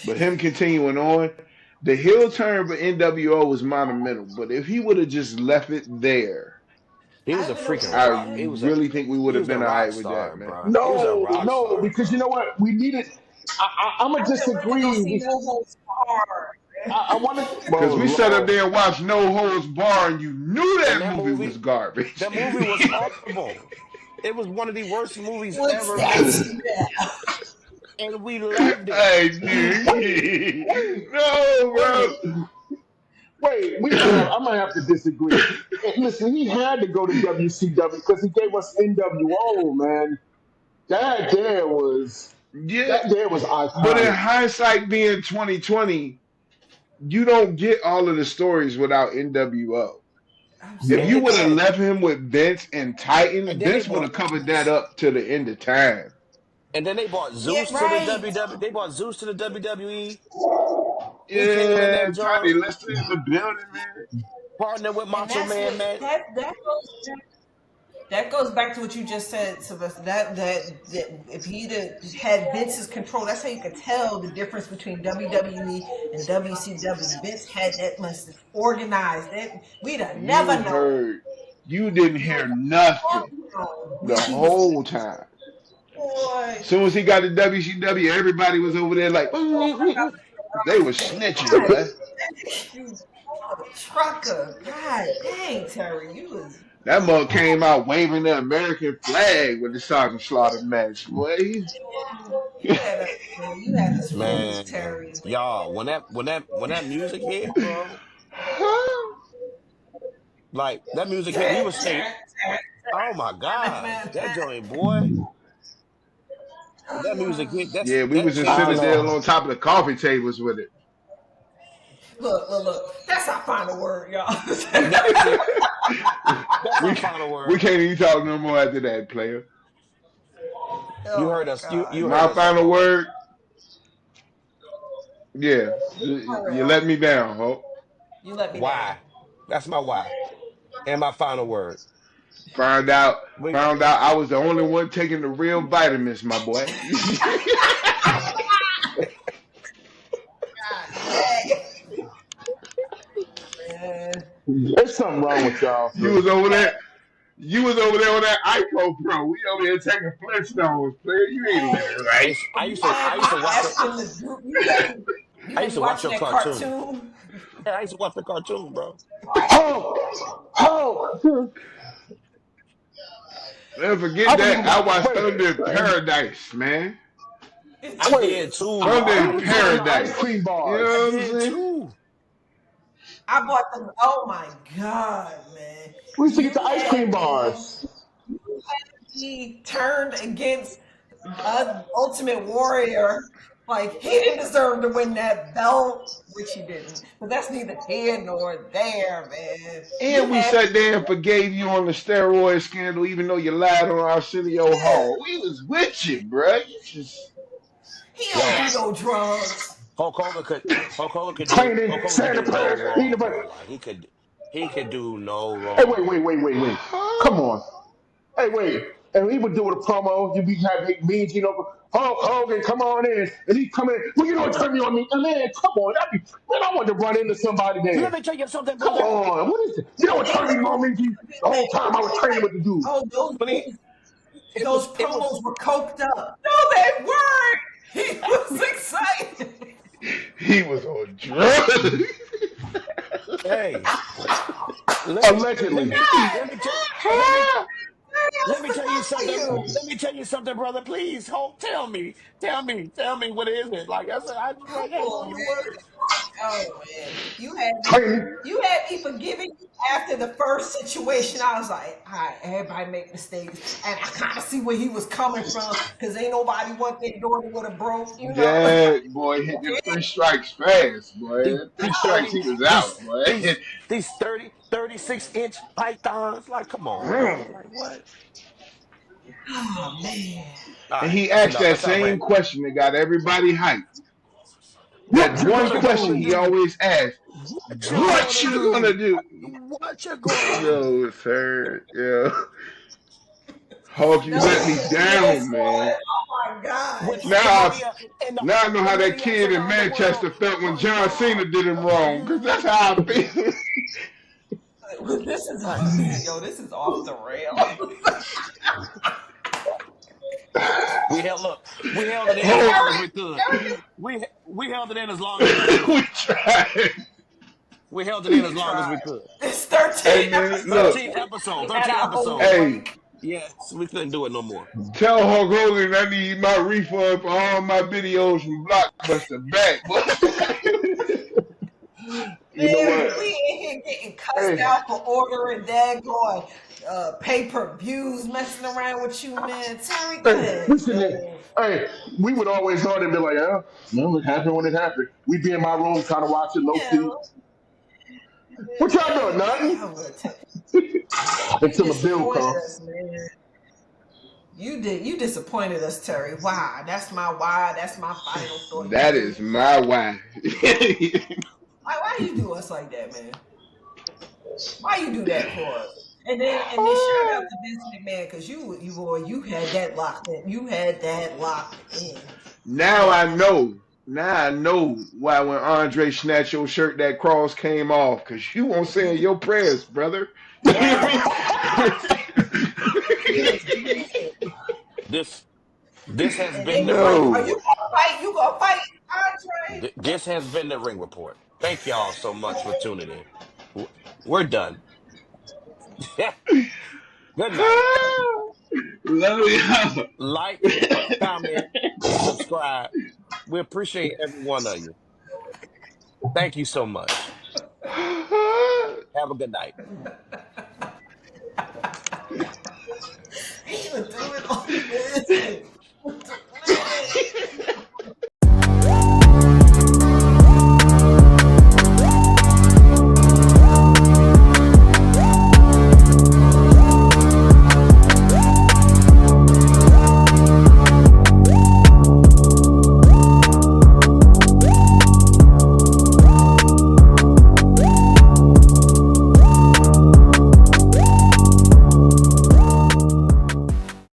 But him continuing on, the heel turn for NWO was monumental. But if he would have just left it there, He was I've a been freaking okay I with rock. him. really think we would He have was a been all rock right with that, star, man. bro. He was a No, rock no, star, because you bro. know what? We needed. I'm gonna I've been really gonna disagree. see no holds barred. I want to. Because Oh we sat up Lord. there and watched No Holds Bar, and you knew And that movie was garbage. that movie was horrible. It was one of the worst movies What's ever that made, smell? and we loved it. I Wait, knew. wait, No, wait, bro. wait. I'm gonna have to disagree. Listen, he had to go to WCW because he gave us NWO, man. That there was Yeah, that there was but in iconic. hindsight, being 2020, you don't get all of the stories without NWO. If Yeah. you Absolutely. And would have then left him with Vince and Titan, and then they Vince would have bought covered that up to the end of time. Yeah, Zeus to the right. WW. They bought Zeus to the WWE. He came in Yeah, that Tiny joint, Lister in the building, man. partnered with And Macho that's Man, what man. that goes back to what you just said, Sylvester. That if he'd have had Vince's control, that's how you could tell the difference between WWE and WCW. Vince had that much organized. We'd have You never known. heard, you didn't We would hear have nothing never known. the He was whole time. boy. As soon as he got to WCW, everybody was over there like, they were snitching, God, boy. you trucker. God dang, Terry, you was That mug came out waving the American flag with the Sergeant Slaughter match, boy. you had us fooled, Man, Terry. y'all, when that music hit, bro, like that music hit, we Tag, was saying, tag, tag, "Oh my tag, god, man, that tag. joint, boy." That music hit. Yeah, we That was just I changed sitting us. there know. on top of the coffee tables with it. Look. That's our final word, y'all. That's it. That's we our final we word. can't even talk no more after that, player. You Oh heard my us. You God. heard My us, Hulk final Hogan. word, yeah, For you real. let me down, Hope. You let me down. Why? That's my why. And my final word. Found out, We found out I was the only one taking the real vitamins, my boy. God dang. Man. There's something wrong with y'all, You sir. was over there. You was over there on that iPhone Pro. We over here taking Flintstones, player. You ain't Hey, even right. I had used me to watch your asking the group. You I had used me to watch watching your that cartoon. cartoon. Yeah, I used to watch the cartoon, bro. Hulk, Hulk. Never I forget was that. even I watched wait, Thunder in Paradise, man. I wait. did too, Thunder We in bro. was buying the ice Paradise. cream You bars. I know what I'm did saying? too. I bought them. Oh my god, man! We used to get You the ice had cream me. bars. You had me turned against Ultimate Warrior. Like he didn't deserve to win that belt, which he didn't. But that's neither here nor there, man. You And we had sat there and forgave you on the steroid scandal, even though you lied on Arsenio yeah. Hall. We was with you, bruh. You just He don't Yo, do no drugs. Hulk Hogan could Training, Hulk Hogan could Santa do no Claus, eating the wrong, butt. bro. Like he could do no Hey, wait, wrong. wait, wait, wait, wait. Come on. Hey, wait. And he would do a promo. You be having means, Hulk Hogan, come on in. And he come in. Well, you don't turn me on me. And man, come on. Man, I want to run into somebody Let there. me tell you something, Come brother. on. What is it? You don't They turn me were on me. The whole time I was training with the dude. oh But those it was promos were coked up. No, they weren't. He was excited. he was on drugs. hey, let Allegedly. me let me tell let me let me What's tell you wrong with something. you? Let me tell you something, brother. Please, Hulk, tell me what is it? Like I said, I just Come like hang on, on your man. word. Oh man, Training. you had me forgiving you after the first situation. I was like, all right, everybody make mistakes, and I kind of see where he was coming from because ain't nobody want their daughter with a broke, you know. That boy hit them three strikes fast, boy. These Them three these strikes, 30 he was these out, boy. these 36-inch pythons. Like, come on, bro. Like what? Oh man, All And right, he that's asked enough. that That's our same rant. question that got everybody hyped. That What you one gonna What you question do? he gonna do? always asks, What you what gonna you gonna do? do? What you gonna do? Yo, sir, yo. Hulk, you that was let me the funniest down, man. one. Oh my With gosh. all Now the I, money in now I know the how that maniacs kid in around the world. Manchester felt when My John Cena God. did him wrong, because that's how I feel. This is off the rail. We held look, we held it in as Hulk, long as we could. We held it in as long as we could. we tried. We held it in as We long as tried. we could. It's Hey 13 man, look, episodes. 13th episode. We had 13th our whole episode. hey, break. Yes, we couldn't do it no more. tell Hulk Hogan I need my refund for all my videos from Blockbuster back, boy. You know Man, what? we in here getting cussed Hey, out for ordering daggone pay-per-views, messing around with you, man. Terry, go hey, we ahead, sitting there. man. Hey, we would always go there and be like, yeah, no, it happened when it happened. We'd be in my room trying to watch it low Yeah, key. What y'all doing? I Nothing. would tell you Until the bill disappointed comes. us, man. You disappointed us, Terry. Why? That's my why. That's my final thought. You That did is why? my why. Why you do us like that, man? Why you do that for us? And then shout out to Vince McMahon because you boy you had that locked in. You had that locked in. Now That I know. Now I know why when Andre snatched your shirt, that cross came off. Cause you won't say your prayers, brother. You hear me? yes, you did. This this has And they been was the ring like, "Are no. you report. gonna fight? You gonna fight Andre?" This has been the ring report. Thank y'all so much for tuning in. We're done. Good night. Love y'all. Like, comment, subscribe. We appreciate every one of you. Thank you so much. Have a good night. He was doing all this.